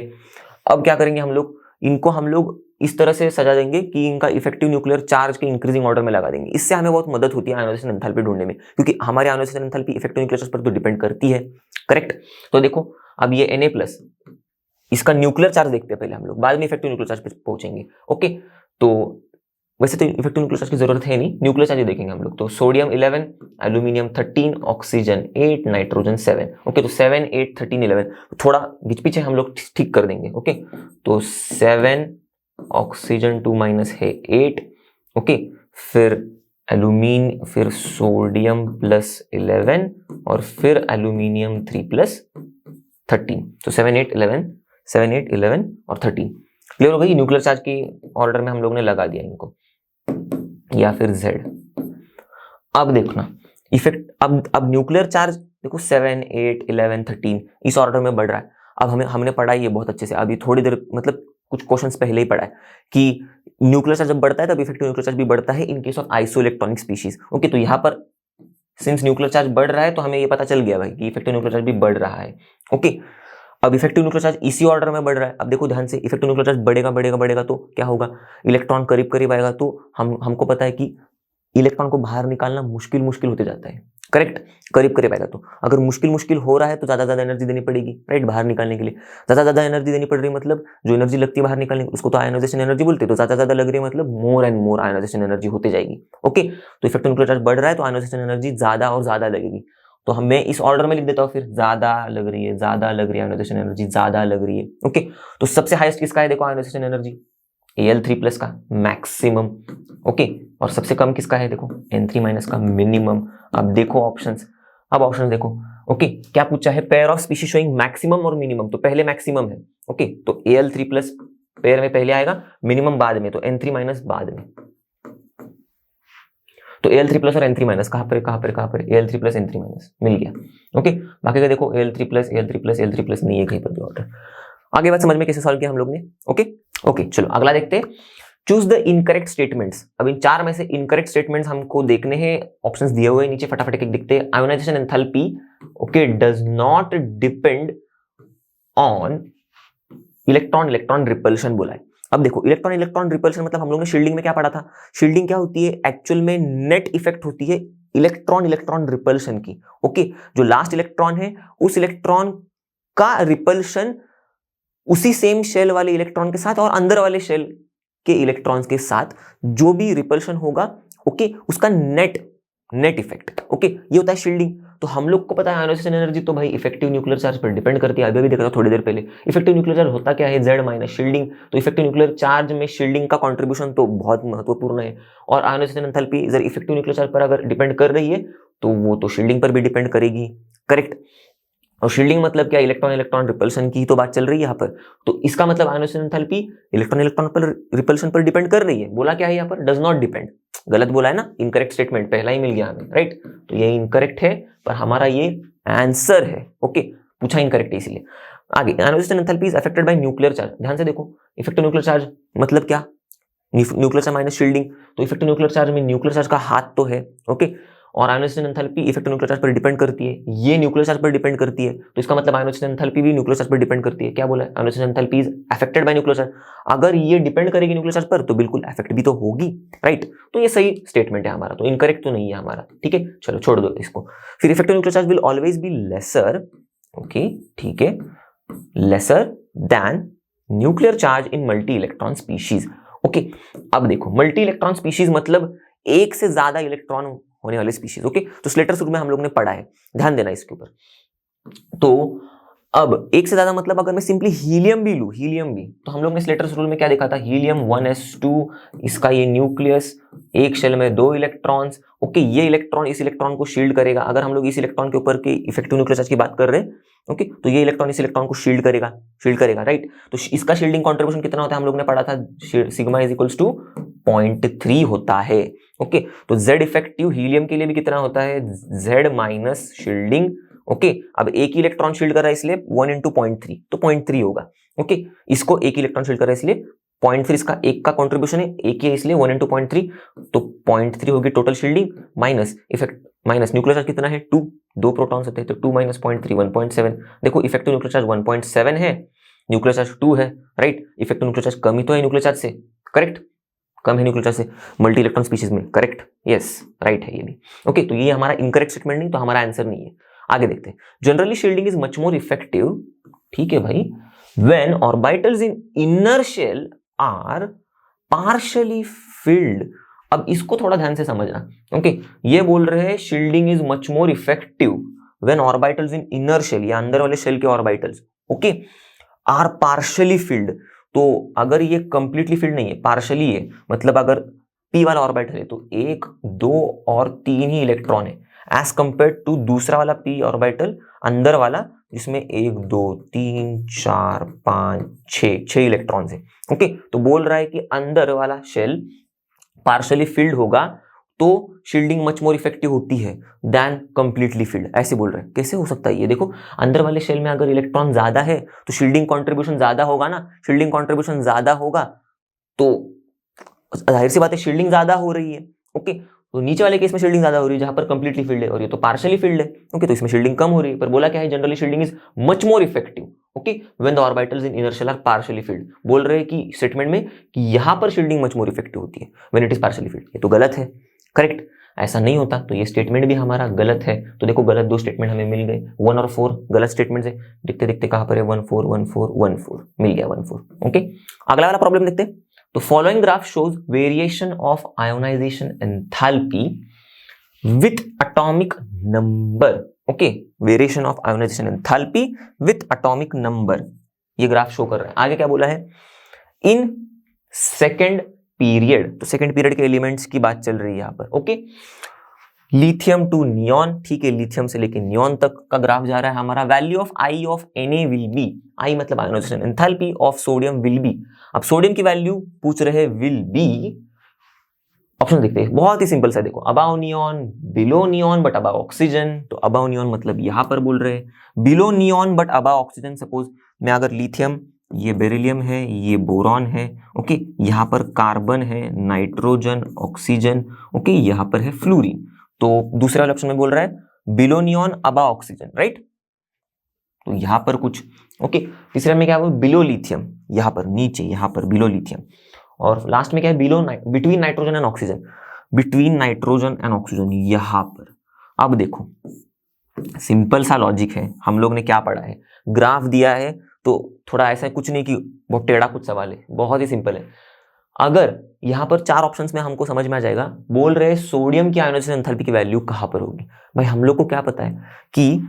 अब क्या करेंगे हम लोग, इनको हम लोग इस तरह से सजा देंगे कि इनका इफेक्टिव न्यूक्लियर चार्ज के इंक्रीजिंग ऑर्डर में लगा देंगे। इससे हमें बहुत मदद होती है आयोनाइजेशन एंथैल्पी ढूंढने में, क्योंकि हमारे ionisation enthalpy effective nuclear charge पर तो डिपेंड करती है, करेक्ट। तो देखो अब ये Na+, इसका न्यूक्लियर चार्ज देखते हैं पहले हम लोग, बाद में इफेक्टिव न्यूक्लियर चार्ज पे पहुंचेंगे, ओके। तो वैसे तो इफेक्टिव न्यूक्लियर चार्ज की जरूरत है नहीं, न्यूक्लियर चार्ज देखेंगे हम लोग। तो sodium 11, aluminium 13, oxygen 8, nitrogen 7, okay. तो 7, 8, 13, 11 थोड़ा बीच पीछे हम लोग ठीक कर देंगे, ओके। तो 7, ऑक्सीजन 2- है 8, ओके। फिर फिर सोडियम +11 और फिर एल्यूमिनियम 3+13, तो 7, 8, 11, 7, 8, 11 और 13। क्लियर हो गई। न्यूक्लियर चार्ज की ऑर्डर में हम लोग ने लगा दिया इनको, या फिर Z। अब देखना इफेक्ट, अब न्यूक्लियर चार्ज देखो 7, 8, 11, 13 इस ऑर्डर में बढ़ रहा है। अब हमने पढ़ा ये बहुत अच्छे से, अभी थोड़ी देर मतलब कुछ क्वेश्चंस पहले ही पढ़ा है कि न्यूक्लियर चार्ज जब बढ़ता है तब इफेक्टिव न्यूक्लियर चार्ज भी बढ़ता है in case of iso electronic species, okay. तो यहाँ पर सिंस न्यूक्लियर चार्ज बढ़ रहा है तो हमें ये पता चल गया भाई कि इफेक्टिव न्यूक्लियर चार्ज भी बढ़ रहा है, ओके। अब इफेक्टिव न्यूक्लियर चार्ज इसी ऑर्डर में बढ़ रहा है। अब देखो ध्यान से, इफेक्टिव न्यूक्लियर चार्ज बढ़ेगा बढ़ेगा बढ़ेगा तो क्या होगा, इलेक्ट्रॉन करीब करीब आएगा, तो हमको पता है कि इलेक्ट्रॉन को बाहर निकालना मुश्किल होते जाता है, करेक्ट। करीब करीब आएगा तो अगर मुश्किल हो रहा है तो ज्यादा एनर्जी देनी पड़ेगी, राइट, बाहर निकालने के लिए। ज्यादा एनर्जी देनी पड़ रही है मतलब जो एनर्जी लगती है बाहर निकालने उसको तो आयोनाइजेशन एनर्जी बोलते हैं, तो ज्यादा लग रही है मतलब more and more ionization energy होते जाएगी, ओके। तो इफेक्टिव न्यूक्लियर चार्ज बढ़ रहा है तो आयोनाइजेशन एनर्जी ज्यादा और ज्यादा लगेगी। तो मैं इस ऑर्डर में लिख देता हूँ, फिर ज्यादा लग रही है आयोनाइजेशन एनर्जी ज्यादा लग रही है, ओके। तो सबसे हाईएस्ट किसका है देखो आयोनाइजेशन एनर्जी, Al3+ का मैक्सिमम, ओके। और सबसे कम किसका है देखो N3- का मिनिमम। अब देखो ऑप्शंस, अब ऑप्शन देखो, ओके। क्या पूछा है, pair of species showing maximum और मिनिमम, तो पहले मैक्सिमम है, ओके। तो Al3+ पेयर में पहले आएगा, मिनिमम बाद में, तो N3- बाद में। तो Al3+ और N3- कहां पर Al3+ N3- मिल गया, ओके। बाकी का देखो Al3+ नहीं है कहीं पर भी ऑर्डर। आगे बात समझ में कैसे सॉल्व किया हम लोग ने, ओके। चलो अगला देखते हैं, चूज द इनकरेक्ट स्टेटमेंट्स। अब इन चार में से इनकरेक्ट स्टेटमेंट्स हमको देखने हैं, ऑप्शंस दिए हुए नीचे, फटाफट एक दिखते हैं। Ionisation enthalpy, okay, does not depend on electron repulsion बोला है। अब देखो इलेक्ट्रॉन रिपल्शन मतलब हम लोग ने शील्डिंग में क्या पढ़ा था, शील्डिंग क्या होती है, एक्चुअल में नेट इफेक्ट होती है इलेक्ट्रॉन रिपल्शन की, ओके। जो लास्ट इलेक्ट्रॉन है उस इलेक्ट्रॉन का रिपल्शन उसी सेम शेल वाले इलेक्ट्रॉन के साथ और अंदर वाले शेल के इलेक्ट्रॉन्स के साथ जो भी रिपल्शन होगा, ओके, उसका नेट इफेक्ट, ओके, ये होता है शील्डिंग। तो हम लोग को पता है आयोनाइजेशन एनर्जी तो भाई इफेक्टिव न्यूक्लियर चार्ज पर डिपेंड करती है। अभी भी देखा था थोड़ी देर पहले, इफेक्टिव न्यूक्लियर चार्ज होता क्या है, Z माइनस शील्डिंग। तो इफेक्टिव न्यूक्लियर चार्ज में शील्डिंग का कंट्रीब्यूशन तो बहुत महत्वपूर्ण है। और आयोनाइजेशन एंथैल्पी इधर इफेक्टिव न्यूक्लियर चार्ज पर अगर डिपेंड कर रही है तो वो तो शील्डिंग पर भी डिपेंड करेगी, करेक्ट। और शील्डिंग मतलब क्या, इलेक्ट्रॉन इलेक्ट्रॉन रिपल्शन की तो बात चल रही है यहाँ पर। तो इसका मतलब आयोनाइजेशन एंथैल्पी इलेक्ट्रॉन इलेक्ट्रॉन पर रिपल्शन पर डिपेंड कर रही है। बोला क्या है यहाँ पर, डज नॉट डिपेंड। गलत बोला है ना, इनकरेक्ट स्टेटमेंट पहला ही मिल गया हमें, राइट। तो ये इनकरेक्ट है, पर हमारा ये आंसर है, ओके। पूछा इनकरेक्ट है इसलिए। आगे, ionisation enthalpy is affected by nuclear charge. ध्यान से देखो, इफेक्टिव न्यूक्लियर चार्ज मतलब क्या, न्यूक्लियर चार्ज माइनस शील्डिंग। तो इफेक्टिव न्यूक्लियर चार्ज में न्यूक्लियर चार्ज का हाथ तो है, ओके। और ionisation enthalpy effective nuclear charge पर डिपेंड करती है, ये न्यूक्लियर चार्ज पर डिपेंड करती है। तो इसका मतलब आयोनाइजेशन एंथैल्पी भी न्यूक्लियर चार्ज पर डिपेंड करती है। क्या बोला है, ionisation enthalpy is affected by nuclear charge. अगर ये डिपेंड करेगी न्यूक्लियर चार्ज पर तो बिल्कुल अफेक्ट भी तो होगी, राइट। तो ये सही स्टेटमेंट है हमारा, तो इनकरेक्ट तो नहीं है हमारा, ठीक है। चलो छोड़ दो इसको। फिर effective nuclear charge will always be lesser, okay, ठीक है, lesser than nuclear charge in multi electron species, okay. अब देखो, मल्टी इलेक्ट्रॉन स्पीशीज मतलब एक से ज्यादा इलेक्ट्रॉन होने वाले स्पीशीज, ओके। तो स्लेटर रूल में हम लोग ने पढ़ा है, ध्यान देना इसके ऊपर। तो अब एक से ज्यादा मतलब अगर मैं सिंपली हीलियम भी लूं, हीलियम भी, तो हम लोग ने स्लेटर रूल में क्या देखा था, हीलियम 1s2, इसका ये न्यूक्लियस, एक शेल में 2 इलेक्ट्रॉन्स, ओके। ये इलेक्ट्रॉन इस इलेक्ट्रॉन को शील्ड करेगा। अगर हम लोग इस इलेक्ट्रॉन के ऊपर के इफेक्टिव न्यूक्लियर चार्ज की बात कर रहे हैं, ओके, तो ये इलेक्ट्रॉन इस इलेक्ट्रॉन को शील्ड करेगा, राइट। तो इसका शील्डिंग कॉन्ट्रीब्यूशन कितना होता है, हम लोग ने पढ़ा था, सिग्मा इज इक्वल्स टू 0.3 होता है, ओके। तो Z इफेक्टिव हीलियम के लिए भी कितना होता है, Z माइनस शील्डिंग, ओके। अब एक ही इलेक्ट्रॉन शील्ड कर रहा है इसलिए 1 into 0.3, तो 0.3 होगा, ओके। इसको एक इलेक्ट्रॉन शील्ड कर रहा है इसलिए 0.3, इसका एक का कॉन्ट्रीब्यूशन है, एक ही है इसलिए 1 into 0.3, तो 0.3 होगी total shielding, minus effect, minus nuclear charge कितना है 2, 2 प्रोटॉन्स होते हैं, तो 2 माइनस 0.3 1.7। देखो इफेक्टिव न्यूक्लियर चार्ज 1.7 है, न्यूक्लियर चार्ज 2 है, राइट। इफेक्टिव न्यूक्लियर चार्ज कम ही तो है न्यूक्लियर चार्ज से, करेक्ट, कम है न्यूक्लियर चार्ज से मल्टी इलेक्ट्रॉन स्पीशीज में, करेक्ट, यस, राइट है ये भी, ओके। तो ये हमारा इनकरेक्ट स्टेटमेंट नहीं, तो हमारा आंसर नहीं है। आगे देखते हैं, generally shielding is much more effective, ठीक है भाई, when orbitals in inner shell are partially filled. अब इसको थोड़ा ध्यान से समझना, ओके। ये बोल रहे हैं shielding is much more effective when orbitals in inner shell, या अंदर वाले शेल के orbitals, okay, are partially filled. तो अगर ये कंप्लीटली फिल्ड नहीं है, पार्शियली है, मतलब अगर p वाला ऑर्बिटल है तो 1, 2 और 3 ही इलेक्ट्रॉन है, एज कंपेयर टू दूसरा वाला p ऑर्बिटल अंदर वाला जिसमें 1, 2, 3, 4, 5, 6 इलेक्ट्रॉन्स है, ओके। तो बोल रहा है कि अंदर वाला शेल पार्शियली फिल्ड होगा तो शील्डिंग मच मोर इफेक्टिव होती है देन कंप्लीटली फिल्ड, ऐसे बोल रहे हैं। कैसे हो सकता है ये, देखो अंदर वाले शेल में अगर इलेक्ट्रॉन ज्यादा है तो शील्डिंग कंट्रीब्यूशन ज्यादा होगा ना, शील्डिंग कंट्रीब्यूशन ज्यादा होगा तो जाहिर सी बात है शील्डिंग ज्यादा हो रही है, ओके। तो नीचे वाले केस में शील्डिंग ज्यादा हो रही है जहां पर कंप्लीटली फिल्ड है, और ये तो पार्शियली फिल्ड है, ओके। तो इसमें शील्डिंग कम हो रही है, पर बोला क्या है, generally shielding is much more effective, okay, when the orbitals in inner shell are partially filled. बोल रहे हैं कि स्टेटमेंट में कि यहां पर शील्डिंग मच मोर इफेक्टिव होती है when it is partially field. ये तो गलत है, करेक्ट, ऐसा नहीं होता। तो ये स्टेटमेंट भी हमारा गलत है। तो देखो गलत 2 स्टेटमेंट हमें मिल गए, 1 और 4 गलत स्टेटमेंट है। देखते देखते कहां पर है, 1 4 1 4 1 4 मिल गया, 1 4, ओके। अगला वाला प्रॉब्लम देखते हैं। तो following graph shows variation of ionisation enthalpy with atomic number, okay, variation of ionisation enthalpy with atomic number, ये ग्राफ शो कर रहा है। आगे क्या बोला है, इन सेकेंड पीरियड, तो सेकेंड पीरियड के एलिमेंट्स की बात चल रही है यहाँ पर, ओके। लिथियम टू नियॉन, ठीक है, लिथियम से लेके नियॉन तक का ग्राफ जा रहा है हमारा। Value of I of Na will be, I मतलब ionization enthalpy of sodium will be. अब सोडियम की वैल्यू पूछ रहे विल बी, ऑप्शन देखते हैं, बहुत ही सिंपल सा, देखो above neon, below neon but above oxygen. तो अबाव नियॉन मतलब यहां पर बोल रहे हैं, below neon but above oxygen. Suppose मैं अगर लिथियम, ये बेरिलियम है, ये बोरॉन है, ओके, यहाँ पर कार्बन है, नाइट्रोजन, ऑक्सीजन, ओके, यहाँ पर है फ्लोरीन। तो दूसरे वाले ऑप्शन में बोल रहा है below neon above oxygen, right. तो यहाँ पर कुछ, ओके। तीसरे में क्या है, बिलो लिथियम, यहाँ पर नीचे, यहाँ पर बिलो लिथियम। और लास्ट में क्या है, below between nitrogen and oxygen, between nitrogen and oxygen यहाँ पर। अब देखो सिंपल सा लॉजिक है, हम लोग ने क्या पढ़ा है, ग्राफ दिया है तो थोड़ा ऐसा कुछ नहीं कि बहुत टेढ़ा कुछ सवाल है, बहुत ही सिंपल है। अगर यहाँ पर 4 ऑप्शंस में हमको समझ में आ जाएगा, बोल रहे सोडियम की आयोनाइजेशन एंथैल्पी की वैल्यू कहाँ पर होगी। भाई हम लोग को क्या पता है कि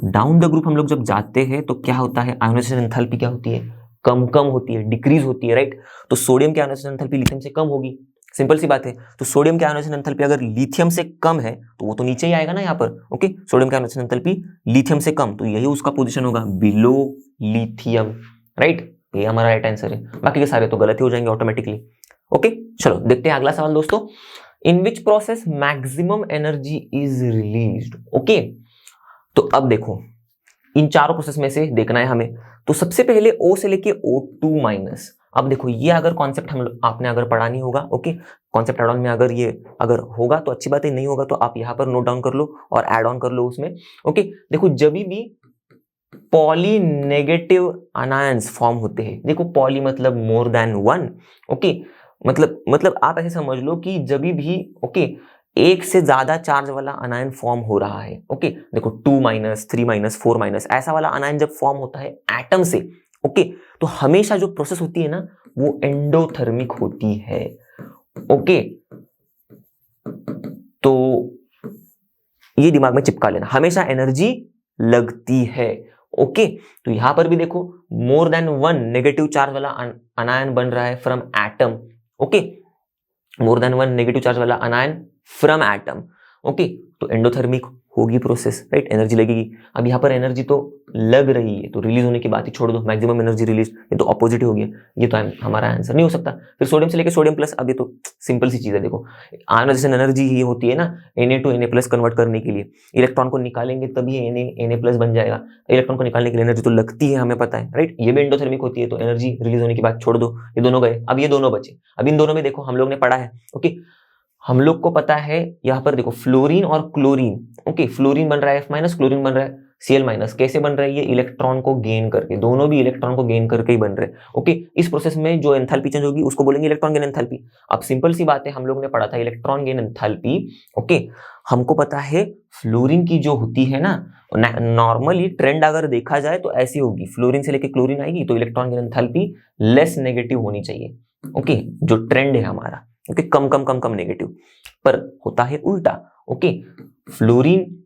डाउन द ग्रुप हम लोग जब जाते हैं तो क्या होता है, आयोनाइजेशन एंथैल्पी क्या होती है, कम कम होती है, डिक्रीज होती है, राइट। तो सोडियम की आयोनाइजेशन एंथैल्पी लिथियम से कम होगी, सिंपल सी बात है। तो सोडियम की आयोनाइजेशन एंथैल्पी अगर लिथियम से कम है तो वो तो नीचे ही आएगा ना यहाँ पर, ओके। सोडियम की आयोनाइजेशन एंथैल्पी लिथियम से कम, तो यही उसका पोजीशन होगा, बिलो लिथियम, राइट। ये हमारा राइट आंसर है, बाकी के सारे तो गलत ही हो जाएंगे ऑटोमेटिकली, ओके। चलो देखते हैं अगला सवाल दोस्तों, in which process maximum energy is released, okay. तो अब देखो इन चारों प्रोसेस में से देखना है हमें, तो सबसे पहले O से लेके O2 माइनस। अब देखो ये अगर कॉन्सेप्ट हम आपने अगर पढ़ा नहीं होगा, ओके, कॉन्सेप्ट एड ऑन में अगर ये अगर होगा तो अच्छी बात है, नहीं होगा तो आप यहाँ पर नोट डाउन कर लो और ऐड ऑन कर लो उसमें, ओके। देखो जब भी पॉली नेगेटिव अनायंस फॉर्म होते हैं, देखो पॉली मतलब मोर देन वन, ओके, मतलब आप ऐसे समझ लो कि जब भी, ओके, एक से ज्यादा चार्ज वाला अनायन फॉर्म हो रहा है, ओके। देखो 2 माइनस 3 माइनस 4 माइनस ऐसा वाला अनायन जब फॉर्म होता है एटम से, ओके, तो हमेशा जो प्रोसेस होती है ना वो एंडोथर्मिक होती है, ओके। तो ये दिमाग में चिपका लेना, हमेशा एनर्जी लगती है, ओके। तो यहां पर भी देखो more than one negative charge वाला अनायन बन रहा है from atom, okay, more than one negative charge वाला अनायन फ्रॉम एटम, ओके। तो एंडोथर्मिक होगी प्रोसेस, राइट, एनर्जी लगेगी। अब यहाँ पर एनर्जी तो लग रही है तो रिलीज होने की बात ही छोड़ दो, मैक्सिमम एनर्जी रिलीज, ये तो ऑपोजिट हो गया, ये तो हमारा आंसर नहीं हो सकता। फिर सोडियम से लेके सोडियम प्लस, अब ये तो सिंपल सी चीज है, देखो आयोनाइजेशन एनर्जी ही होती है ना Na to Na+ कन्वर्ट करने के लिए, इलेक्ट्रॉन को निकालेंगे तभी Na+ बन जाएगा, इलेक्ट्रॉन को निकालने के लिए एनर्जी तो लगती है, हमें पता है, राइट। ये भी एंडोथर्मिक होती है, तो एनर्जी रिलीज होने की बात छोड़ दो, ये दोनों गए, अब ये दोनों बचे। अब इन दोनों में देखो हम लोग ने पढ़ा है, ओके, हम लोग को पता है यहाँ पर देखो फ्लोरीन और क्लोरीन, ओके, फ्लोरीन बन रहा है F-, क्लोरीन बन रहा है Cl-। कैसे बन रहा है ये, इलेक्ट्रॉन को गेन करके, दोनों भी इलेक्ट्रॉन को गेन करके ही बन रहे हैं, ओके। इस प्रोसेस में जो एंथैल्पी चेंज होगी उसको बोलेंगे इलेक्ट्रॉन गेन एंथैल्पी। अब सिंपल सी बात है, हम लोग ने पढ़ा था इलेक्ट्रॉन गेन एंथैल्पी, ओके। हमको पता है फ्लोरीन की जो होती है ना, नॉर्मली ट्रेंड अगर देखा जाए तो ऐसी होगी, फ्लोरीन से लेके क्लोरीन आएगी तो electron gain enthalpy less negative होनी चाहिए, ओके, जो ट्रेंड है हमारा, ओके, कम कम कम कम नेगेटिव, पर होता है उल्टा, ओके। फ्लोरीन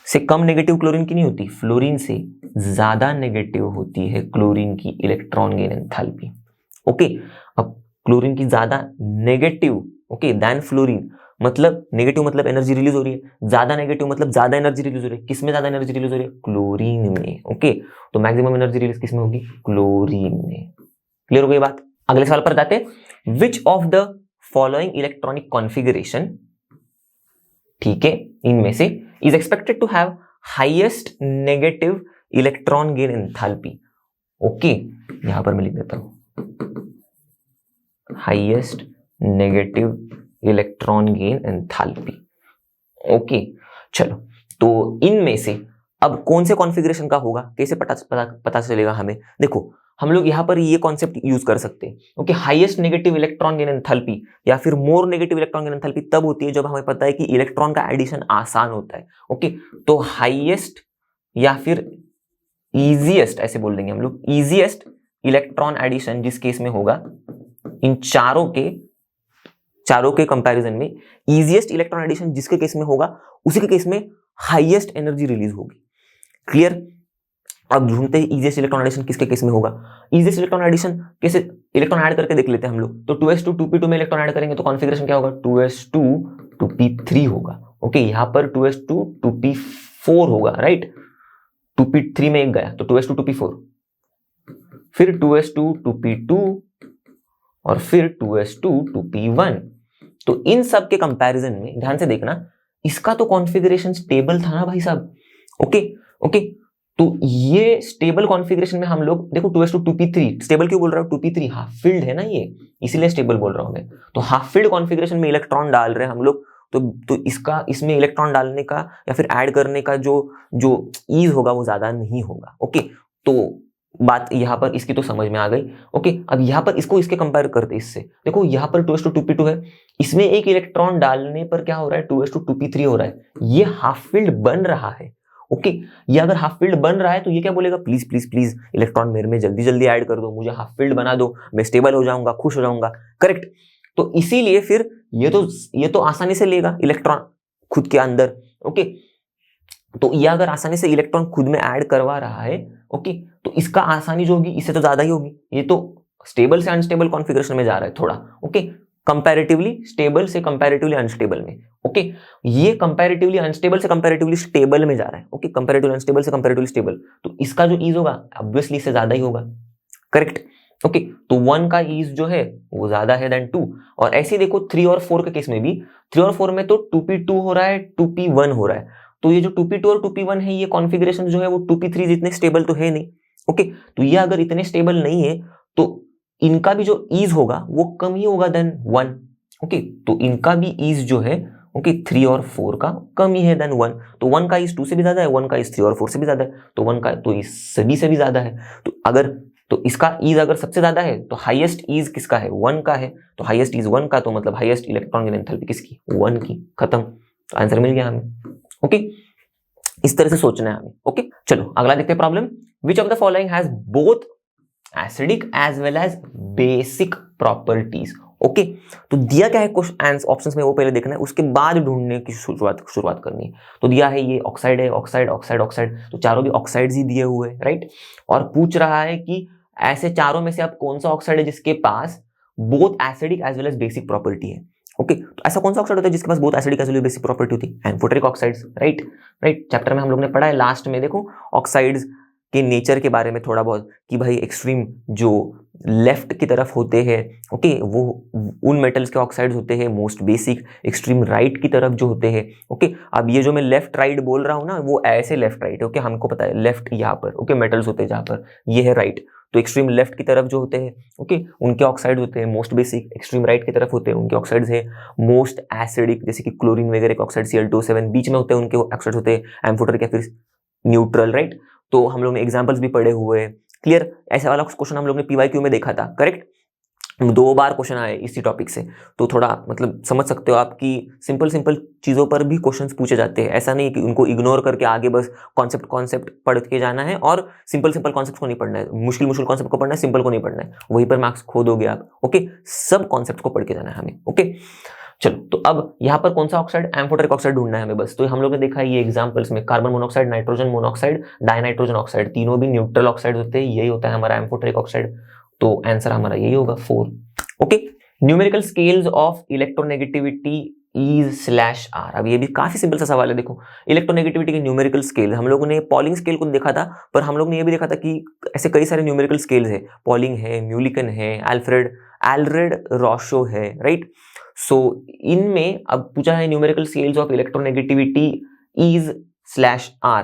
से कम नेगेटिव क्लोरीन की नहीं होती, फ्लोरीन से ज्यादा नेगेटिव होती है क्लोरीन की इलेक्ट्रॉन गेन एंथैल्पी, ओके। अब क्लोरीन की ज्यादा नेगेटिव, ओके, देन फ्लोरीन, मतलब नेगेटिव मतलब एनर्जी रिलीज हो रही है, ज्यादा नेगेटिव मतलब ज्यादा एनर्जी रिलीज हो रही है, किसमें ज्यादा एनर्जी रिलीज हो रही है, क्लोरीन में, ओके। तो मैक्सिमम एनर्जी रिलीज किसमें होगी, क्लोरीन में। क्लियर हो गई बात। अगले सवाल पर जाते हैं, which of the following electronic configuration, ठीक है, इनमें से is expected to have highest negative electron gain enthalpy, okay. यहां पर मैं लिख देता हूं highest negative electron gain enthalpy, okay. चलो तो इनमें से अब कौन से कॉन्फ़िगरेशन का होगा, कैसे पता चलेगा हमें, देखो हम लोग यहाँ पर ये कॉन्सेप्ट यूज कर सकते हैं, okay. Highest negative electron gain enthalpy या फिर more negative electron gain enthalpy तब होती है जब हमें पता है कि इलेक्ट्रॉन का एडिशन आसान होता है, ओके। तो हाईएस्ट या फिर इजीएस्ट ऐसे बोल देंगे हम लोग, इजीएस्ट इलेक्ट्रॉन एडिशन जिस केस में होगा, इन चारों के कंपैरिजन में इजीएस्ट इलेक्ट्रॉन एडिशन जिसके केस में होगा उसी के केस में हाईएस्ट एनर्जी रिलीज होगी। क्लियर। अब ढूंढते हैं इजीएस्ट इलेक्ट्रॉन एडिशन किसके केस में होगा। इजीएस्ट इलेक्ट्रॉन एडिशन कैसे, इलेक्ट्रॉन ऐड करके देख लेते हैं हम लोग। तो 2s2 2p2 में इलेक्ट्रॉन ऐड करेंगे तो कॉन्फ़िगरेशन क्या होगा, 2s2 2p3 होगा, ओके। यहां पर 2s2 2p4 होगा, राइट। 2p3 में एक गया तो 2s2 2p4, फिर 2s2 2p2 और फिर 2s2 2p1। तो इन सब के कंपैरिजन में ध्यान से देखना, इसका तो कॉन्फ़िगरेशन स्टेबल था ना भाई साहब, ओके ओके। तो ये स्टेबल कॉन्फ़िगरेशन में हम लोग देखो 2s2 2p3, स्टेबल क्यों बोल रहा हूं, 2p3 हाफ फिल्ड है ना ये, इसीलिए स्टेबल बोल रहा हूं मैं। तो हाफ फिल्ड कॉन्फ़िगरेशन में इलेक्ट्रॉन डाल रहे हैं हम लोग, तो इसमें इलेक्ट्रॉन डालने का या फिर ऐड करने का जो ईज होगा वो ज्यादा नहीं होगा, ओके। तो बात यहाँ पर इसकी तो समझ में आ गई, ओके। अब यहाँ पर इसको इसके कंपेयर करते इससे, देखो यहाँ पर 2s2 2p2 है, इसमें एक इलेक्ट्रॉन डालने पर क्या हो रहा है, 2s2 2p3 हो रहा है, ये हाफ फील्ड बन रहा है, ओके। ये अगर हाफ फील्ड बन रहा है तो ये क्या बोलेगा, प्लीज प्लीज प्लीज इलेक्ट्रॉन मेरे में जल्दी जल्दी ऐड कर दो, मुझे हाफ फील्ड बना दो, मैं स्टेबल हो जाऊंगा, खुश हो जाऊंगा। करेक्ट। तो इसीलिए फिर ये तो आसानी से लेगा इलेक्ट्रॉन खुद के अंदर। ओके। तो ये अगर आसानी से इलेक्ट्रॉन खुद में ऐड करवा रहा है, ओके, तो इसका आसानी जो होगी इससे तो ज्यादा ही होगी। ये तो स्टेबल से अनस्टेबल कॉन्फ़िगरेशन में जा रहा है थोड़ा। ओके। कंपैरेटिवली स्टेबल से कंपैरेटिवली अनस्टेबल में। ओके। ये कंपैरेटिवली अनस्टेबल से कंपैरेटिवली स्टेबल में जा रहा है। ओके। कंपैरेटिवली अनस्टेबल से कंपैरेटिवली स्टेबल, तो इसका जो ईज होगा ऑब्वियसली इससे ज्यादा ही होगा। करेक्ट। ओके। तो 1 का ईज जो है वो ज्यादा है देन 2। और ऐसे देखो 3 और 4 के केस में भी, 3 और 4 में तो 2p2 हो रहा है, 2p1 हो रहा है। तो ये जो 2p2 और 2p1 है, ये कॉन्फ़िगरेशन जो है वो 2p3 जितने स्टेबल तो है नहीं। ओके। तो ये अगर इतने स्टेबल नहीं है तो इनका भी जो ईज होगा वो कम ही होगा देन 1। ओके। तो इनका भी ईज जो है, ओके, 3 और 4 का कम ही है देन 1। तो 1 का ईज 2 से भी ज्यादा है, 1 का ईज 3 और 4 से भी ज्यादा है, तो 1 का तो ईज सभी से भी ज्यादा है। तो इसका ईज अगर सबसे ज्यादा है तो हाईएस्ट ईज किसका है, 1 का है। तो हाईएस्ट ईज 1 का, तो मतलब हाईएस्ट इलेक्ट्रॉन एंथैल्पी किसकी, 1 की। खत्म। तो आंसर मिल गया हमें। ओके। इस तरह से सोचना है हमें। ओके। चलो अगला देखते हैं problem. Which of the following has both acidic as well as basic properties. Okay. तो दिया क्या है क्वेश्चन ऑप्शंस में, वो पहले देखना है, उसके बाद ढूंढने की शुरुआत करनी है। तो दिया है ये ऑक्साइड है, ऑक्साइड ऑक्साइड ऑक्साइड, तो चारों भी ऑक्साइड्स ही दिए हुए, राइट। और पूछ रहा है कि ऐसे चारों में से अब कौन सा ऑक्साइड है जिसके पास both acidic as well as basic property है। ओके। तो ऐसा कौन सा ऑक्साइड होता है जिसके पास बहुत acidic as well as basic property होती है, एम्फोटेरिक ऑक्साइड्स, राइट। चैप्टर में हम लोग ने पढ़ा है लास्ट में, देखो ऑक्साइड्स के नेचर के बारे में थोड़ा बहुत, कि भाई एक्सट्रीम जो लेफ्ट की तरफ होते हैं, ओके, वो उन मेटल्स के ऑक्साइड्स होते हैं मोस्ट बेसिक। एक्सट्रीम राइट की तरफ जो होते हैं, ओके, अब ये जो मैं लेफ्ट राइट बोल रहा हूँ ना, वो ऐसे लेफ्ट राइट है। ओके। हमको पता है लेफ्ट यहाँ पर, ओके, मेटल्स होते हैं जहाँ पर, ये है राइट। तो एक्सट्रीम लेफ्ट की तरफ जो होते हैं, ओके, उनके ऑक्साइड होते हैं मोस्ट बेसिक। एक्सट्रीम राइट की तरफ होते हैं, उनके ऑक्साइड्स है मोस्ट एसिडिक, जैसे कि क्लोरीन वगैरह के ऑक्साइड Cl2O7। बीच में होते हैं उनके ऑक्साइड्स होते हैं एम्फोटेरिक या फिर न्यूट्रल, राइट। तो हम लोग ने एग्जांपल्स भी पढ़े हुए हैं। क्लियर। ऐसा वाला क्वेश्चन हम लोग ने PYQ में देखा था। करेक्ट। 2 बार क्वेश्चन आए इसी टॉपिक से, तो थोड़ा मतलब समझ सकते हो आप कि सिंपल चीजों पर भी क्वेश्चंस पूछे जाते हैं। ऐसा नहीं कि उनको इग्नोर करके आगे बस कॉन्सेप्ट पढ़ के जाना है, और सिंपल कॉन्सेप्ट को नहीं पढ़ना है, मुश्किल कॉन्सेप्ट को पढ़ना है, सिंपल को नहीं पढ़ना है, वहीं पर मार्क्स खो दोगे आप। ओके। सब कॉन्सेप्ट को पढ़ के जाना है हमें। ओके। चलो, तो अब यहाँ पर कौन सा ऑक्साइड, एम्फोटेरिक ऑक्साइड ढूंढना है हमें बस। तो हम लोग ने देखा ये एग्जांपल्स में carbon monoxide, nitrogen monoxide, dinitrogen oxide, तीनों भी न्यूट्रल ऑक्साइड होते हैं। यही होता है हमारा एम्फोटेरिक ऑक्साइड। तो आंसर हमारा यही होगा 4। Okay. Numerical scales of electronegativity E/R। अब ये भी काफी सिंपल सा सवाल है। देखो इलेक्ट्रोनेगेटिविटी के न्यूमेरिकल स्केल, हम लोगों ने पॉलिंग स्केल को देखा था, पर हम लोग ने ये भी देखा था कि ऐसे कई सारे न्यूमेरिकल स्केल्स है। पॉलिंग है, म्यूलिकन है, एल्फ्रेड रॉशो है, राइट। सो इनमें अब पूछा है numerical scales of electronegativity E/R।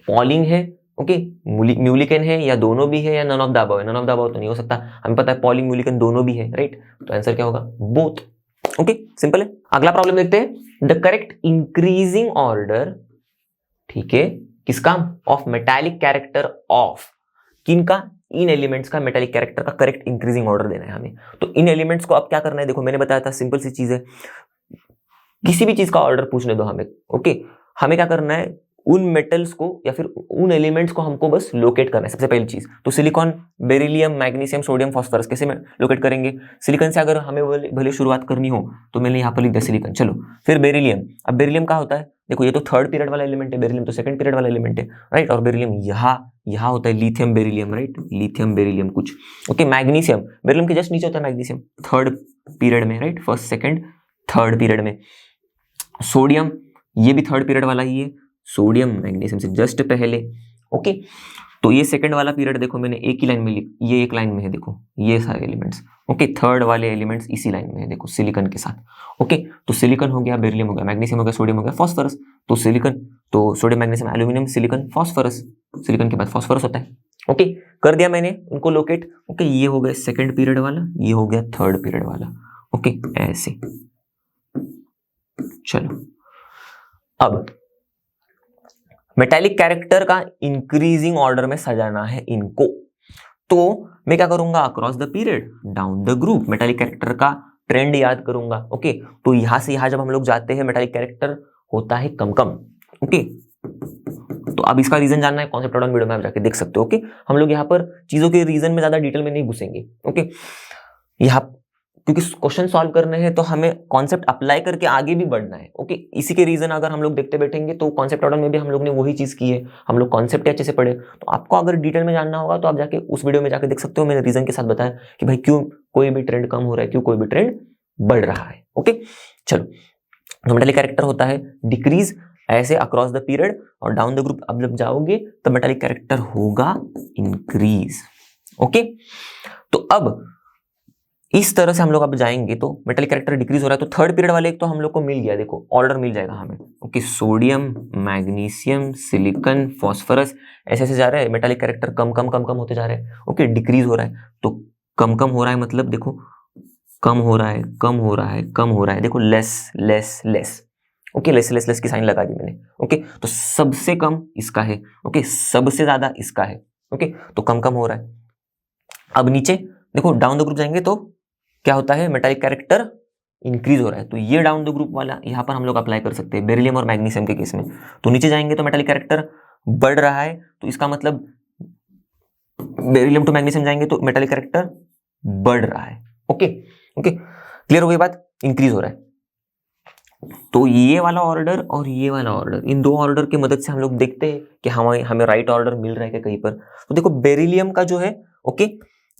Polling है, ओके, म्यूलिकन है, या दोनों भी है, या नन ऑफ द अबव है। नन ऑफ द अबव तो नहीं हो सकता, हमें पता है पॉलिंग म्यूलिकन दोनों भी है, राइट। तो आंसर क्या होगा, बोथ। ओके, सिंपल है। अगला प्रॉब्लम देखते हैं। द करेक्ट इंक्रीजिंग ऑर्डर, ठीक है, किसका, ऑफ मेटालिक कैरेक्टर ऑफ, किनका, इन एलिमेंट्स का मेटालिक कैरेक्टर का करेक्ट इंक्रीजिंग ऑर्डर देना है हमें। तो इन एलिमेंट्स को अब क्या करना है, देखो मैंने बताया था सिंपल सी चीज है, किसी भी चीज का ऑर्डर पूछने दो हमें। ओके। हमें क्या करना है, उन मेटल्स को या फिर उन एलिमेंट्स को हमको बस लोकेट करना है सबसे पहली चीज। तो silicon, beryllium, magnesium, sodium, phosphorus कैसे लोकेट करेंगे। सिलिकॉन से अगर हमें भले शुरुआत करनी हो तो मैंने यहाँ पर लिख दिया सिलिकॉन। चलो फिर बेरिलियम। अब बेरिलियम क्या होता है, देखो ये तो 3rd पीरियड वाला एलिमेंट है, बेरिलियम तो 2nd पीरियड वाला एलिमेंट है, राइट। और बेरिलियम यहाँ होता है lithium beryllium, right, lithium beryllium कुछ। ओके। मैग्नीशियम, बेरिलियम के जस्ट नीचे होता है मैग्नीशियम, 3rd पीरियड में, right, 1st 2nd 3rd period में। सोडियम, ये भी 3rd पीरियड वाला ही है, सोडियम मैग्नीशियम से जस्ट पहले। ओके। तो ये 2nd वाला पीरियड देखो मैंने एक ही लाइन में ये एक लाइन में है, देखो ये सारे एलिमेंट्स। ओके। 3rd वाले एलिमेंट्स इसी लाइन में है, देखो सिलिकॉन के साथ। ओके। तो सिलिकॉन हो गया, बेरिलियम हो गया, मैग्नीशियम हो गया, सोडियम हो गया, फास्फोरस। तो सिलिकॉन, तो sodium, magnesium, aluminium, silicon, phosphorus, silicon के बाद फास्फोरस होता है। ओके। कर दिया मैंने उनको लोकेट। ओके। ये हो गया 2nd पीरियड वाला, ये हो गया 3rd पीरियड वाला। ओके, ऐसे। चलो अब मेटालिक कैरेक्टर का इंक्रीजिंग ऑर्डर में सजाना है इनको। तो मैं क्या करूंगा, across the period, down the group, metallic character का ट्रेंड याद करूंगा। ओके। तो यहां से यहां जब हम लोग जाते हैं मेटालिक कैरेक्टर होता है कम कम। ओके। तो अब इसका रीजन जानना है, कॉन्सेप्ट डाउन वीडियो में आप जाके देख सकते हो। ओके, हम लोग यहाँ पर चीजों के रीजन में ज्यादा डिटेल में नहीं घुसेंगे। ओके, यहाँ क्योंकि क्वेश्चन सॉल्व करने हैं तो हमें कॉन्सेप्ट अप्लाई करके आगे भी बढ़ना है। ओके, इसी के रीजन अगर हम लोग देखते बैठेंगे तो कॉन्सेप्ट ऑर्डर में भी हम लोग ने वही चीज की है, हम लोग कॉन्सेप्ट अच्छे से पढ़े। तो आपको अगर डिटेल में जानना होगा तो आप जाके उस वीडियो में जाके देख सकते हो, मैंने रीजन के साथ बताया कि भाई क्यों कोई भी ट्रेंड कम हो रहा है, क्यों कोई भी ट्रेंड बढ़ रहा है। ओके, चलो, तो मेटालिक कैरेक्टर होता है डिक्रीज ऐसे अक्रॉस द पीरियड, और डाउन द ग्रुप अब जब जाओगे तो मेटालिक कैरेक्टर होगा इंक्रीज। ओके, तो अब इस तरह से हम लोग अब जाएंगे तो मेटालिक कैरेक्टर डिक्रीज हो रहा है, तो थर्ड पीरियड वाले एक तो हम लोग को मिल गया, देखो ऑर्डर मिल जाएगा हमें। Okay, sodium, magnesium, silicon, phosphorus, ऐसे ऐसे जा रहा है, मेटालिक कैरेक्टर कम कम कम कम होते जा रहे हैं। ओके, डिक्रीज हो रहा है, तो कम कम हो रहा है मतलब देखो कम हो रहा है, कम हो रहा है, कम हो रहा है, देखो less less less. Okay, less less less की साइन लगा दी मैंने। ओके, तो सबसे कम इसका है, ओके, सबसे ज्यादा इसका है। ओके, तो कम कम हो रहा है। अब नीचे देखो डाउन द ग्रुप जाएंगे तो क्या होता है, मेटालिक कैरेक्टर इंक्रीज हो रहा है, तो ये डाउन द ग्रुप वाला यहाँ पर हम लोग अप्लाई कर सकते हैं बेरिलियम और मैग्नीशियम के केस में। तो नीचे जाएंगे तो मेटालिक कैरेक्टर बढ़ रहा है, तो इसका मतलब बेरिलियम टू मैग्नीशियम जाएंगे तो मेटालिक कैरेक्टर बढ़ रहा है। ओके ओके, क्लियर हो गई बात, इंक्रीज हो रहा है। तो ये वाला ऑर्डर और ये वाला ऑर्डर, इन दो ऑर्डर की मदद से हम लोग देखते हैं कि हमें राइट ऑर्डर मिल रहा है क्या कहीं पर। तो देखो बेरिलियम का जो है, ओके,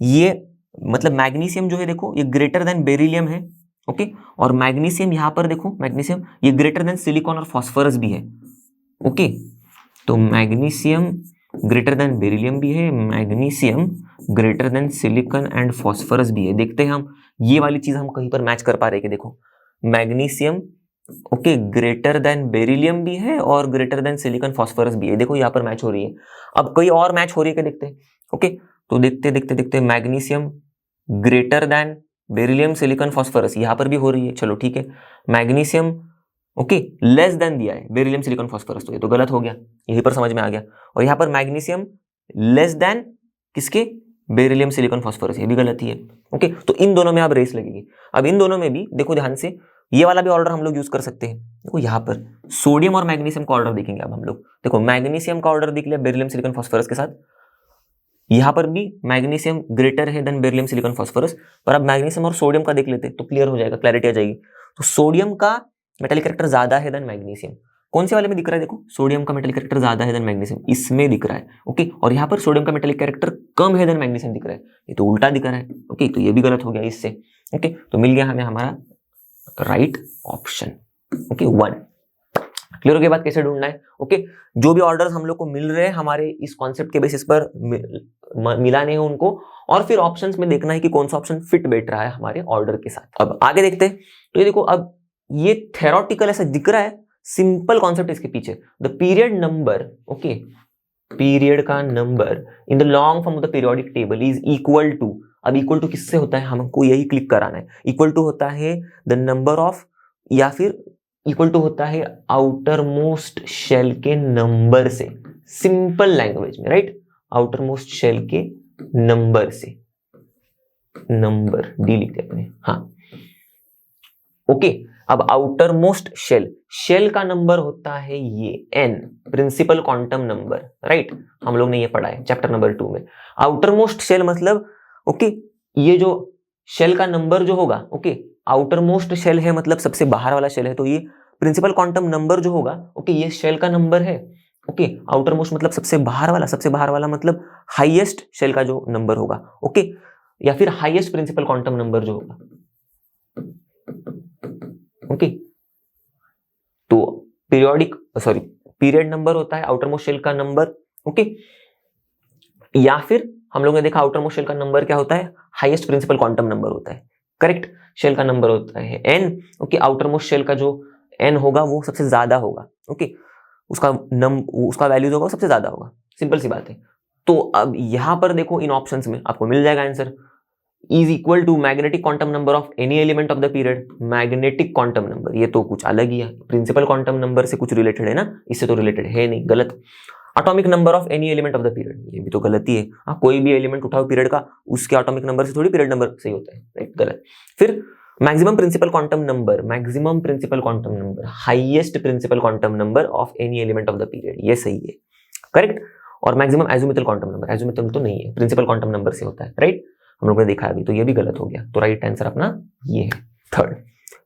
ये मतलब मैग्नीशियम जो है देखो ये ग्रेटर देन बेरिलियम है। ओके, और मैग्नीशियम यहां पर देखो, मैग्नीशियम ये ग्रेटर देन सिलिकॉन और फास्फोरस भी है। ओके, तो मैग्नीशियम ग्रेटर देन बेरिलियम भी है, magnesium greater than silicon and phosphorus भी है। देखते हैं हम ये वाली चीज हम कहीं पर मैच कर पा रहे हैं कि देखो magnesium okay greater than beryllium भी है और ग्रेटर देन सिलिकॉन फास्फोरस भी है, देखो यहाँ पर मैच हो रही है। अब कोई और मैच हो रही है क्या देखते हैं। ओके, तो देखते देखते देखते magnesium greater than beryllium silicon phosphorus यहाँ पर भी हो रही है, चलो ठीक है। मैग्नीशियम ओके लेस देन दिया है बेरिलियम सिलिकॉन फास्फोरस, तो ये तो गलत हो गया, यहीं पर समझ में आ गया। और यहाँ पर मैग्नीशियम लेस देन किसके, बेरिलियम सिलिकॉन फास्फोरस, ये भी गलत ही है। ओके, तो इन दोनों में अब रेस लगेगी। अब इन दोनों में भी देखो ध्यान से, ये वाला भी ऑर्डर हम लोग यूज कर सकते हैं। देखो यहाँ पर सोडियम और मैग्नीशियम का ऑर्डर देखेंगे अब हम लोग। देखो मैग्नीशियम का ऑर्डर देख लिया बेरिलियम सिलिकॉन फास्फोरस के साथ, यहाँ पर भी मैग्नीशियम ग्रेटर है देन बेरिलियम सिलिकॉन फास्फोरस, पर अब मैग्नीशियम और सोडियम का देख लेते तो क्लियर हो जाएगा, क्लैरिटी आ जाएगी। तो सोडियम का मेटालिक कैरेक्टर ज्यादा है देन मैग्नीशियम, कौन से वाले में दिख रहा है, देखो सोडियम का मेटालिक कैरेक्टर ज्यादा है देन मैग्नीशियम, इसमें दिख रहा है। ओके, और यहाँ पर सोडियम का मेटालिक कैरेक्टर कम है देन मैग्नीशियम दिख रहा है, ये तो उल्टा दिख रहा है। ओके, तो ये भी गलत हो गया इससे। ओके, तो मिल गया हमें हमारा राइट ऑप्शन। ओके, 1 क्लियर हो गया बात कैसे ढूंढना है। ओके, जो भी ऑर्डर्स हम लोग को मिल रहे हैं हमारे इस कॉन्सेप्ट के बेसिस पर मिलाने हैं उनको, और फिर ऑप्शंस में देखना है कि कौन सा ऑप्शन फिट बैठ रहा है हमारे ऑर्डर के साथ। अब आगे देखते हैं, तो ये देखो अब ये थेरोटिकल ऐसा दिख रहा है, सिंपल कॉन्सेप्ट इसके पीछे, the period number, okay, period का number in the long form of the periodic table is equal to, अब इक्वल टू किससे होता है, हमको यही क्लिक कराना है। इक्वल टू होता है द नंबर ऑफ, या फिर इक्वल टू होता है आउटर मोस्ट शेल के नंबर से, सिंपल लैंग्वेज में, राइट, आउटर मोस्ट शेल के नंबर से, नंबर डी लिखते अपने, हाँ। ओके, अब आउटर मोस्ट शेल, शेल का नंबर होता है ये n, principal quantum number, right, हम लोग ने ये पढ़ा है चैप्टर नंबर 2 में। आउटर मोस्ट शेल मतलब ओके ये जो शेल का नंबर जो होगा, ओके, आउटर मोस्ट शेल है मतलब सबसे बाहर वाला शेल है, तो ये प्रिंसिपल क्वांटम नंबर जो होगा, ओके, ये शेल का नंबर है। ओके, आउटर मोस्ट मतलब सबसे बाहर वाला, सबसे बाहर वाला मतलब हाईएस्ट शेल का जो नंबर होगा, ओके, या फिर हाईएस्ट प्रिंसिपल क्वांटम नंबर जो होगा। ओके, तो पीरियोडिक सॉरी पीरियड नंबर होता है आउटर मोस्ट शेल का नंबर। ओके, या फिर हम लोग ने देखा आउटर मोस्ट शेल का नंबर क्या होता है, हाईएस्ट प्रिंसिपल क्वांटम नंबर होता है, करेक्ट। शेल का नंबर होता है n, okay, outer most shell का जो n होगा वो सबसे ज्यादा होगा, ओके, उसका वैल्यूज होगा सबसे ज्यादा होगा, सिंपल सी बात है। तो अब यहां पर देखो इन ऑप्शंस में आपको मिल जाएगा answer, is equal to magnetic quantum number of any element of the period. Magnetic quantum number ये तो कुछ अलग ही है, प्रिंसिपल क्वांटम नंबर से कुछ रिलेटेड है ना, इससे तो रिलेटेड है नहीं, गलत। Atomic number of any element of the period, ये भी तो गलती है। हाँ, कोई भी एलिमेंट उठाओ पीरियड का, उसके एटॉमिक नंबर से थोड़ी पीरियड नंबर सही होता है, राइट, गलत। फिर maximum principal quantum number, highest principal quantum number of any element of the period, ये सही है, करेक्ट। और maximum azimuthal quantum number, azimuthal तो नहीं है, प्रिंसिपल क्वांटम नंबर से होता है, राइट, हम लोगों ने देखा अभी, तो ये भी गलत हो गया, तो राइट आंसर अपना ये है, थर्ड।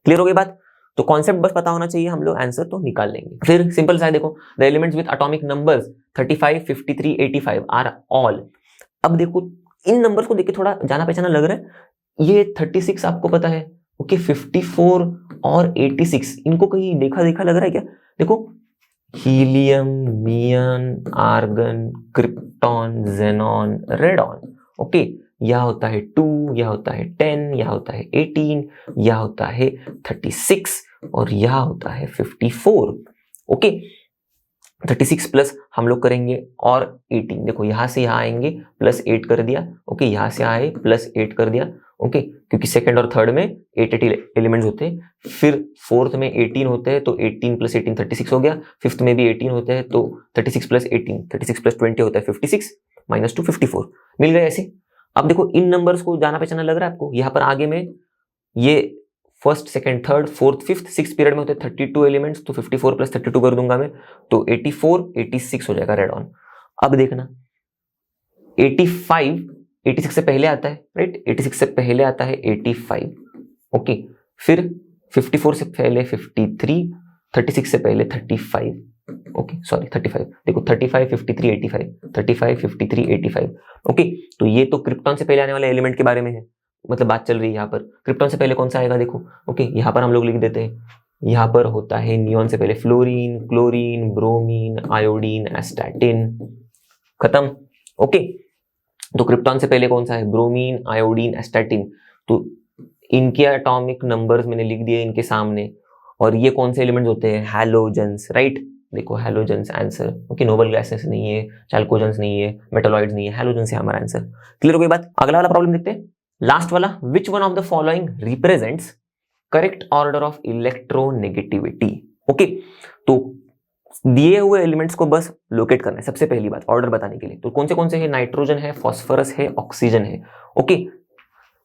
क्लियर हो गई बात? तो कॉन्सेप्ट बस पता होना चाहिए, हम लोग आंसर तो निकाल लेंगे। फिर सिंपल सा है, देखो the elements with atomic numbers 35, 53, 85 are all. अब देखो इन नंबर्स को देख के थोड़ा जाना पहचाना लग रहा है, ये 36 आपको पता है, ओके, 54 और 86 इनको कहीं देखा देखा लग रहा है क्या? देखो helium, neon, argon, krypton, xenon, radon, okay, यह होता है 2, यह होता है 10, यह होता है 18, यह होता है 36 और यह होता है 54, ओके। 36 प्लस हम लोग करेंगे और 18, देखो यहां से यहां आएंगे प्लस 8 कर दिया, ओके, यहां से आए प्लस 8 कर दिया, ओके, क्योंकि सेकंड और थर्ड में 8 एलिमेंट्स होते हैं, फिर फोर्थ में 18 होते हैं, तो 18 प्लस 18 36 हो गया, फिफ्थ में भी 18 होते हैं, तो 36 प्लस 18 36 प्लस 20 होता है 56 माइनस 2 54, मिल गए ऐसे। अब देखो इन नंबर्स को जाना पहचाना लग रहा है आपको, यहाँ पर आगे में ये first, second, third, fourth, fifth, six period में होते हैं 32 एलिमेंट्स, तो 54 प्लस 32 कर दूंगा मैं, तो 84, 86 हो जाएगा रेडॉन। अब देखना 85 86 से पहले आता है, राइट, 86 से पहले आता है 85, ओके, फिर 54 से पहले 53, 36 से पहले 35, ओके सॉरी 35, देखो 35, 53, 85, 35, 53, 85, ओके। तो ये तो क्रिप्टॉन से पहले आने वाले एलिमेंट के बारे में है, मतलब बात चल रही है यहाँ पर। क्रिप्टॉन से पहले कौन सा आएगा देखो, ओके, यहाँ पर हम लोग लिख देते हैं, यहाँ पर होता है नियॉन से पहले fluorine, chlorine, bromine, iodine, astatine, खत्म, ओके। तो क्रिप्टॉन से पहले कौन सा है, ब्रोमीन, आयोडीन, एस्टैटिन, तो इनके एटॉमिक नंबर्स मैंने लिख दिए इनके सामने। और ये कौन से एलिमेंट्स होते हैं, हैलोजेंस, राइट, देखो halogens answer, okay, noble gases नहीं है, चैल्कोजेंस नहीं है, मेटालॉइड्स नहीं है, हैलोजेंस है हमारा आंसर। क्लियर हो गई बात? अगला वाला प्रॉब्लम देखते हैं, लास्ट वाला, which one of the following represents correct order of electronegativity, okay. तो दिए हुए एलिमेंट्स को बस लोकेट करना है, सबसे पहली बात ऑर्डर बताने के लिए। तो कौन से है, नाइट्रोजन है, फॉस्फोरस है, ऑक्सीजन है, okay,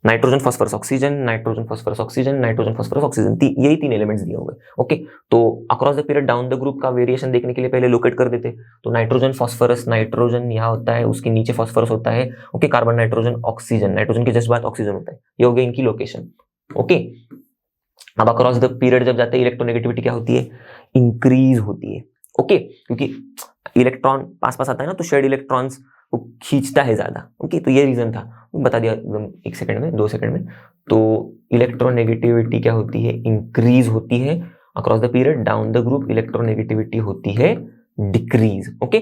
nitrogen, phosphorus, oxygen, nitrogen, phosphorus, oxygen, nitrogen, phosphorus, oxygen, यही 3 एलिमेंट्स दिए हुए, ओके। तो across the period down the group का वेरिएशन देखने के लिए पहले लोकेट कर देते। तो नाइट्रोजन, फॉस्फोरस, नाइट्रोजन यहाँ होता है, उसके नीचे फॉस्फोरस होता है, okay, carbon, nitrogen, oxygen, nitrogen के जस्ट बाद ऑक्सीजन होता है, ये हो गया इनकी लोकेशन, ओके। अब अक्रॉस द पीरियड जब जाते हैं इलेक्ट्रोनेगेटिविटी क्या होती है, इंक्रीज होती है, ओके, क्योंकि इलेक्ट्रॉन पास पास आता है ना, तो शेयर्ड इलेक्ट्रॉन्स को खींचता है ज्यादा, ओके। तो ये रीजन था, बता दिया एकदम 1 सेकंड में, 2 सेकंड में। तो इलेक्ट्रोनेगेटिविटी क्या होती है, इंक्रीज होती है across the period, down the group electronegativity होती है डिक्रीज, ओके।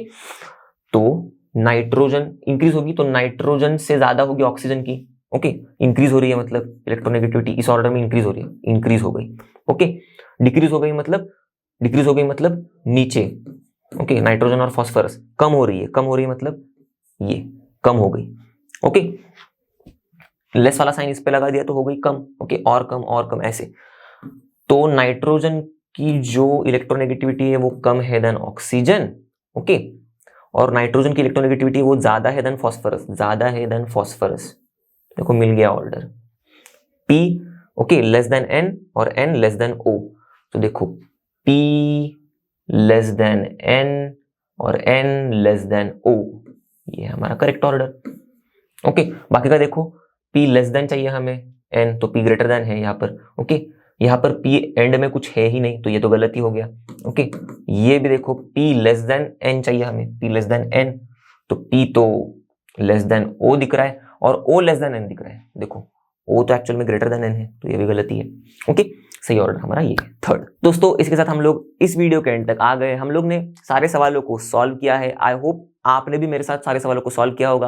तो नाइट्रोजन इंक्रीज होगी तो नाइट्रोजन से ज्यादा होगी ऑक्सीजन की, ओके, इंक्रीज हो रही है मतलब इलेक्ट्रोनेगेटिविटी इस ऑर्डर में इंक्रीज हो रही है, इंक्रीज हो गई, ओके। डिक्रीज हो गई मतलब नीचे, ओके, नाइट्रोजन और फॉस्फोरस कम हो रही है मतलब ये कम हो गई, ओके। लेस वाला साइन इस पे लगा दिया तो हो गई कम, ओके, और कम ऐसे। तो नाइट्रोजन की जो इलेक्ट्रोनेगेटिविटी है वो कम है देन ऑक्सीजन, ओके, और नाइट्रोजन की इलेक्ट्रोनेगेटिविटी वो ज्यादा है देन फॉस्फोरस, देखो मिल गया order P, okay, less than N और N लेस देन O। तो देखो P लेस देन N और N लेस देन O, ये हमारा करेक्ट ऑर्डर, ओके। बाकी का देखो P लेस देन चाहिए हमें N, तो P ग्रेटर देन है यहाँ पर, ओके। यहाँ पर P एंड में कुछ है ही नहीं, तो ये तो गलती हो गया, ओके। ये भी देखो P लेस देन N चाहिए हमें, P लेस देन N, तो P तो लेस देन O दिख रहा है और O लेस देन N दिख रहा है, देखो O तो एक्चुअल में ग्रेटर देन N है, तो ये भी गलती है, ओके। सही ऑर्डर हमारा ये है थर्ड। दोस्तों इसके साथ हम लोग इस वीडियो के एंड तक आ गए, हम लोग ने सारे सवालों को सॉल्व किया है। आई होप आपने भी मेरे साथ सारे सवालों को सॉल्व किया होगा,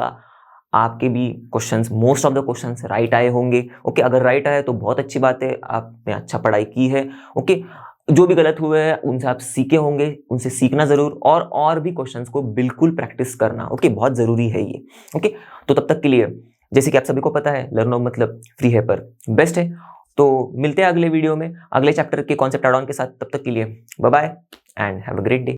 आपके भी questions, most of the questions right आए होंगे, ओके। अगर राइट आए तो बहुत अच्छी बात है, आपने अच्छा पढ़ाई की है, ओके। जो भी गलत हुए हैं उनसे आप सीखे होंगे, उनसे सीखना जरूर, और भी क्वेश्चंस को बिल्कुल प्रैक्टिस करना, ओके, बहुत जरूरी है ये, ओके। तो तब तक के लिए, जैसे कि आप सभी को पता है, लर्नो मतलब फ्री है पर बेस्ट है। तो मिलते हैं अगले वीडियो में अगले चैप्टर के कॉन्सेप्ट एड ऑन के साथ, तब तक के लिए bye bye and have a great day.